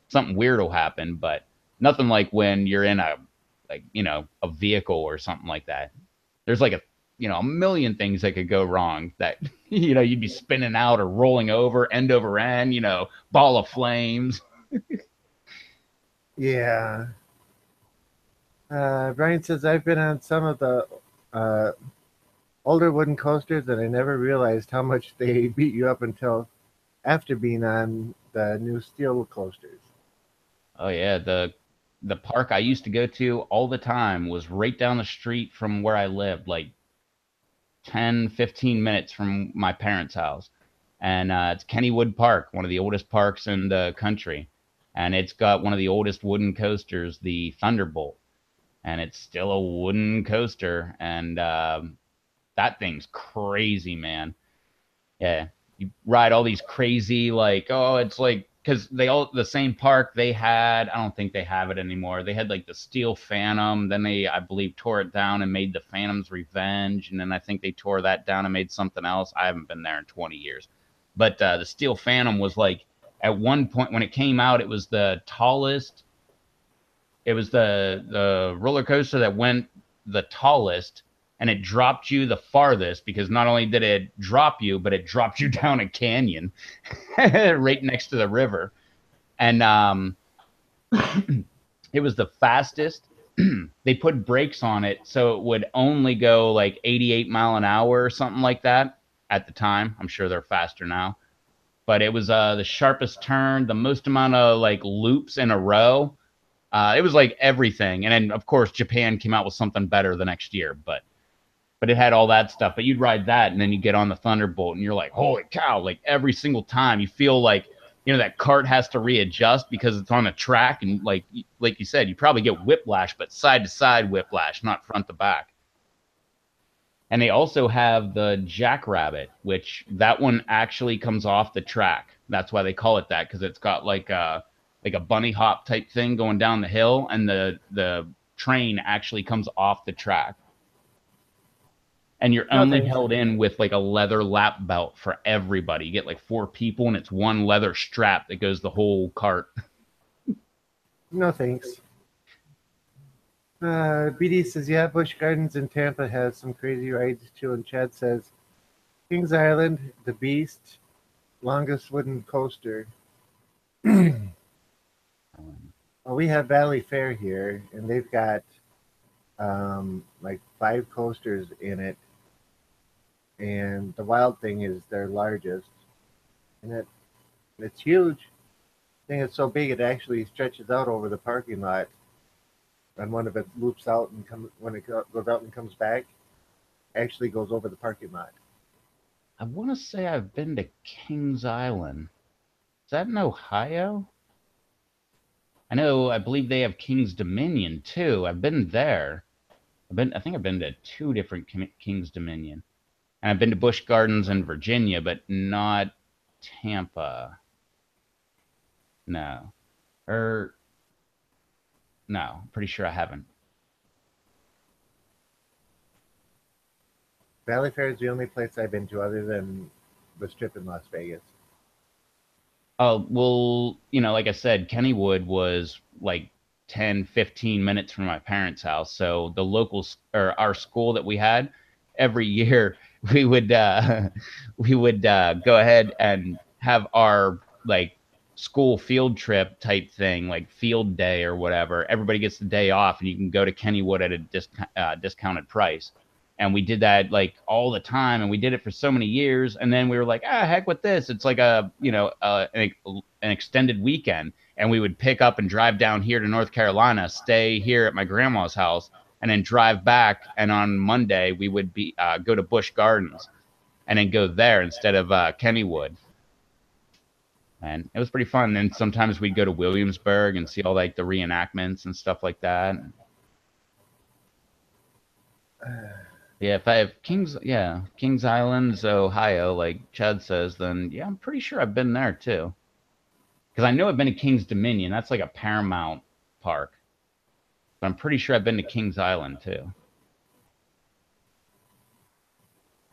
something weird will happen, but nothing like when you're in like a vehicle or something like that. There's like a million things that could go wrong that you'd be spinning out or rolling over end, ball of flames. Yeah. Brian says I've been on some of the uh, older wooden coasters, and I never realized how much they beat you up until after being on the new steel coasters. Oh yeah, the park I used to go to all the time was right down the street from where I lived, like 10, 15 minutes from my parents' house. And it's Kennywood Park, one of the oldest parks in the country. And it's got one of the oldest wooden coasters, the Thunderbolt. And it's still a wooden coaster. And that thing's crazy, man. Yeah, you ride all these crazy like it's like because they all the same park they had. I don't think they have it anymore. They had like the Steel Phantom, then they I believe tore it down and made the Phantom's Revenge, and then I think they tore that down and made something else. I haven't been there in 20 years, but the Steel Phantom was like at one point when it came out, it was the tallest. It was the roller coaster that went the tallest, and it dropped you the farthest because not only did it drop you, but it dropped you down a canyon right next to the river. And it was the fastest. They put brakes on it so it would only go like 88 mile an hour or something like that at the time. I'm sure they're faster now, but it was the sharpest turn, the most amount of like loops in a row. It was like everything, and then of course Japan came out with something better the next year, but it had all that stuff. But you'd ride that, and then you get on the Thunderbolt, and you're like, holy cow! Like every single time, you feel like that cart has to readjust because it's on a track, and like you said, you probably get whiplash, but side to side whiplash, not front to back. And they also have the Jackrabbit, which that one actually comes off the track. That's why they call it that because it's got like a bunny hop type thing going down the hill, and the train actually comes off the track. And you're No only thanks. held in with like a leather lap belt for everybody. You get like four people, and it's one leather strap that goes the whole cart. No thanks. BD says, yeah, Busch Gardens in Tampa has some crazy rides too. And Chad says, Kings Island, the Beast, longest wooden coaster. Well, we have Valley Fair here, and they've got like 5 coasters in it. And the wild thing is their largest, and it's huge. I think it's so big it actually stretches out over the parking lot. And one of it loops out and when it goes out and comes back, actually goes over the parking lot. I want to say I've been to Kings Island. Is that in Ohio? I believe they have King's Dominion too. I've been there. I think I've been to two different King's Dominion. And I've been to Busch Gardens in Virginia, but not Tampa. No. Or no, pretty sure I haven't. Valley Fair is the only place I've been to other than the Strip in Las Vegas. Oh, well, like I said, Kennywood was like 10, 15 minutes from my parents' house. So the locals or our school that we had every year, we would go ahead and have our like school field trip type thing, like field day or whatever. Everybody gets the day off and you can go to Kennywood at a discounted price. And we did that like all the time, and we did it for so many years, and then we were like, heck with this, it's like an extended weekend, and we would pick up and drive down here to North Carolina, stay here at my grandma's house, and then drive back, and on Monday we would be go to Busch Gardens and then go there instead of Kennywood. And it was pretty fun. And sometimes we'd go to Williamsburg and see all like the reenactments and stuff like that. Yeah, if I have Kings Island's Ohio, like Chad says, then yeah, I'm pretty sure I've been there too. Because I know I've been to King's Dominion. That's like a Paramount park. But I'm pretty sure I've been to Kings Island too.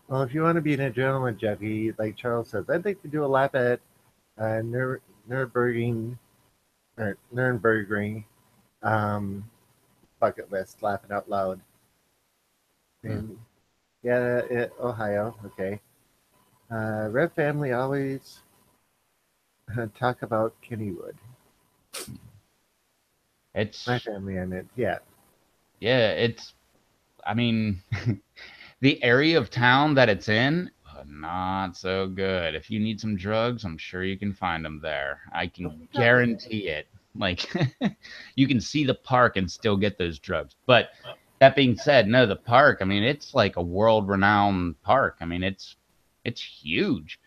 Well, if you want to be an adrenaline junkie, like Charles says, I'd like to do a lap at Nürburgring or Nürnbergring. Um, bucket list, laughing out loud. Hmm. And yeah, Ohio, okay. Red family always talk about Kennywood. My It's family, I meant, yeah. yeah, it's I mean, the area of town that it's in, not so good. If you need some drugs, I'm sure you can find them there. I can guarantee it. Like, you can see the park and still get those drugs. But that being said, no, the park, I mean, it's like a world-renowned park. I mean, it's huge.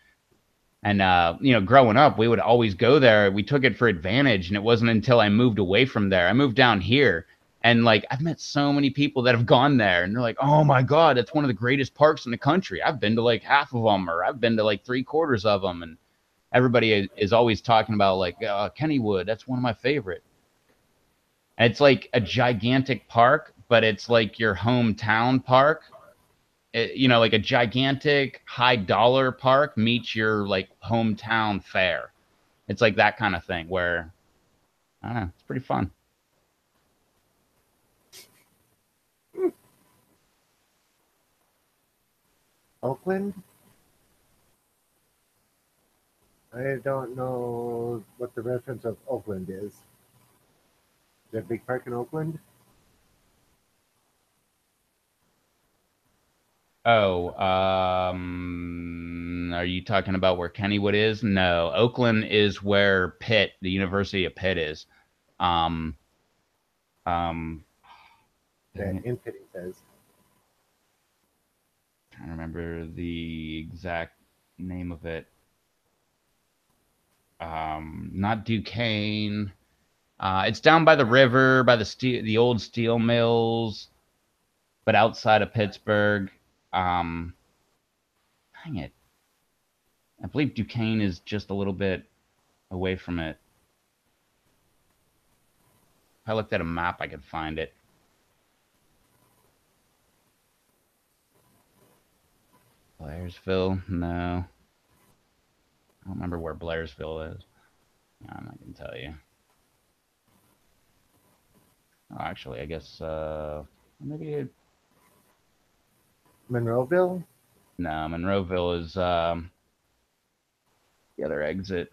And growing up, we would always go there. We took it for advantage, and it wasn't until I moved away from there. I moved down here, and like I've met so many people that have gone there, and they're like, "Oh my God, that's one of the greatest parks in the country." I've been to like half of them, or I've been to like three-quarters of them, and everybody is always talking about like Kennywood. That's one of my favorite. And it's like a gigantic park, but it's like your hometown park. Like a gigantic high dollar park meets your like hometown fair. It's like that kind of thing where I don't know, it's pretty fun. Oakland? I don't know what the reference of Oakland is. Is there a big park in Oakland? Oh, are you talking about where Kennywood is? No, Oakland is where Pitt, the University of Pitt is. Um, um, Dang That it, Infinity says. I trying to remember the exact name of it. Not Duquesne. It's down by the river, by the old steel mills, but outside of Pittsburgh. Um, Dang it. I believe Duquesne is just a little bit away from it. If I looked at a map, I could find it. Blairsville? No. I don't remember where Blairsville is. I'm not going to tell you. Oh, actually, I guess maybe Monroeville? no. Monroeville is the other exit.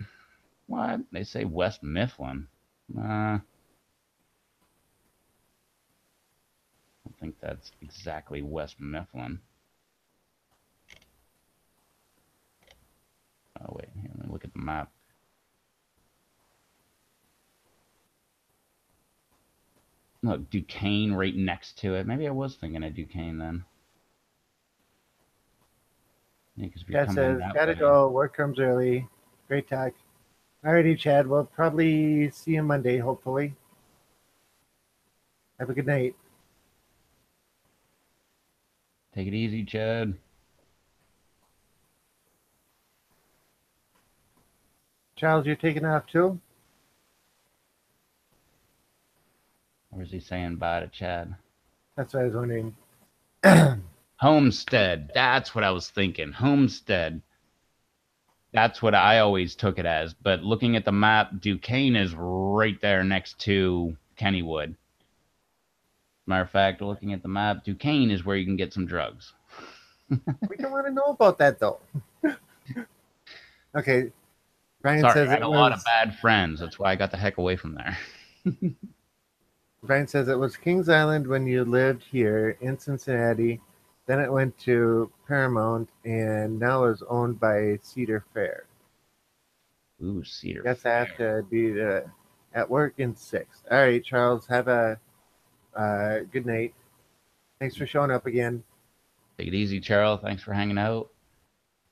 What? They say West Mifflin. I don't think that's exactly West Mifflin. Oh wait, here, let me look at the map. Look, Duquesne right next to it. Maybe I was thinking of Duquesne then. Yeah, because if you're Chad coming says, that gotta way, go. Work comes early. Great talk. Alrighty, Chad. We'll probably see you Monday, hopefully. Have a good night. take it easy, Chad. Charles, you're taking off too? Or is he saying bye to Chad? That's what I was wondering. Homestead. That's what I was thinking. Homestead. That's what I always took it as. But looking at the map, Duquesne is right there next to Kennywood. Matter of fact, looking at the map, Duquesne is where you can get some drugs. We don't want to know about that though. Okay. Brian Sorry, says I had it a lot of was bad friends. That's why I got the heck away from there. Brian says it was Kings Island when you lived here in Cincinnati. Then it went to Paramount and now is owned by Cedar Fair. Ooh, Cedar Guess I have Fair. to be at work in 6. All right, Charles. Have a good night. Thanks for showing up again. Take it easy, Charles. Thanks for hanging out.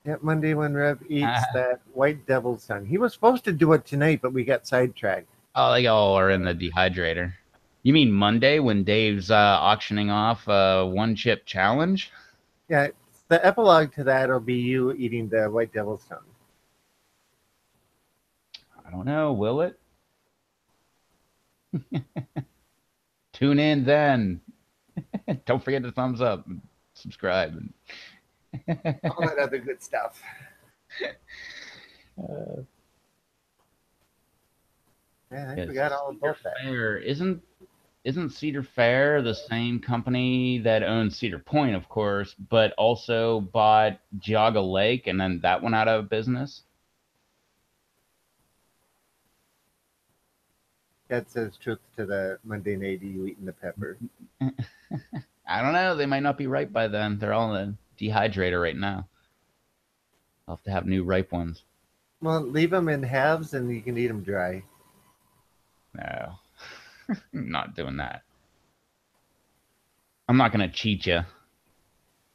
Yep, Monday when Rev eats that white devil's tongue. He was supposed to do it tonight, but we got sidetracked. Oh, they all are in the dehydrator. You mean Monday when Dave's auctioning off one chip challenge? Yeah, the epilogue to that will be you eating the white devil's tongue. I don't know. Will it? Tune in then. Don't forget to thumbs up and subscribe. All that other good stuff. uh, Yeah, I yeah, forgot all Cedar about that. Fair isn't. isn't Cedar Fair the same company that owns Cedar Point, of course, but also bought Geauga Lake and then that went out of business? That says truth to the Monday night you eating the pepper. I don't know. They might not be ripe by then. They're all in the dehydrator right now. I'll have to have new ripe ones. Well, leave them in halves and you can eat them dry. No, I'm not doing that. I'm not gonna cheat you.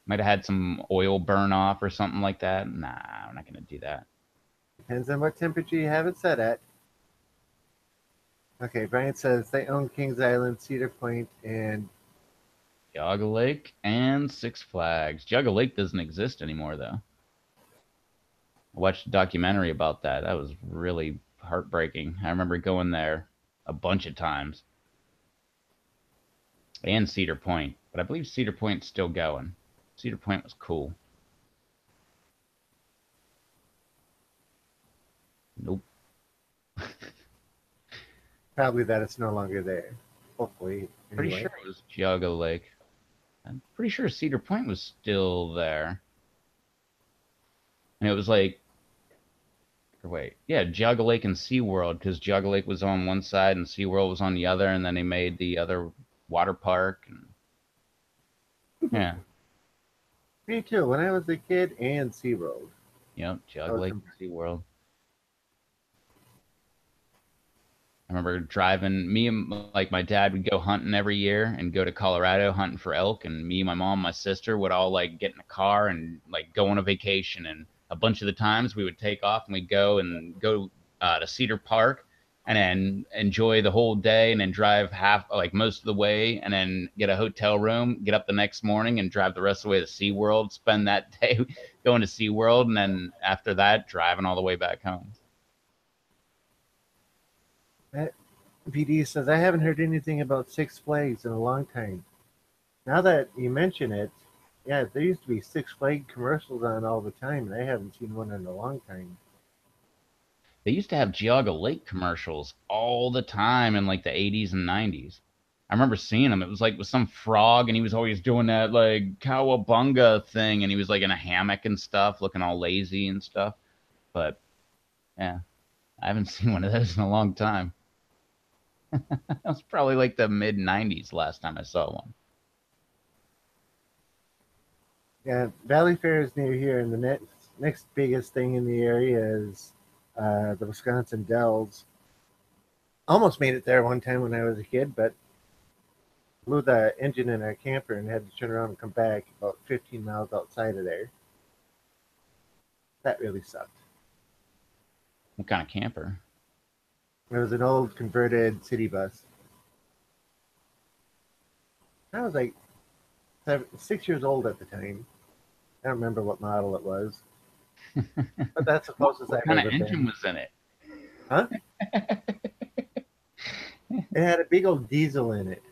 Might have had some oil burn off or something like that. Nah, I'm not gonna do that. Depends on what temperature you have it set at. Okay, Brian says they own Kings Island, Cedar Point, and Geauga Lake and Six Flags. Geauga Lake doesn't exist anymore, though. I watched a documentary about that. That was really heartbreaking. I remember going there a bunch of times. And Cedar Point, but I believe Cedar Point's still going. Cedar Point was cool. Nope. probably that it's no longer there. Hopefully, Pretty anyway. sure it was Geauga Lake. I'm pretty sure Cedar Point was still there. And it was like, or wait, yeah, Geauga Lake and SeaWorld, because Geauga Lake was on one side and SeaWorld was on the other, and then they made the other water park. And yeah, Me too. When I was a kid, and SeaWorld. yep, I Geauga was Lake and SeaWorld. I remember driving. Me and like my dad would go hunting every year and go to Colorado hunting for elk. And me, my mom, my sister would all like get in a car and like go on a vacation. And a bunch of the times we would take off and we'd go to Cedar Park and then enjoy the whole day and then drive half like most of the way and then get a hotel room, get up the next morning and drive the rest of the way to SeaWorld, spend that day going to SeaWorld, and then after that driving all the way back home. PD says I haven't heard anything about Six Flags in a long time. Now that you mention it, yeah, there used to be Six Flag commercials on all the time, and I haven't seen one in a long time. They used to have Geauga Lake commercials all the time in like the 80s and 90s. I remember seeing them. It was like with some frog, and he was always doing that like cowabunga thing, and he was like in a hammock and stuff, looking all lazy and stuff. But yeah, I haven't seen one of those in a long time. That was probably like the mid 90s last time I saw one. Yeah, Valley Fair is near here, and the next biggest thing in the area is the Wisconsin Dells. Almost made it there one time when I was a kid, but blew the engine in our camper and had to turn around and come back about 15 miles outside of there. That really sucked. What kind of camper? It was an old converted city bus. I was like 6 years old at the time. I don't remember what model it was, but that's the What, closest what I've kind of ever engine been. was in it? Huh? It had a big old diesel in it.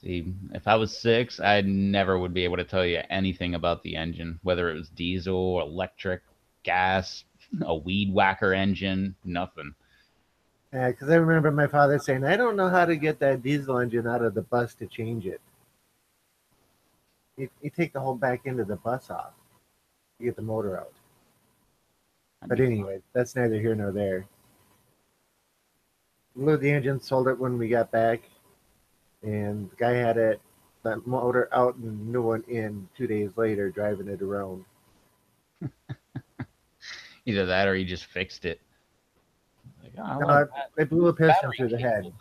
See, if I was six, I never would be able to tell you anything about the engine, whether it was diesel, electric, gas, a weed whacker engine, nothing. Because I remember my father saying, I don't know how to get that diesel engine out of the bus to change it. You take the whole back end of the bus off to get the motor out. That'd But be fun. anyway, that's neither here nor there. Blew the engine, sold it when we got back, and the guy had it, that motor out and new one in 2 days later, driving it around. Either that or he just fixed it. Like, oh, I like No, they blew a piston battery through the head. cable.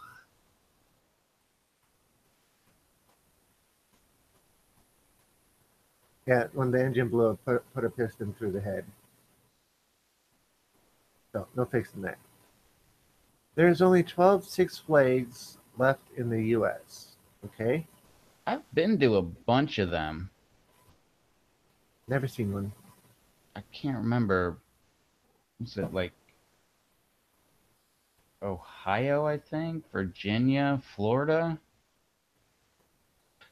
Yeah, when the engine blew, put a piston through the head. So no fixing that. There's only 12 Six Flags left in the U.S. Okay, I've been to a bunch of them. never seen one. I can't remember. Was it like Ohio, I think? Virginia, Florida?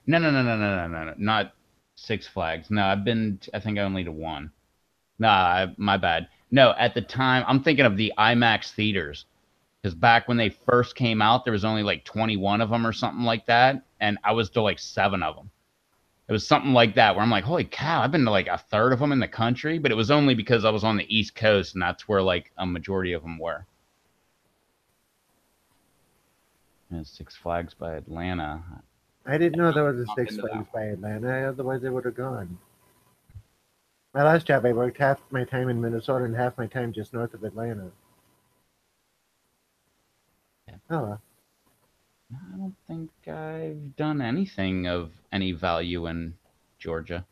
No, no, no, no, no, no, no, no. Not Six Flags. No, I think only to one. Nah, my bad. No, at the time, I'm thinking of the IMAX theaters. Because back when they first came out, there was only like 21 of them or something like that, and I was to like 7 of them. It was something like that where I'm like, holy cow, I've been to like a third of them in the country, but it was only because I was on the East Coast, and that's where like a majority of them were. And Six Flags by Atlanta. I didn't know there was a Not Six into that Flags one. by Atlanta, otherwise I would have gone. My last job, I worked half my time in Minnesota and half my time just north of Atlanta. Yeah. Oh, I don't think I've done anything of any value in Georgia.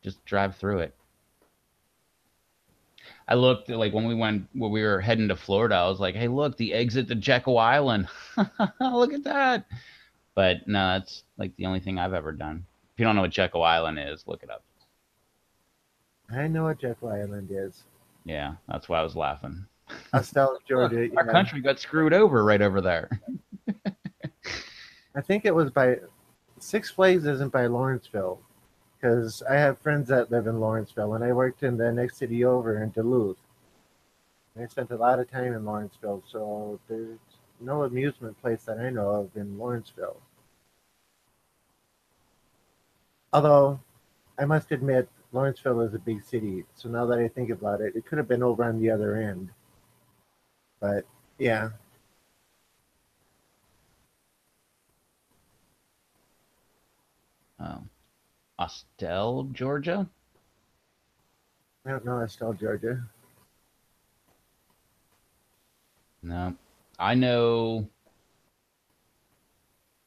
Just drive through it. I looked like when we were heading to Florida, I was like, hey, look, the exit to Jekyll Island. Look at that. But no, that's like the only thing I've ever done. If you don't know what Jekyll Island is, look it up. I know what Jekyll Island is. Yeah, that's why I was laughing. Estelle, Look, Georgia. our Yeah, country got screwed over right over there. I think it was by Six Flags isn't by Lawrenceville because I have friends that live in Lawrenceville, and I worked in the next city over in Duluth. I spent a lot of time in Lawrenceville, so there's no amusement place that I know of in Lawrenceville. Although I must admit, Lawrenceville is a big city, so now that I think about it, it could have been over on the other end. But yeah, Oh, Austell, Georgia? I don't know. Estelle, Georgia. No. I know.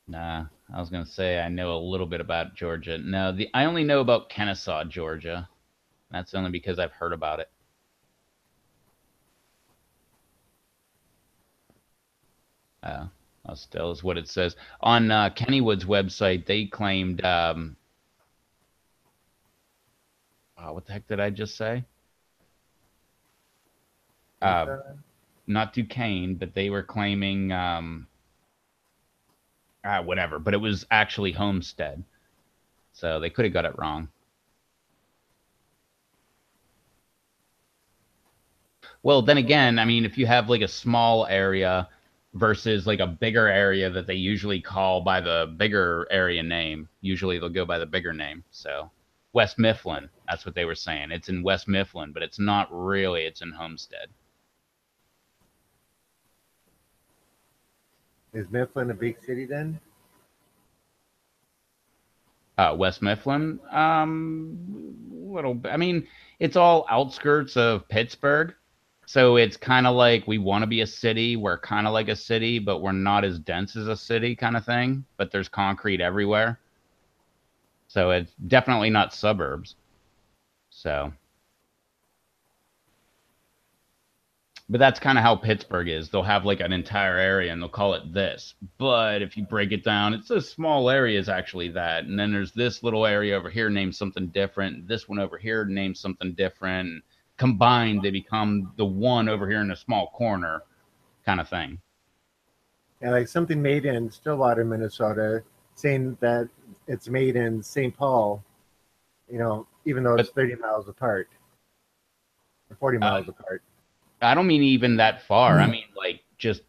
Nah, I was gonna say I know a little bit about Georgia. No, the I only know about Kennesaw, Georgia. That's only because I've heard about it. Uh, Austell is what it says on Kennywood's website. They claimed, what the heck did I just say? Uh, Kennesaw. not Duquesne, but they were claiming, whatever. But it was actually Homestead, so they could have got it wrong. Well, then again, I mean, if you have like a small area versus like a bigger area that they usually call by the bigger area name, usually they'll go by the bigger name. So West Mifflin, that's what they were saying. It's in West Mifflin, but it's not really. It's in Homestead. Is Mifflin a big city then? West Mifflin, little. I mean, it's all outskirts of Pittsburgh, so it's kind of like we want to be a city. We're kind of like a city, but we're not as dense as a city, kind of thing. But there's concrete everywhere. So it's definitely not suburbs. So, but that's kind of how Pittsburgh is. They'll have like an entire area and they'll call it this. But if you break it down, it's a small area is actually that. And then there's this little area over here named something different. This one over here named something different. Combined, they become the one over here in a small corner kind of thing. Yeah, like something made in Stillwater, Minnesota, saying that it's made in St. Paul, even though it's But 30 miles apart or 40 uh, miles apart. I don't mean even that far. I mean like just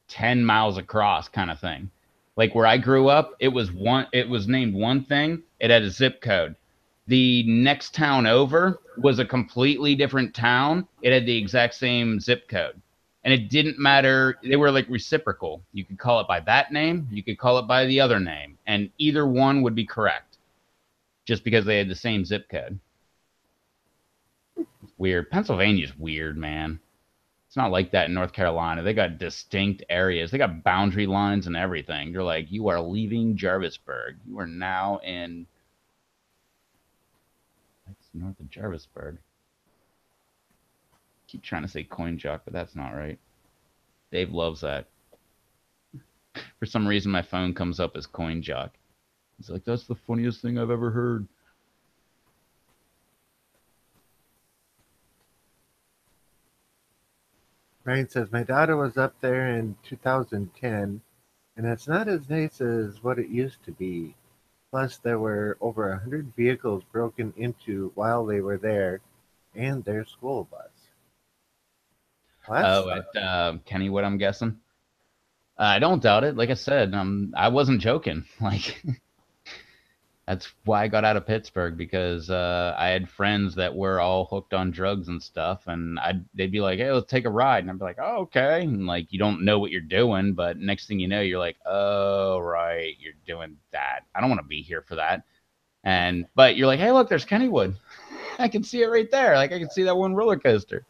10 miles across kind of thing. Like where I grew up, it was named one thing, it had a zip code. The next town over was a completely different town. It had the exact same zip code. And it didn't matter, they were like reciprocal. You could call it by that name, you could call it by the other name, and either one would be correct just because they had the same zip code. It's weird. Pennsylvania's weird, man. It's not like that in North Carolina. They got distinct areas. They got boundary lines and everything. You're like, you are leaving Jarvisburg. You are now in. That's north of Jarvisburg. Keep trying to say coin jock, but that's not right. Dave loves that. For some reason, my phone comes up as coin jock. He's like, that's the funniest thing I've ever heard. Ryan says, my daughter was up there in 2010, and it's not as nice as what it used to be. Plus, there were over 100 vehicles broken into while they were there, and their school bus. Well, that's Oh, at Kennywood, I'm guessing. I don't doubt it. Like I said, I wasn't joking. Like that's why I got out of Pittsburgh because I had friends that were all hooked on drugs and stuff, and they'd be like, "Hey, let's take a ride," and I'd be like, "Oh, okay." And like you don't know what you're doing, but next thing you know, you're like, "Oh, right, you're doing that. I don't want to be here for that." And but you're like, "Hey, look, there's Kennywood. I can see it right there. Like I can see that one roller coaster."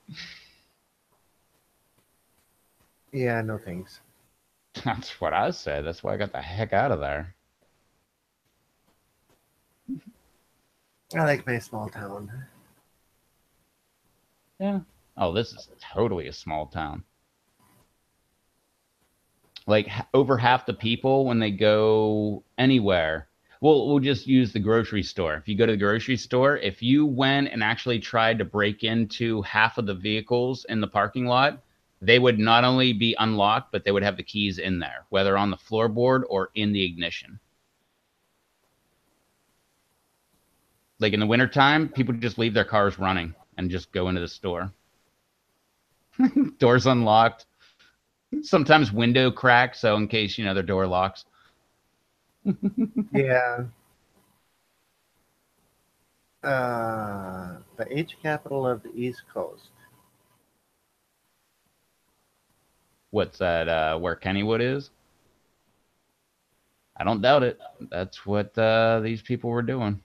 yeah, no thanks. That's what I said. That's why I got the heck out of there. I like my small town. Yeah. Oh, this is totally a small town. Like over half the people when they go anywhere. Well, we'll just use the grocery store. If you go to the grocery store, if you went and actually tried to break into half of the vehicles in the parking lot, they would not only be unlocked, but they would have the keys in there, whether on the floorboard or in the ignition. Like in the wintertime, people just leave their cars running and just go into the store. Doors unlocked. Sometimes window cracks, so in case, their door locks. Yeah. The H capital of the East Coast. What's that, where Kennywood is? I don't doubt it. That's what these people were doing.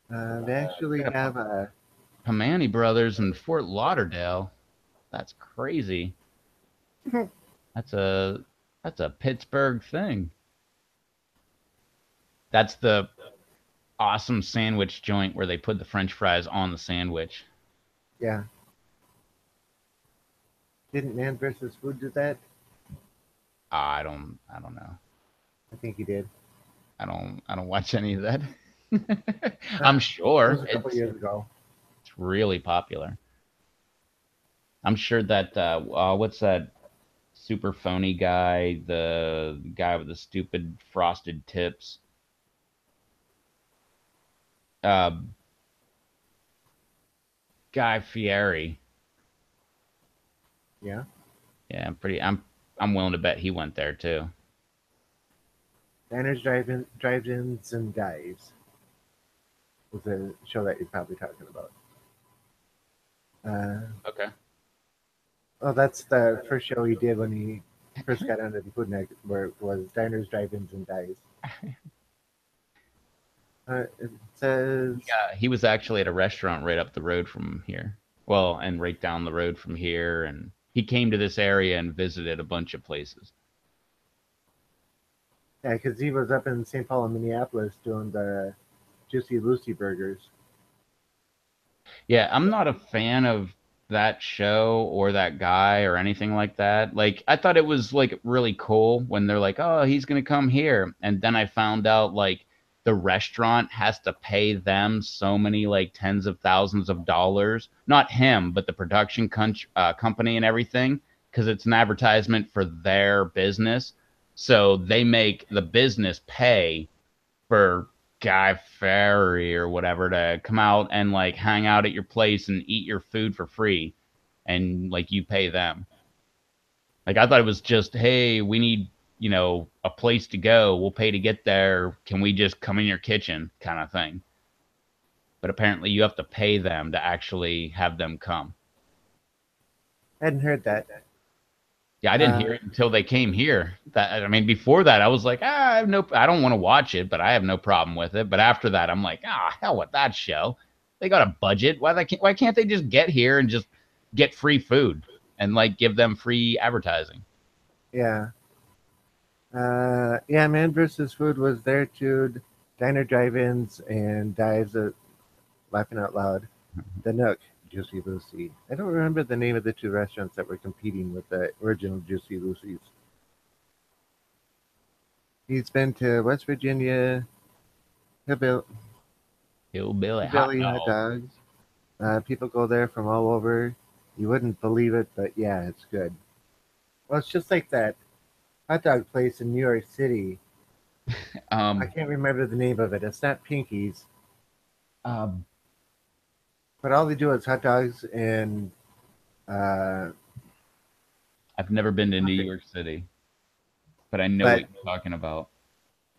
They actually Got have a Pamani Brothers in Fort Lauderdale. That's crazy. That's a that's a Pittsburgh thing. That's the awesome sandwich joint where they put the French fries on the sandwich. yeah. Didn't Man versus Food do that? I don't know. I think he did. I don't watch any of that. Uh, I'm it was sure a couple it's years ago. it's really popular. I'm sure that what's that super phony guy, the guy with the stupid frosted tips, uh, Guy Fieri. Yeah. Yeah, I'm willing to bet he went there too. Diners, drive-ins, and dives was a show that you're probably talking about. Uh, Okay. oh, that's the first show he did when he first got onto the Food Network was Diners, Drive-ins, and Dives. It says, He was actually at a restaurant right up the road from here. Well, and right down the road from here, and he came to this area and visited a bunch of places. yeah, because he was up in St. Paul and Minneapolis doing the Juicy Lucy burgers. Yeah, I'm not a fan of that show or that guy or anything like that. Like, I thought it was like really cool when they're like, "Oh, he's gonna come here," and then I found out like the restaurant has to pay them so many like tens of thousands of dollars, not him, but the company and everything, because it's an advertisement for their business. So they make the business pay for Guy Fieri or whatever to come out and like hang out at your place and eat your food for free and like you pay them. Like I thought it was just, hey, we need, a place to go. We'll pay to get there. Can we just come in your kitchen kind of thing? But apparently you have to pay them to actually have them come. Hadn't heard that. Yeah, I didn't hear Uh, it until they came here. That I mean, before that, I was like, I don't want to watch it, but I have no problem with it. But after that, I'm like, hell with that show. They got a budget. Why can't they just get here and just get free food and like give them free advertising? yeah. Yeah, Man versus Food was there too. Diner drive-ins and dives at Laughing Out Loud. The Nook, Juicy Lucy. I don't remember the name of the two restaurants that were competing with the original Juicy Lucy's. He's been to West Virginia, Hillbill- Hillbilly hot Hillbilly Hot dog. Dogs. People go there from all over. You wouldn't believe it, but yeah, it's good. Well, it's just like that hot dog place in New York City. I Um, can't remember the name of it. It's not Pinky's, uh, but all they do is hot dogs and uh, I've never been to New coffee. York City, but I know what But you're talking about.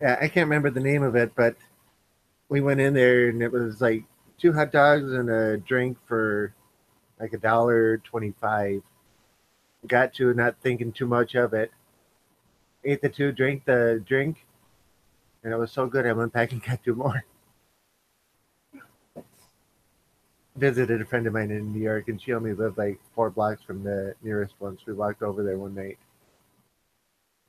yeah, I can't remember the name of it. But we went in there and it was like two hot dogs and a drink for like $1.25. Got to not thinking too much of it. Ate the two, drank the drink, and it was so good I went back and got two more. Visited a friend of mine in New York, and she only lived like 4 blocks from the nearest one. So we walked over there one night,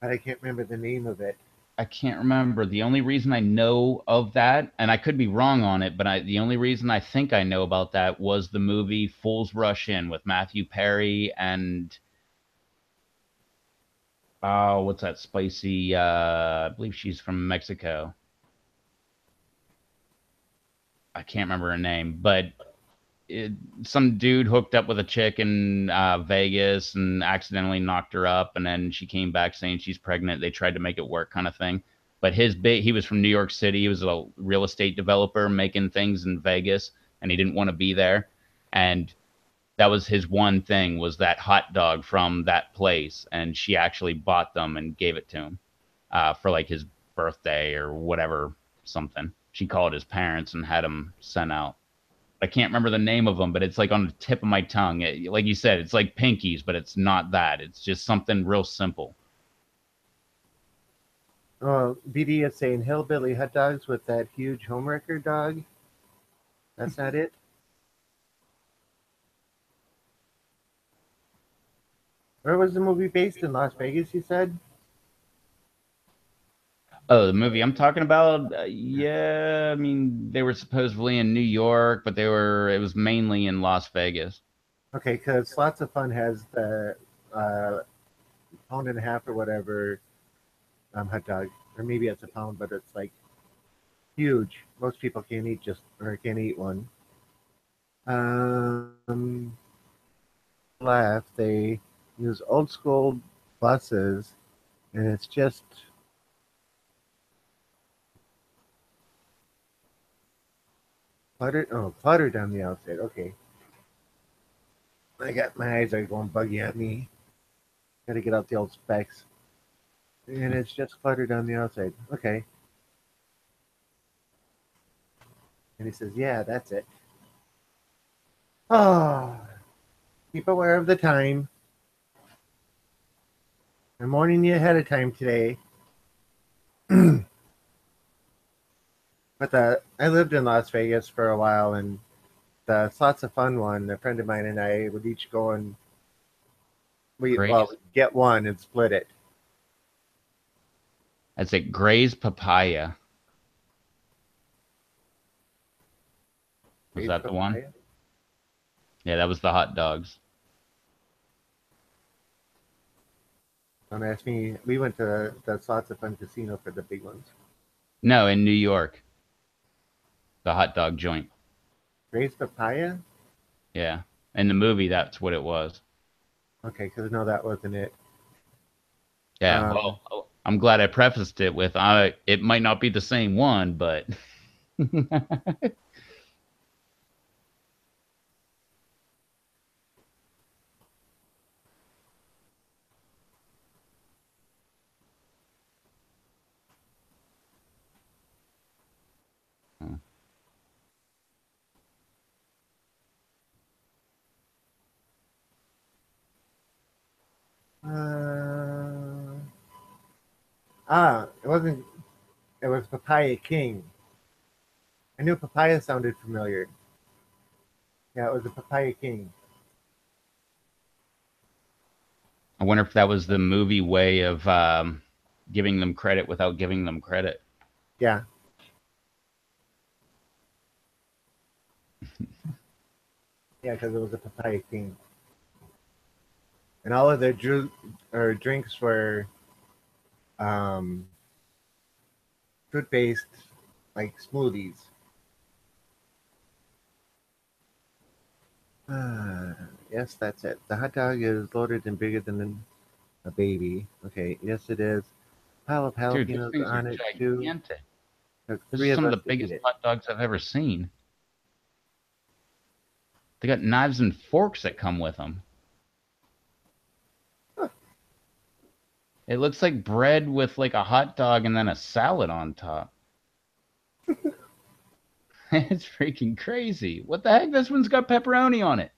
but I can't remember the name of it. I can't remember. The only reason I know of that, and I could be wrong on it, but the only reason I think I know about that was the movie Fools Rush In with Matthew Perry and oh, what's that spicy? I believe she's from Mexico. I can't remember her name, but it, some dude hooked up with a chick in Vegas and accidentally knocked her up, and then she came back saying she's pregnant. They tried to make it work, kind of thing. But he was from New York City. He was a real estate developer making things in Vegas, and he didn't want to be there. And that was his one thing was that hot dog from that place, and she actually bought them and gave it to him for like his birthday or whatever something. She called his parents and had them sent out. I can't remember the name of them, but it's like on the tip of my tongue. Like you said, it's like pinkies, but it's not that. It's just something real simple. Oh, BD is saying hillbilly hot dogs with that huge homewrecker dog. That's not it. Where was the movie based in Las Vegas? You said. Oh, the movie I'm talking about, yeah, I mean they were supposedly in New York, but it was mainly in Las Vegas. Okay, because Lots of Fun has the uh, pound and a half or whatever hot dog, or maybe it's a pound, but it's like huge. Most people can't eat just or can't eat one. Um, Left they use old school buses, and it's just cluttered. Oh, cluttered on the outside. Okay, I got my eyes are going buggy at me. Got to get out the old specs, and it's just cluttered on the outside. Okay, and he says, "Yeah, that's it." Oh, keep aware of the time. I'm warning you ahead of time today. But I lived in Las Vegas for a while, and the Slots of Fun one, a friend of mine and I would each go and Gray's, we'd get one and split it. that's it. Gray's Papaya. Was Raised that the one? papaya. Yeah, that was the hot dogs. Don't ask me. We went to the Slots of Fun casino for the big ones. No, in New York, the hot dog joint. Raised papaya. Yeah, in the movie, that's what it was. Okay, because no, that wasn't it. Yeah, Um, well, I'm glad I prefaced it with I. It might not be the same one, but uh, it wasn't. It was Papaya King. I knew papaya sounded familiar. Yeah, it was a Papaya King. I wonder if that was the movie way of giving them credit without giving them credit. Yeah, yeah, because it was a Papaya King, and all of their drinks were um, fruit based, like smoothies. Uh, yes, that's it. The hot dog is loaded and bigger than a baby. Okay, yes, it is. Pile of Dude, those jalapenos things are on it too. gigantic. Took Those are three of some of us the to eat biggest it. hot dogs I've ever seen. They got knives and forks that come with them. Huh. It looks like bread with like a hot dog and then a salad on top. It's freaking crazy. What the heck? This one's got pepperoni on it.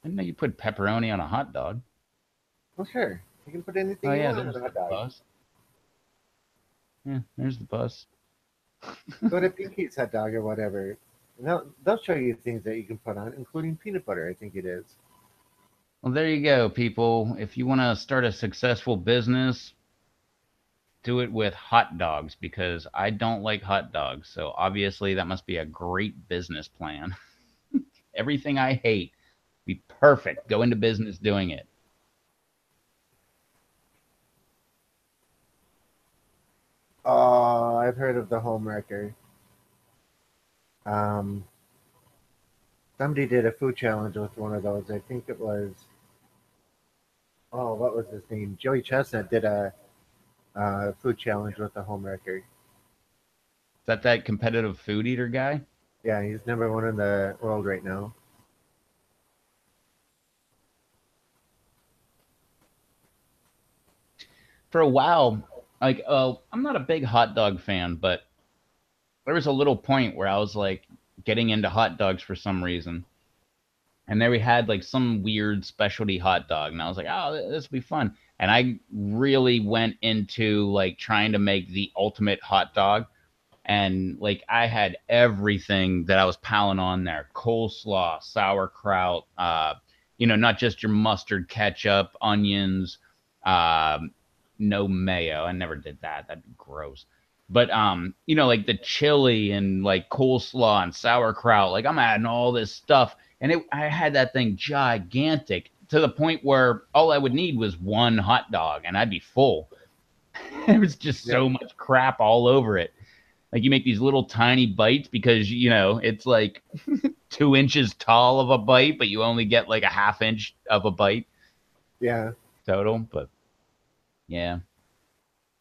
I didn't know you put pepperoni on a hot dog. Well, sure. You can put Oh anything you yeah, want on there's a the hot dog. bus. Yeah, there's the bus. Go to Pinky's hot dog or whatever. And they'll show you things that you can put on, including peanut butter, I think it is. Well, there you go, people. If you want to start a successful business, do it with hot dogs because I don't like hot dogs. So obviously that must be a great business plan. Everything I hate be perfect. Go into business doing it. Oh, I've heard of the home wrecker. Um, Somebody did a food challenge with one of those. I think it was, oh, what was his name? Joey Chestnut did a food challenge with the home wrecker. Is that competitive food eater guy? Yeah, he's number one in the world right now. For a while, like, I'm not a big hot dog fan, but there was a little point where I was like getting into hot dogs for some reason. And there we had like some weird specialty hot dog, and I was like, "Oh, this will be fun." And I really went into like trying to make the ultimate hot dog, and like I had everything that I was piling on there: coleslaw, sauerkraut, not just your mustard, ketchup, onions, um, no mayo. I never did that. That'd be gross. But like the chili and like coleslaw and sauerkraut, like I'm adding all this stuff, and I had that thing gigantic to the point where all I would need was one hot dog, and I'd be full. It was just Yep. so much crap all over it. Like you make these little tiny bites because it's like 2 inches tall of a bite, but you only get like a half inch of a bite Yeah. total. But yeah,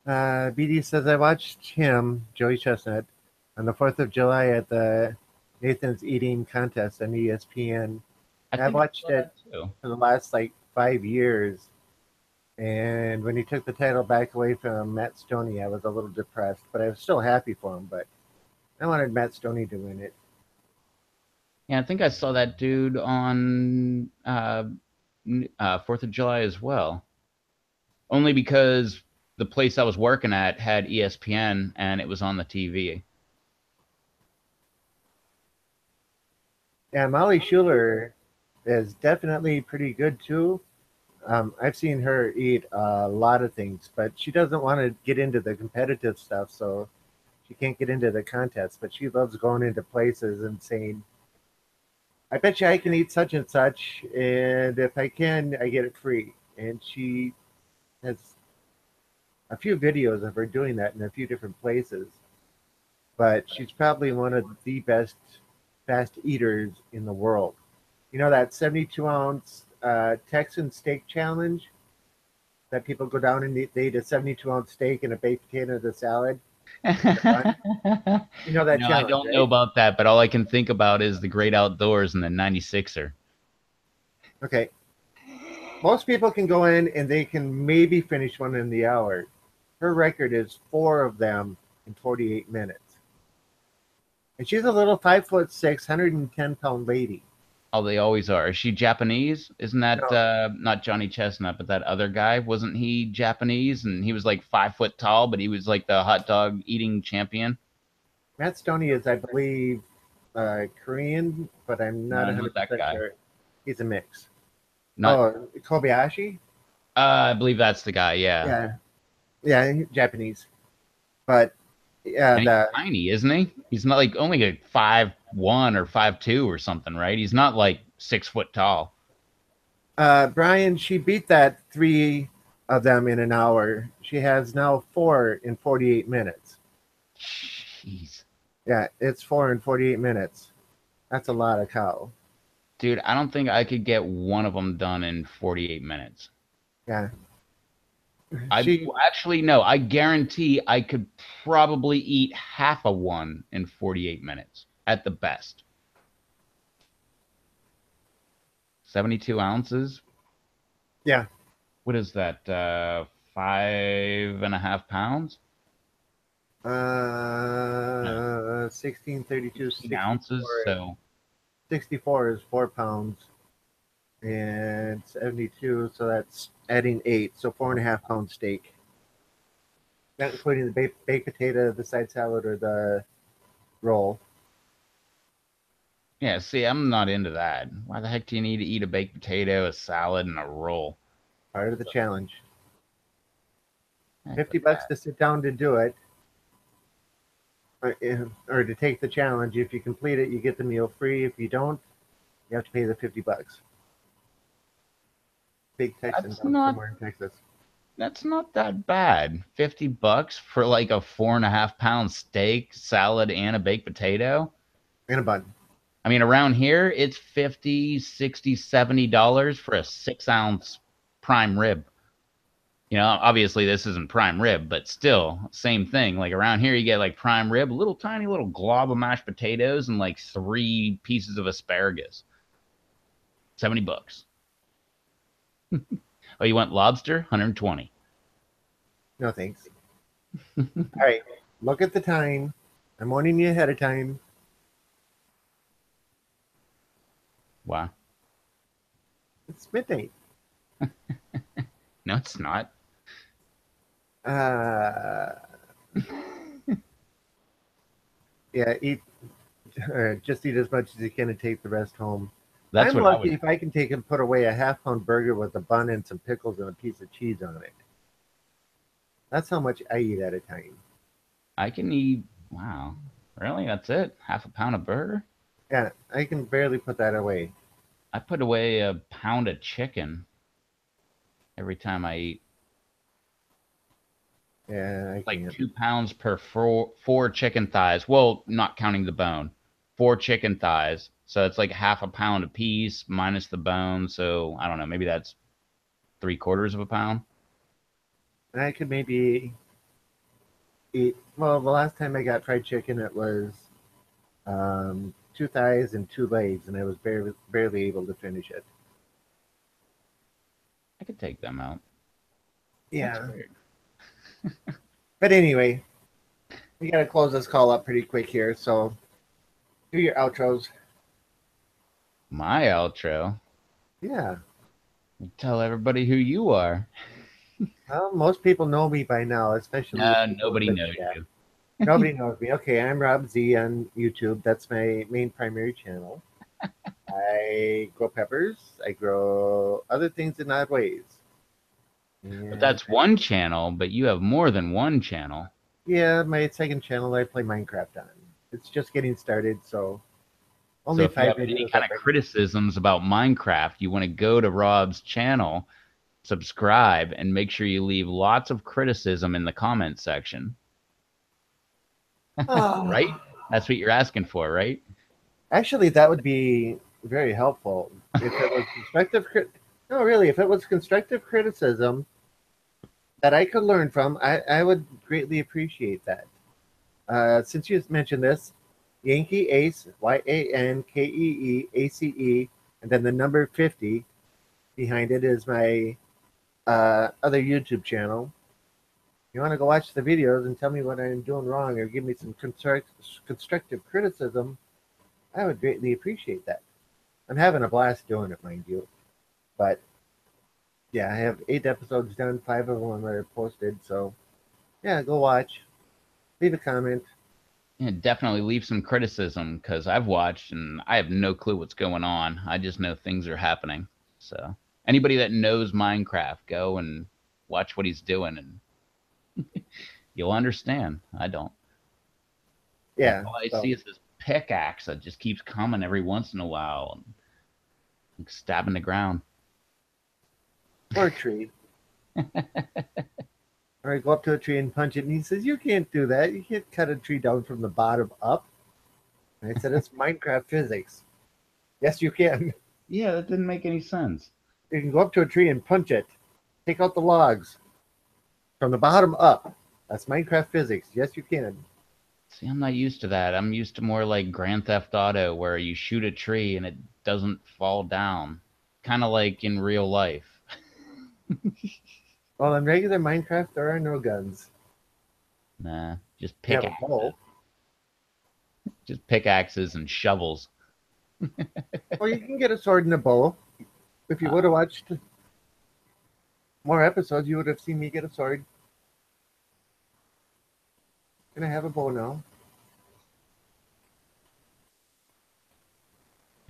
BD says I watched him, Joey Chestnut, on the 4th of July at the Nathan's Eating Contest on ESPN. I I've think I watched saw it that too. for the last like 5 years. And when he took the title back away from Matt Stoney, I was a little depressed, but I was still happy for him. But I wanted Matt Stoney to win it. Yeah, I think I saw that dude on 4th of July as well. Only because the place I was working at had ESPN and it was on the TV. Yeah, Molly Schuler is definitely pretty good too. I've seen her eat a lot of things, but she doesn't want to get into the competitive stuff, so she can't get into the contest. But she loves going into places and saying, "I bet you I can eat such and such, and if I can, I get it free." And she has a few videos of her doing that in a few different places. But she's probably one of the best fast eaters in the world. You know that 72-ounce Texan steak challenge that people go down and they eat a 72-ounce steak and a baked potato and a salad in a bun? You know that I challenge, don't know right? about that, but all I can think about is the great outdoors and the 96er. Okay. Most people can go in and they can maybe finish one in the hour. Her record is four of them in 48 minutes. And she's a little 5'6", 110-pound lady. Oh, they always are. Is she Japanese? Isn't that No, not Johnny Chestnut, but that other guy? Wasn't he Japanese? And he was like 5 foot tall, but he was like the hot dog eating champion. Matt Stoney is, I believe, Korean, but I'm not No, not that 100% guy. sure. He's a mix. Not. Oh, Kobayashi? I believe that's the guy. Yeah, Yeah, yeah, Japanese. But yeah, and he's the tiny, isn't he? He's not like only like 5'1" or 5'2" or something, right? He's not like 6 foot tall. Brian, she beat that three of them in an hour. She has now four in 48 minutes. Jeez. Yeah, it's four in 48 minutes. That's a lot of cow. Dude, I don't think I could get one of them done in 48 minutes. Yeah, Well, she actually, no, I guarantee I could probably eat half of one in 48 minutes at the best. 72 ounces. Yeah. What is that? 5.5 pounds? No, 1632, 16 ounces. So 64 is 4 pounds, and 72, so that's adding 8, so 4.5 pound steak. Not including the baked potato, the side salad, or the roll. yeah, see, I'm not into that. Why the heck do you need to eat a baked potato, a salad, and a roll? Part of the challenge. Heck with 50 bucks that. to sit down to do it, or to take the challenge. If you complete it, you get the meal free. If you don't, you have to pay the 50 bucks. Big Texan That's dog not somewhere in Texas. that's not that bad. 50 bucks for like a 4.5 pound steak, salad, and a baked potato. And a bun. I mean, around here, it's 50, 60, $70 for a 6 ounce prime rib. Obviously this isn't prime rib, but still, same thing. Like around here, you get like prime rib, a little tiny little glob of mashed potatoes, and like 3 pieces of asparagus. 70 bucks. Oh, you want lobster? 120. No thanks. All right. Look at the time. I'm warning you ahead of time. Wow. It's midnight. No, it's not. Uh, yeah, just eat as much as you can and take the rest home. That's I'm what I lucky would. if I can take and put away a half-pound burger with a bun and some pickles and a piece of cheese on it. That's how much I eat at a time. I can eat. Wow. Really? That's it? Half a pound of burger? Yeah, I can barely put that away. I put away a pound of chicken every time I eat. Yeah, I Like can't. 2 pounds per four chicken thighs. Well, not counting the bone. Four chicken thighs. So it's like half a pound a piece minus the bone. So I don't know. Maybe that's 3/4 of a pound. I could maybe eat. Well, the last time I got fried chicken, it was two thighs and two legs, and I was barely able to finish it. I could take them out. That's Yeah. weird. But anyway, we got to close this call up pretty quick here. So do your outros. My outro. Yeah. Tell everybody who you are. Well, most people know me by now, especially the No, people in nobody the knows chat. you. Nobody knows me. Okay, I'm Rob Z on YouTube. That's my main primary channel. I grow peppers. I grow other things in odd ways. But And that's one channel, but you have more than one channel. yeah, my second channel I play Minecraft on. It's just getting started, so So only if you five have any videos kind up of right now. criticisms about Minecraft, you want to go to Rob's channel, subscribe, and make sure you leave lots of criticism in the comment section. Right? Oh, That's what you're asking for, right? actually, that would be very helpful if it was constructive. No, really, if it was constructive criticism that I could learn from, I would greatly appreciate that. Since you mentioned this, Yankee Ace, YANKEEACE, and then the number 50 behind it is my other YouTube channel. You want to go watch the videos and tell me what I'm doing wrong or give me some constructive criticism, I would greatly appreciate that. I'm having a blast doing it, mind you. But yeah, I have 8 episodes done, 5 of them are posted. So yeah, go watch, leave a comment. Yeah, definitely leave some criticism because I've watched and I have no clue what's going on. I just know things are happening. So anybody that knows Minecraft, go and watch what he's doing and you'll understand. I don't. Like Yeah, all I so see is this pickaxe that just keeps coming every once in a while and like, stabbing the ground. or a tree. Or I go up to a tree and punch it, and he says, "You can't do that. You can't cut a tree down from the bottom up." And I said, "It's Minecraft physics." Yes, you can. Yeah, that didn't make any sense. You can go up to a tree and punch it, take out the logs from the bottom up. That's Minecraft physics. Yes, you can. See, I'm not used to that. I'm used to more like Grand Theft Auto where you shoot a tree and it doesn't fall down. kind of like in real life. Well, in regular Minecraft, there are no guns. Nah, just You have a bow. pickaxes. Just pickaxes and shovels. Or you can get a sword and a bow. If you would have Uh, watched more episodes, you would have seen me get a sword. And I have a bow now.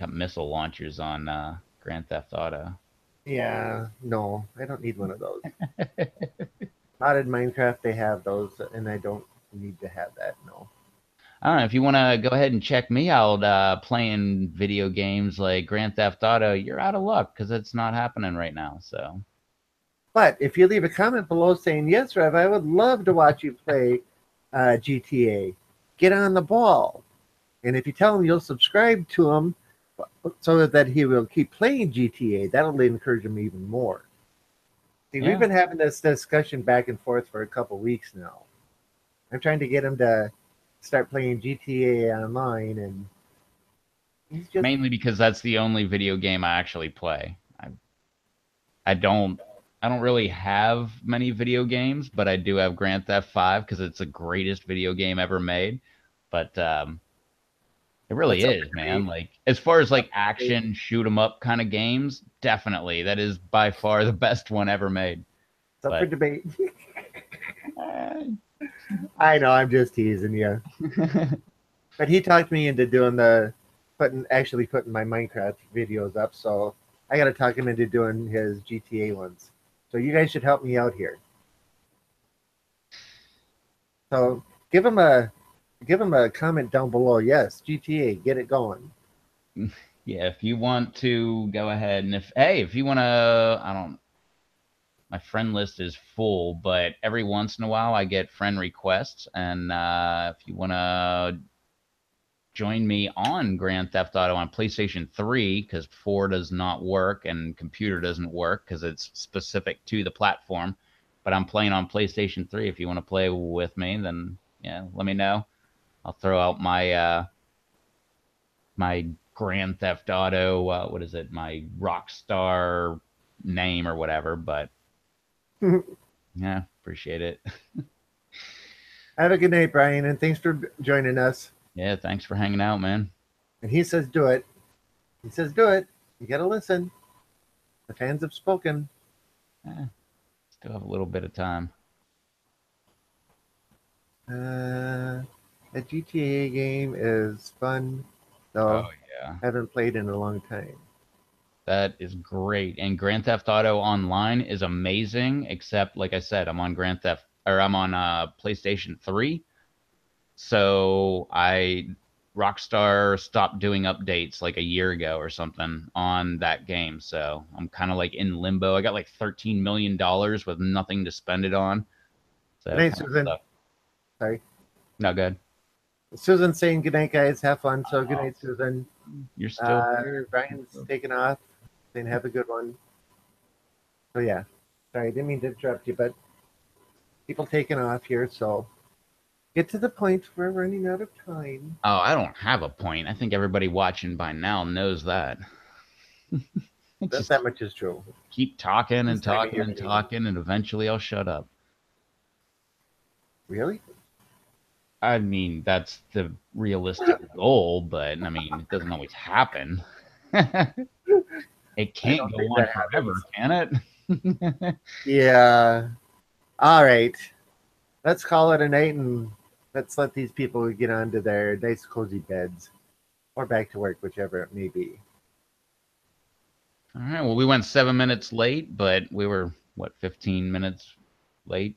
got missile launchers on Grand Theft Auto. Yeah, no, I don't need one of those. Not in Minecraft, they have those, and I don't need to have that, no. I don't know if you want to go ahead and check me out playing video games like Grand Theft Auto. You're out of luck because it's not happening right now. So But if you leave a comment below saying, yes, Rev, I would love to watch you play GTA, get on the ball. And if you tell him you'll subscribe to him so that he will keep playing GTA, that'll encourage him even more. See, we've yeah, been having this discussion back and forth for a couple weeks now. I'm trying to get him to start playing GTA online, and he's just mainly because that's the only video game I actually play. I don't I don't really have many video games, but I do have Grand Theft 5 because it's the greatest video game ever made. But it really that's up for is, man. debate. Like as far as Up like for debate. action shoot 'em up kind of games, definitely that is by far the best one ever made. It's up for But debate. eh, I know, I'm just teasing you. But he talked me into doing the actually putting my Minecraft videos up, so I got to talk him into doing his GTA ones. So you guys should help me out here. So give him a comment down below. Yes, GTA, get it going. yeah, if you want to go ahead and if you want to, I don't, my friend list is full, but every once in a while I get friend requests, and if you want to join me on Grand Theft Auto on PlayStation 3 because 4 does not work and computer doesn't work because it's specific to the platform. But I'm playing on PlayStation 3. If you want to play with me, then yeah, let me know. I'll throw out my Grand Theft Auto, what is it? My Rockstar name or whatever. But yeah, appreciate it. Have a good night, Brian, and thanks for joining us. Yeah, thanks for hanging out, man. And he says, do it. He says, do it. You got to listen. The fans have spoken. Eh, still have a little bit of time. Uh, a GTA game is fun, Oh though. yeah. Haven't played in a long time. That is great. And Grand Theft Auto Online is amazing, except like I said, I'm on PlayStation 3. So I Rockstar stopped doing updates like a year ago or something on that game. So I'm kind of like in limbo. I got like $13 million with nothing to spend it on. Good So night, kind of Susan. stuck. Sorry. No good. Susan's saying good night, guys. Have fun. So good Oh, night, Susan. you're still here. Brian's taking off. Saying have a good one. So yeah. Sorry, I didn't mean to interrupt you, but people taking off here, so get to the point. We're running out of time. Oh, I don't have a point. I think everybody watching by now knows that. That Just that much is true. keep talking This and time of talking year and anyway. talking, and eventually I'll shut up. Really? I mean, that's the realistic goal, but I mean, it doesn't always happen. It I can't don't go think on that forever, happens. can it? Yeah. All right. Let's call it a night and let's let these people get onto their nice cozy beds or back to work, whichever it may be. All right. Well, we went 7 minutes late, but we were, what, 15 minutes late?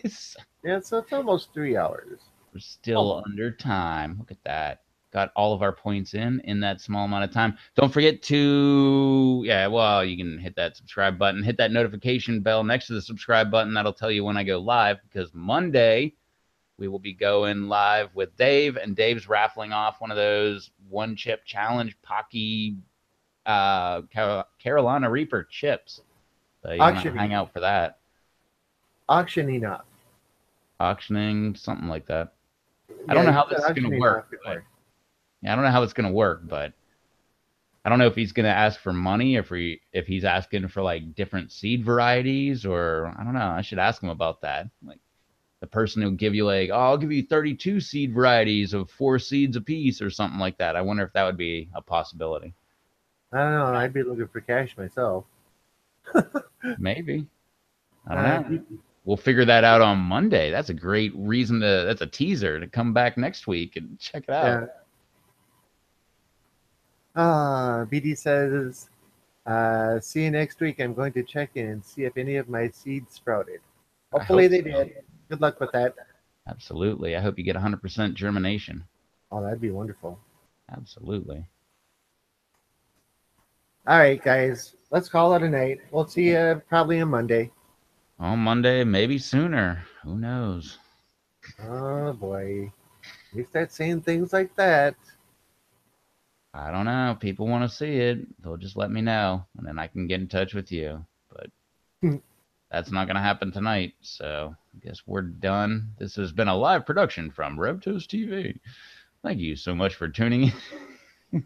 So Yeah, so it's almost 3 hours. we're still Almost. under time. Look at that. Got all of our points in that small amount of time. Don't forget to, yeah, well, you can hit that subscribe button, hit that notification bell next to the subscribe button. That'll tell you when I go live because Monday we will be going live with Dave, and Dave's raffling off one of those one chip challenge Pocky Carolina Reaper chips. So you want to hang Auctioning. out for that. Auctioning off. Auctioning, something like that. I don't Yeah, know you how said this is going to auctioning work, off but before. yeah, I don't know how it's going to work, but I don't know if he's gonna ask for money, if he's asking for like different seed varieties, or I don't know. I should ask him about that. Like the person who'll give you like, oh, I'll give you 32 seed varieties of 4 seeds apiece or something like that. I wonder if that would be a possibility. I don't know. I'd be looking for cash myself. Maybe. I don't Uh, know. We'll figure that out on Monday. That's a great reason to, that's a teaser to come back next week and check it out. yeah. BD says, see you next week. I'm going to check in and see if any of my seeds sprouted. I Hopefully hope they so. did. Good luck with that. Absolutely. I hope you get 100% germination. Oh, that'd be wonderful. Absolutely. All right, guys. Let's call it a night. We'll see you probably on Monday. On Monday, maybe sooner. Who knows? Oh, boy. You start saying things like that. I don't know. People want to see it. They'll just let me know, and then I can get in touch with you. But that's not going to happen tonight. So I guess we're done. This has been a live production from RevToast TV. Thank you so much for tuning in.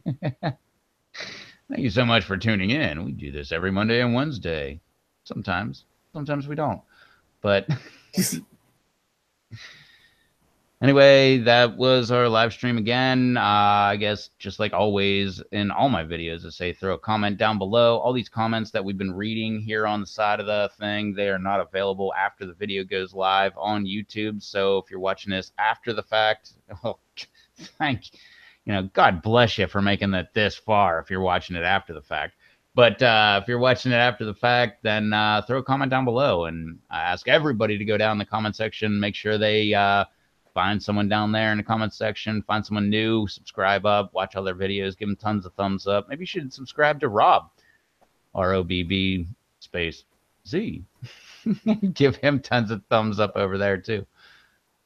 Thank you so much for tuning in. We do this every Monday and Wednesday. Sometimes, sometimes we don't. But anyway, that was our live stream again. I guess just like always in all my videos, I say throw a comment down below. All these comments that we've been reading here on the side of the thing, they are not available after the video goes live on YouTube. So if you're watching this after the fact, oh, thank God bless you for making that this far if you're watching it after the fact. But if you're watching it after the fact, then throw a comment down below. And I ask everybody to go down in the comment section, make sure they find someone down there in the comment section, find someone new, subscribe up, watch all their videos, give them tons of thumbs up. Maybe you should subscribe to Rob, ROBB space Z. Give him tons of thumbs up over there too.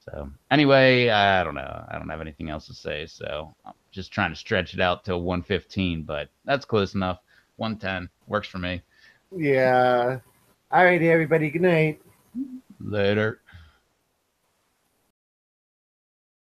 So anyway, I don't know. I don't have anything else to say. So I'm just trying to stretch it out till 115, but that's close enough. 110 works for me. Yeah. All righty, everybody. Good night. Later.